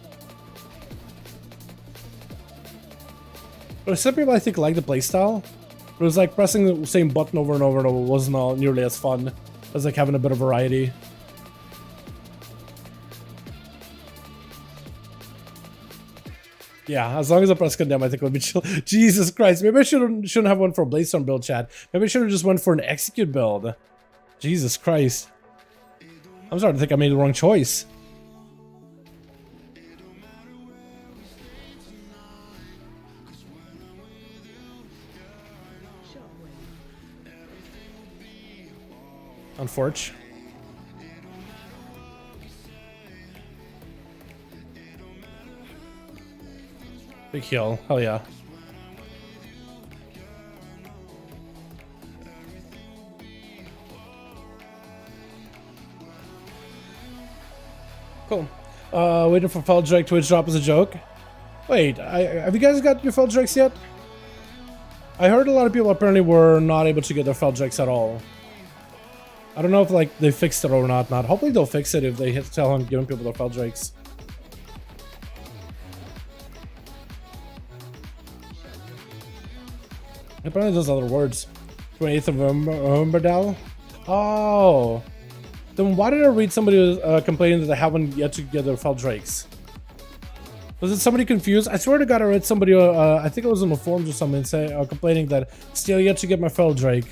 But some people, I think, like the playstyle. But it was like pressing the same button over and over and over wasn't nearly as fun as like having a bit of variety. Yeah, as long as I press condemn, I think it'll be chill. Jesus Christ, maybe I shouldn't have one for a Blaze Storm build, chat. Maybe I should have just went for an execute build. Jesus Christ. I'm starting to think I made the wrong choice. Unfortunate. Big heal. Hell yeah. Cool. Waiting for Feldrake Twitch drop as a joke. Wait, have you guys got your Feldrakes yet? I heard a lot of people apparently were not able to get their Feldrakes at all. I don't know if like they fixed it or not. Hopefully they'll fix it if they hit tell on giving people their Feldrakes. Apparently there's other words. 28th of November, Dal? Oh. Then why did I read somebody complaining that they haven't yet to get their Feldrakes? Was it somebody confused? I swear to God I read somebody, I think it was in the forums or something, complaining that still yet to get my Feldrake.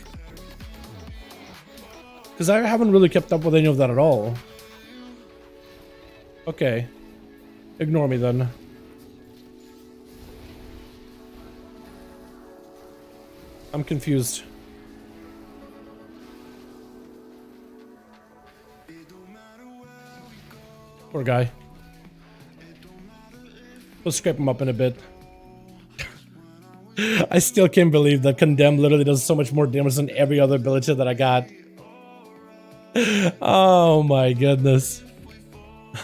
Because I haven't really kept up with any of that at all. Okay. Ignore me then. I'm confused. Poor guy. We'll scrape him up in a bit. I still can't believe that Condemn literally does so much more damage than every other ability that I got. Oh my goodness.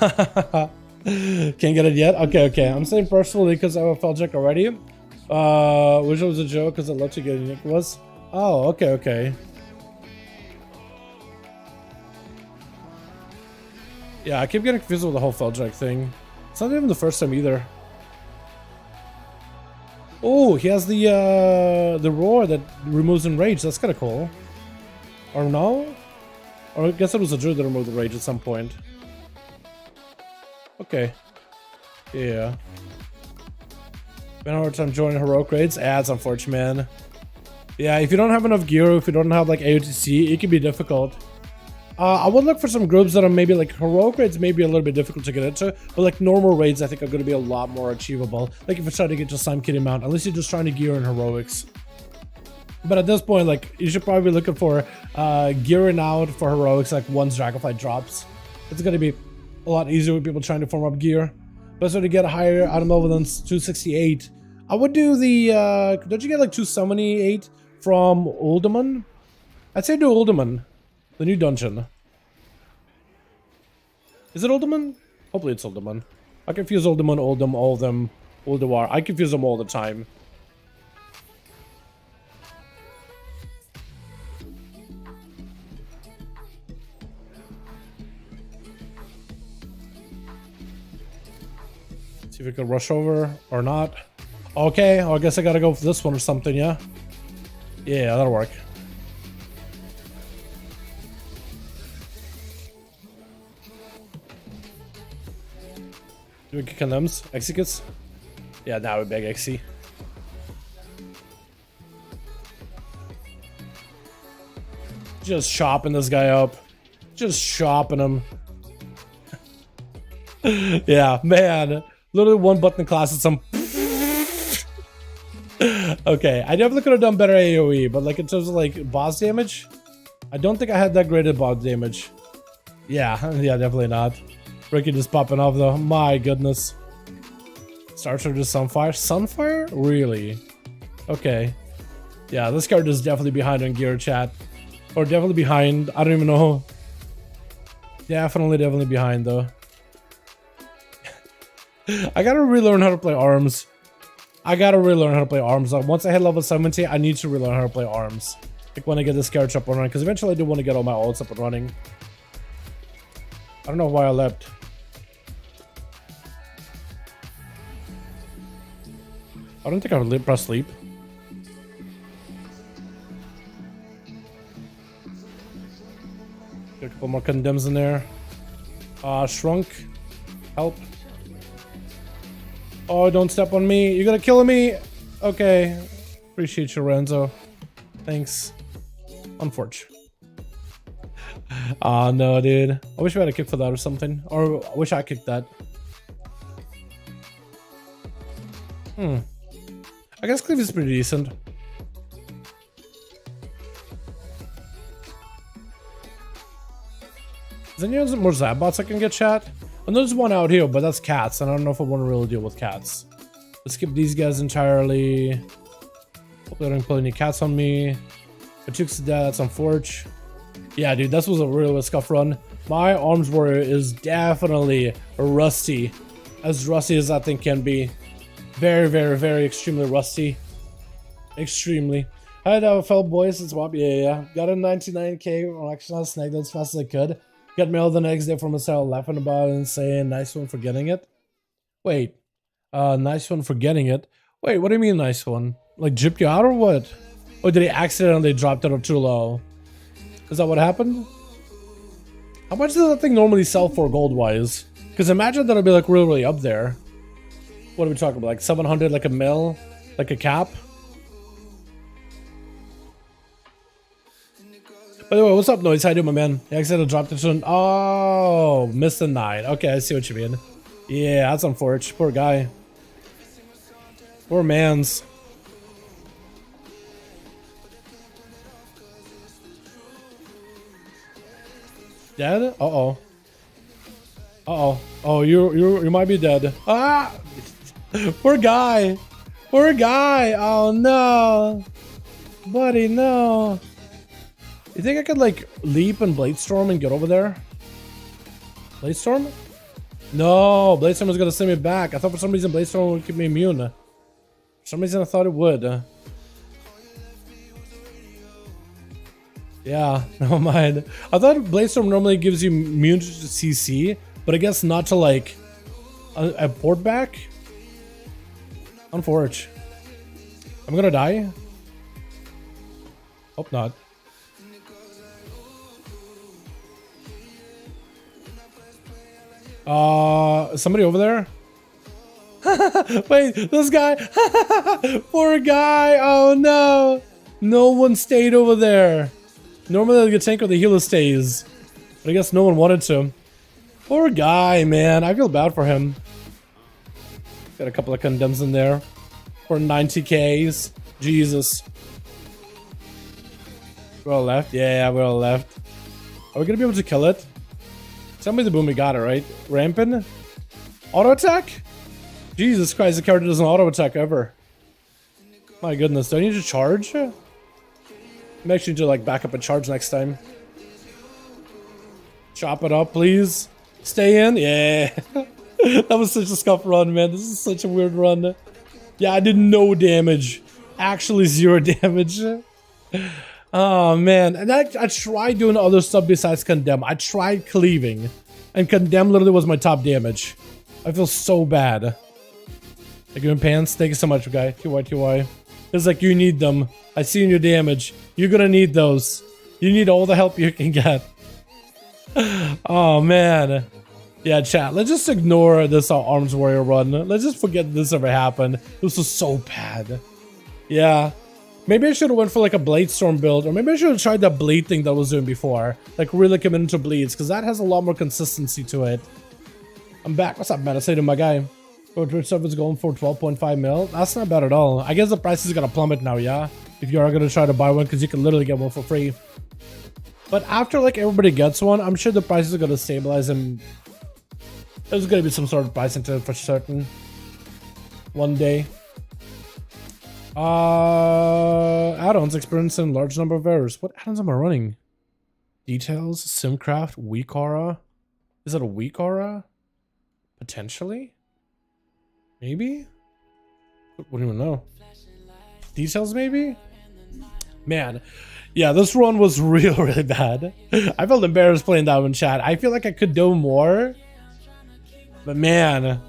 Can't get it yet? Okay. I'm saying personally because I have a Feldrak already. Which was a joke because I'd love to get a Nick was. Oh, okay. Yeah, I keep getting confused with the whole Feldrak thing. It's not even the first time either. Oh, he has the roar that removes enrage. That's kind of cool. Or no? Or I guess it was a druid that removed the rage at some point. Okay. Yeah. Been a hard time joining heroic raids. It's unfortunate, man. Yeah, if you don't have enough gear, if you don't have like AOTC, it can be difficult. I would look for some groups that are maybe like heroic raids, maybe a little bit difficult to get into, but like normal raids, I think are going to be a lot more achievable. Like if you're trying to get to Slime Kitty Mount, unless you're just trying to gear in heroics. But at this point, like you should probably be looking for gearing out for heroics, like once Dragonflight drops. It's going to be a lot easier with people trying to form up gear. But so to get a higher item level than 268, I would do the, don't you get like 278 from Uldaman? I'd say do Uldaman. The new dungeon. Is it Uldaman? Hopefully it's Uldaman. I confuse Uldaman, Uldum, Uldum, Ulduar. I confuse them all the time. See if we can rush over or not. Okay, well, I guess I gotta go for this one or something, yeah? Yeah, that'll work. Do we kick on them? Executes? Yeah, now we beg XC. Just chopping this guy up. Just chopping him. Yeah, man. Literally one button class and some. Okay, I definitely could have done better AoE, but like in terms of like boss damage, I don't think I had that great at boss damage. Yeah, definitely not. Ricky just popping off though. My goodness. Starter to Sunfire. Sunfire? Really? Okay. Yeah, this card is definitely behind on gear, chat. Or definitely behind. I don't even know. Definitely behind though. I gotta relearn how to play arms. Like once I hit level 70, I need to relearn how to play arms. Like when I get this character up and running, because eventually I do want to get all my ults up and running. I don't know why I leapt. I don't think I would press sleep. Get a couple more condemns in there. Shrunk. Help. Oh, don't step on me. You're gonna kill me. Okay. Appreciate you, Renzo. Thanks. Unfortunate. Oh, no, dude. I wish we had a kick for that or something. Or I wish I kicked that. I guess Cleave is pretty decent. Is there any more Zabots I can get, chat? And there's one out here, but that's cats, and I don't know if I want to really deal with cats. Let's skip these guys entirely. Hopefully I don't pull any cats on me. Pachuk's dead, that's on Forge. Yeah, dude, this was a real scuff run. My Arms Warrior is definitely rusty. As rusty as that thing can be. Very extremely rusty. Extremely. Hi, fellow boys, it's Bob. Yeah. Got a 99k on action last night as fast as I could. Got mail the next day from a cell laughing about it and saying, nice one for getting it. Wait. Nice one for getting it. Wait, what do you mean nice one? Like gypped you out or what? Or did he accidentally dropped it too low? Is that what happened? How much does that thing normally sell for gold-wise? Because imagine that'll be like really up there. What are we talking about? Like 700, like a mil? Like a cap? By the way, what's up, Noise? How you doing, my man? I accidentally dropped it soon. Oh, missed the 9. Okay, I see what you mean. Yeah, that's unfortunate. Poor guy. Poor mans. Dead? Uh-oh. Uh-oh. Oh, you might be dead. Ah! Poor guy. Poor guy. Oh, no. Buddy, no. You think I could, like, leap and Bladestorm and get over there? Bladestorm? No, Bladestorm was gonna send me back. I thought for some reason Bladestorm would keep me immune. For some reason I thought it would. Yeah, never mind. I thought Bladestorm normally gives you immune to CC, but I guess not to, like, A port back? Unforge. I'm gonna die. Hope not. Somebody over there? Wait, this guy. Poor guy. Oh no. No one stayed over there. Normally the tank or the healer stays. But I guess no one wanted to. Poor guy, man. I feel bad for him. Got a couple of condemns in there. For 90Ks. Jesus. We're all left? Yeah, we're all left. Are we gonna be able to kill it? Tell me the boom, we got it, right? Rampant? Auto attack? Jesus Christ, the character doesn't auto attack ever. My goodness, do I need to charge? I'm actually need to like back up and charge next time. Chop it up, please. Stay in? Yeah. That was such a scuff run, man. This is such a weird run. Yeah, I did no damage. Actually 0 damage. Oh man, and I tried doing other stuff besides condemn. I tried cleaving, and condemn literally was my top damage. I feel so bad. Like you in pants? Thank you so much, guy. TY. It's like you need them. I see in your damage. You're gonna need those. You need all the help you can get. Oh man. Yeah, chat. Let's just ignore this Arms Warrior run. Let's just forget this ever happened. This was so bad. Yeah. Maybe I should have went for like a Blade Storm build, or maybe I should have tried that bleed thing that I was doing before. Like really committing to bleeds, because that has a lot more consistency to it. I'm back. What's up, man? I say to my guy. Twitch stuff is going for 12.5 mil. That's not bad at all. I guess the price is gonna plummet now, yeah? If you are gonna try to buy one, because you can literally get one for free. But after like everybody gets one, I'm sure the prices are gonna stabilize, and there's gonna be some sort of pricing to it for certain. One day. Add-ons experiencing large number of errors. What add-ons am I running? Details, Simcraft, weak aura. Is it a weak aura? Potentially? Maybe? Wouldn't even know. Details maybe? Man. Yeah, this run was really bad. I felt embarrassed playing that one, chat. I feel like I could do more. But man.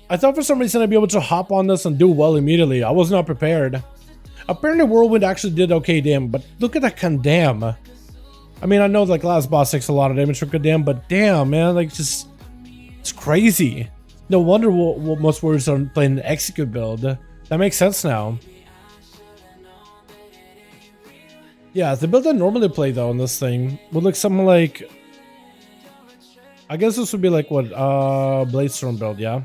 I thought for some reason I'd be able to hop on this and do well immediately. I was not prepared. Apparently Whirlwind actually did okay damn, but look at that condemn. I mean, I know like last boss takes a lot of damage from condemn, but damn, man, like just it's crazy. No wonder most warriors are playing the execute build. That makes sense now. Yeah, the build I normally play though on this thing would look something like, I guess this would be like what Blade Storm build, yeah.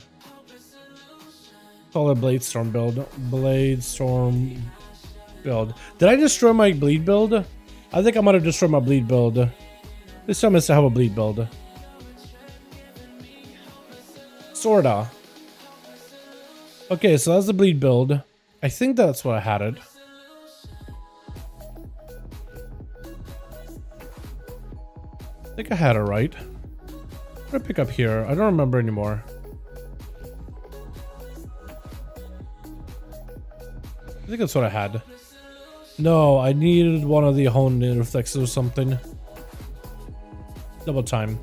Call it Blade Storm build. Blade Storm build. Did I destroy my bleed build? I think I might have destroyed my bleed build. This time I still have a bleed build. Sorta. Okay, so that's the bleed build. I think that's what I had it. I think I had it right. What did I pick up here? I don't remember anymore. I think that's what I had. No, I needed one of the honed reflexes or something. Double time.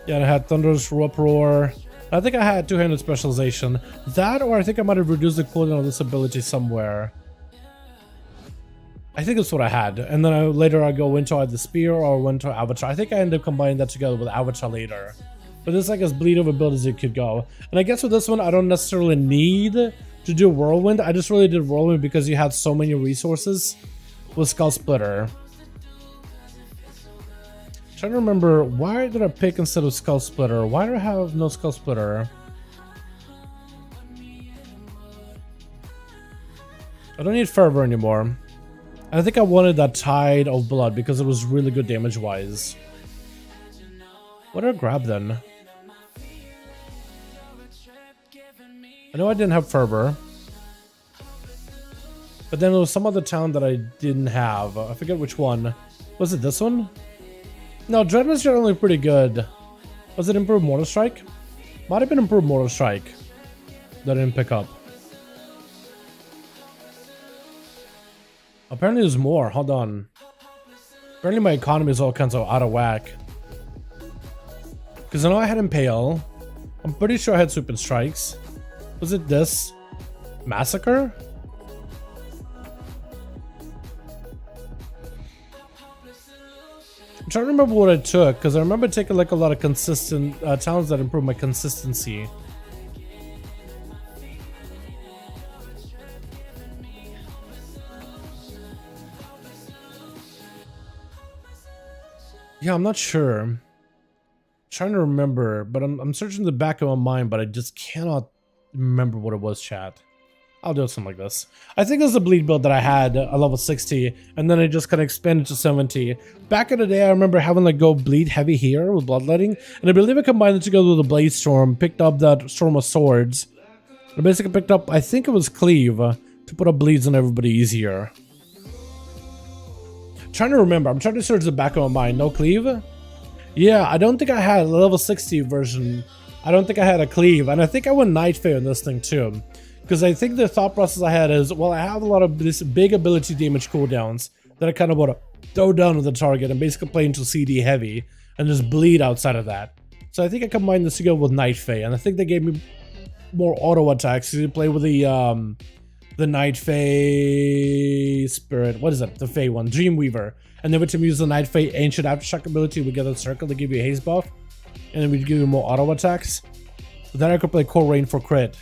Yeah, and I had Thunderous Uproar. I think I had two-handed specialization. That, or I think I might have reduced the cooldown of this ability somewhere. I think that's what I had. And then later I go into either Spear or went to Avatar. I think I ended up combining that together with Avatar later. But this is like as bleed of a build as it could go. And I guess with this one, I don't necessarily need to do Whirlwind. I just really did Whirlwind because you had so many resources with Skull Splitter. I'm trying to remember, why did I pick instead of Skull Splitter? Why do I have no Skull Splitter? I don't need Fervor anymore. I think I wanted that Tide of Blood because it was really good damage wise. What did I grab then? I know I didn't have Fervor. But then there was some other town that I didn't have. I forget which one. Was it this one? No, Dread was generally pretty good. Was it Improved Mortal Strike? Might have been Improved Mortal Strike that I didn't pick up. Apparently there's more. Hold on. Apparently my economy is all kinds of out of whack. Because I know I had Impale. I'm pretty sure I had Sweep and Strikes. Was it this? Massacre? I'm trying to remember what I took, because I remember taking like a lot of consistent talents that improve my consistency. Yeah, I'm not sure. I'm trying to remember, but I'm searching the back of my mind, but I just cannot remember what it was, chat. I'll do something like this. I think it was the bleed build that I had a level 60, and then I just kind of expanded to 70. Back in the day, I remember having like go bleed heavy here with bloodletting, and I believe I combined it together with a blade storm, picked up that storm of swords. I basically picked up, I think it was cleave, to put up bleeds on everybody easier. Trying to remember, I'm trying to search the back of my mind. No cleave? Yeah, I don't think I had a level 60 version. I don't think I had a cleave, and I think I went Night Fae on this thing too. Because I think the thought process I had is, well, I have a lot of this big ability damage cooldowns that I kind of want to throw down on the target and basically play into CD heavy and just bleed outside of that. So I think I combined this together with Night Fae, and I think they gave me more auto attacks. You play with the Night Fae Spirit. What is it? The Fae one, Dreamweaver. And then every time you use the Night Fae Ancient Aftershock ability, we get a circle to give you a haste buff, and then we give you more auto attacks. So then I could play Core Rain for crit.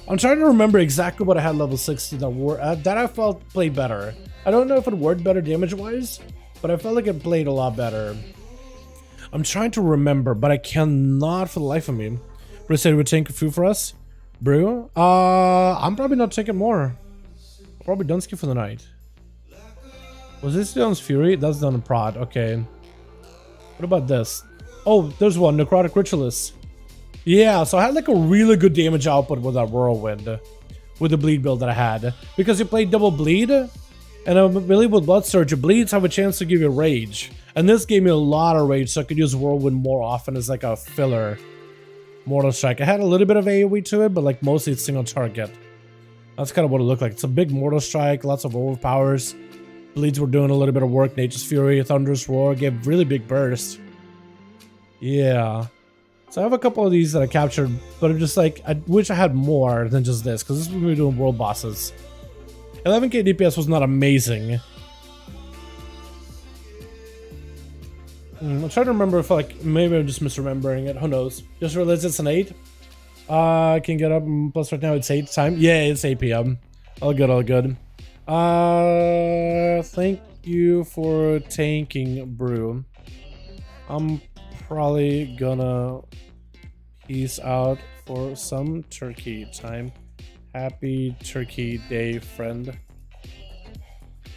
I'm trying to remember exactly what I had level 60 that I felt played better. I don't know if it worked better damage-wise, but I felt like it played a lot better. I'm trying to remember, but I cannot for the life of me. Bruce said we're taking food for us. Brew? I'm probably not taking more. Probably done skip for the night. Was this Dawn's Fury? That's done in prod. Okay. What about this? Oh, there's one. Necrotic Ritualist. Yeah, so I had like a really good damage output with that Whirlwind. With the bleed build that I had. Because you played double bleed. And I believe with Blood Surge, bleeds have a chance to give you rage. And this gave me a lot of rage, so I could use Whirlwind more often as like a filler. Mortal Strike. I had a little bit of AoE to it, but like mostly it's single target. That's kind of what it looked like. It's a big Mortal Strike, lots of overpowers. Bleeds were doing a little bit of work. Nature's Fury, Thunderous Roar gave really big burst. Yeah. So I have a couple of these that I captured, but I'm just like, I wish I had more than just this, because this is when we were doing world bosses. 11k DPS was not amazing. I'm trying to remember if like, maybe I'm just misremembering it, who knows. Just realized it's an 8. I can get up, plus right now it's 8 time. Yeah, it's 8 PM. All good, all good. Thank you for tanking, Brew. I'm probably gonna peace out for some turkey time. Happy Turkey Day, friend.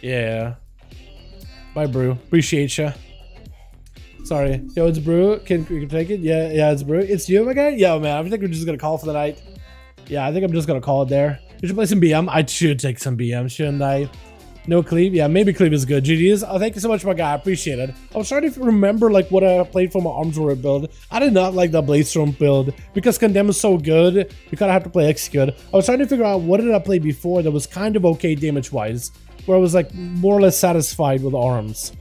Yeah. Bye, Brew. Appreciate ya. Sorry. Yo, it's Brew. Can you take it? Yeah, it's Brew. It's you, my guy? Yo, man, I think we're just gonna call for the night. Yeah, I think I'm just gonna call it there. You should play some BM. I should take some BM, shouldn't I? No cleave? Yeah, maybe cleave is good. GG's. Oh, thank you so much, my guy. I appreciate it. I was trying to remember like what I played for my Arms Warrior build. I did not like that Bladestorm build because Condemn is so good. You kind of have to play Execute. I was trying to figure out what did I play before that was kind of okay damage-wise, where I was like more or less satisfied with Arms.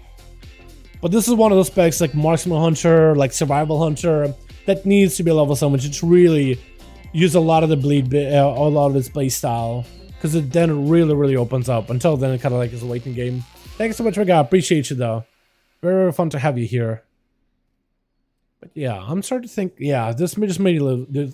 But this is one of those specs like Marksman Hunter, like Survival Hunter, that needs to be level so much. It's really use a lot of the bleed, a lot of its play style. Because then it really opens up. Until then, it kind of like is a waiting game. Thanks so much, my guy. Appreciate you, though. Very fun to have you here. But yeah, I'm starting to think, yeah, this just made you live.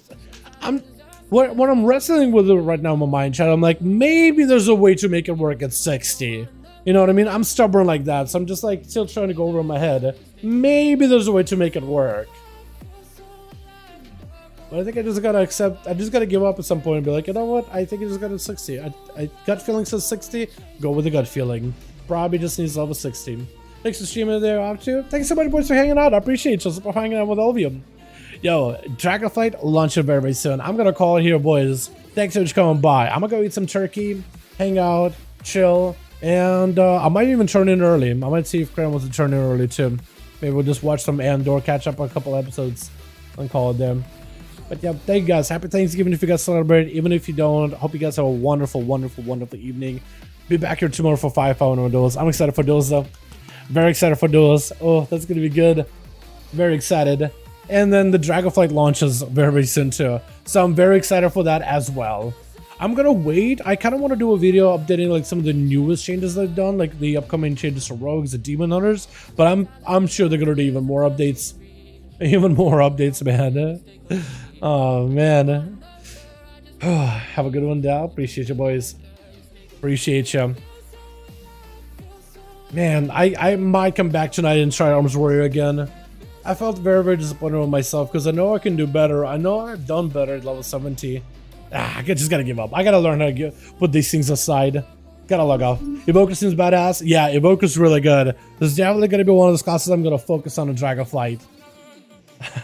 What I'm wrestling with right now in my mind, chat, I'm like, maybe there's a way to make it work at 60. You know what I mean? I'm stubborn like that, so I'm just like still trying to go over my head. Maybe there's a way to make it work. But I think I just gotta accept, I just gotta give up at some point and be like, you know what? I think I just got a 60. I gut feeling says 60. Go with the gut feeling. Probably just needs level 60. Thanks for streaming there, off too. Thanks so much, boys, for hanging out. I appreciate you for hanging out with all of you. Yo, Dragonflight launching very soon. I'm gonna call it here, boys. Thanks so much for coming by. I'm gonna go eat some turkey, hang out, chill, and I might even turn in early. I might see if Cram wants to turn in early too. Maybe we'll just watch some Andor, catch up on a couple episodes, and call it there. But yeah, thank you guys. Happy Thanksgiving if you guys celebrate. Even if you don't, hope you guys have a wonderful evening. Be back here tomorrow for 5 hour duels. I'm excited for duels though. Very excited for duels. Oh, that's gonna be good. Very excited. And then the Dragonflight launches very, very soon too. So I'm very excited for that as well. I'm gonna wait. I kind of want to do a video updating like some of the newest changes they've done, like the upcoming changes to rogues and demon hunters. But I'm sure they're gonna do even more updates. Even more updates, man. Oh man. Have a good one, Dal. Appreciate you, boys. Appreciate you. Man, I might come back tonight and try Arms Warrior again. I felt very, very disappointed with myself because I know I can do better. I know I've done better at level 70. I just gotta give up. I gotta learn how to put these things aside. Gotta log off. Evoker seems badass. Yeah, Evoker's really good. This is definitely gonna be one of those classes I'm gonna focus on in Dragonflight.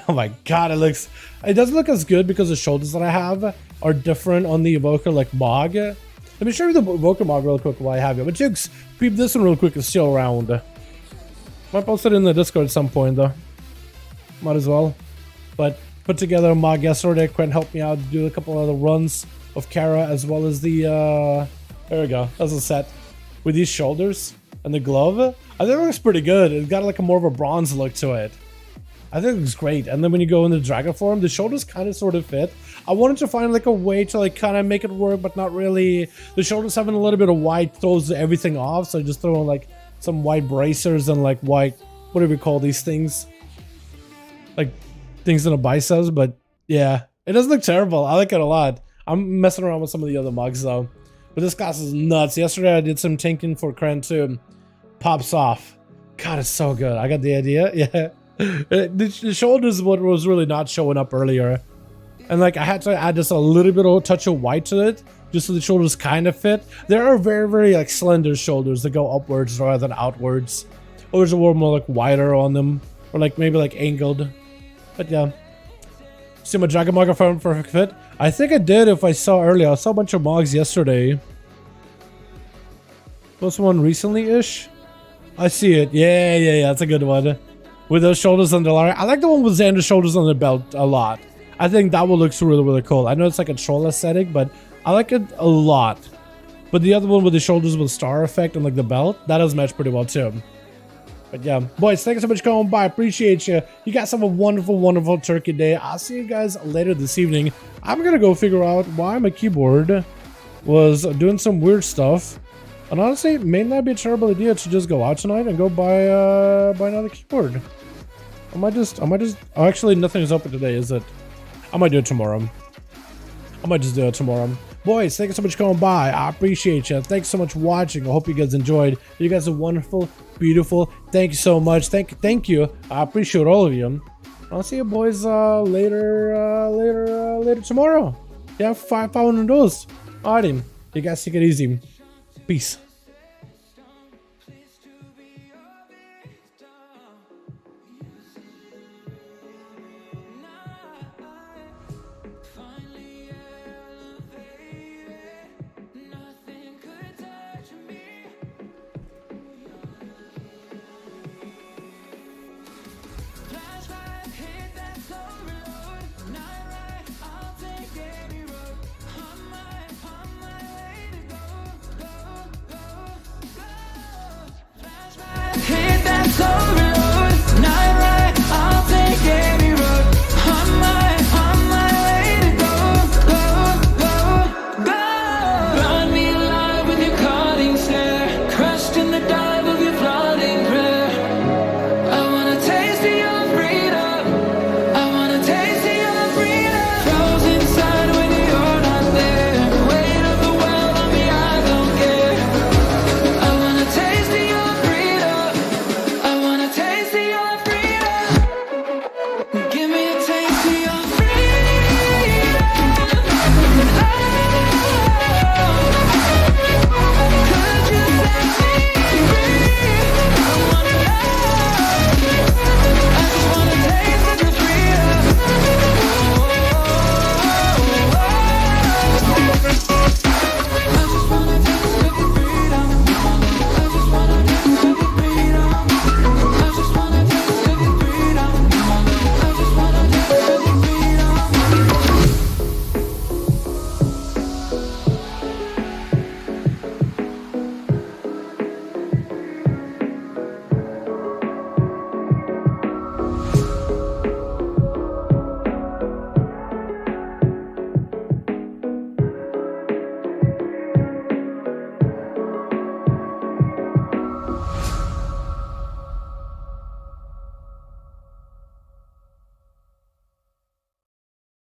Oh my god, it doesn't look as good because the shoulders that I have are different on the Evoker, like Mog. Let me show you the Evoker Mog real quick while I have you. But Jukes, peep this one real quick, it's still around. Might post it in the Discord at some point though. Might as well. But put together a Mog yesterday. Quinn helped me out to do a couple of the runs of Kara as well as the there we go. That's a set. With these shoulders and the glove. I think it looks pretty good. It's got like a more of a bronze look to it. I think it looks great. And then when you go in the dragon form, the shoulders kind of sort of fit. I wanted to find like a way to like kind of make it work, but not really. The shoulders having a little bit of white throws everything off. So I just throw in like some white bracers and like white, what do we call these things? Like things in the biceps, but yeah, it doesn't look terrible. I like it a lot. I'm messing around with some of the other mugs though. But this class is nuts. Yesterday I did some tanking for Kren too. Pops off. God, it's so good. I got the idea. Yeah. The shoulders is what was really not showing up earlier. And like I had to add just a little bit of a touch of white to it, just so the shoulders kind of fit. There are very, very like slender shoulders that go upwards rather than outwards. Or there's a little more like wider on them. Or like maybe like angled. But yeah. See my Dragon Mog for perfect fit? I think I did if I saw earlier. I saw a bunch of Mogs yesterday. Was one recently-ish? I see it. Yeah, that's a good one. With those shoulders on Dalaran. I like the one with Xander's shoulders on the belt a lot. I think that one looks really, really cool. I know it's like a troll aesthetic, but I like it a lot. But the other one with the shoulders with star effect and like the belt, that does match pretty well too. But yeah, boys, thank you so much for coming by. Appreciate you. You guys have a wonderful, wonderful turkey day. I'll see you guys later this evening. I'm gonna go figure out why my keyboard was doing some weird stuff. And honestly, it may not be a terrible idea to just go out tonight and go buy another keyboard. I might just, oh, actually nothing is open today, is it? I might do it tomorrow. I might just do it tomorrow. Boys, thank you so much for coming by. I appreciate you. Thanks so much for watching. I hope you guys enjoyed. You guys are wonderful, beautiful. Thank you so much. Thank you. I appreciate all of you. I'll see you boys later tomorrow. Yeah, 500 duels. Alrighty. You guys take it easy. Peace. Hit that so real.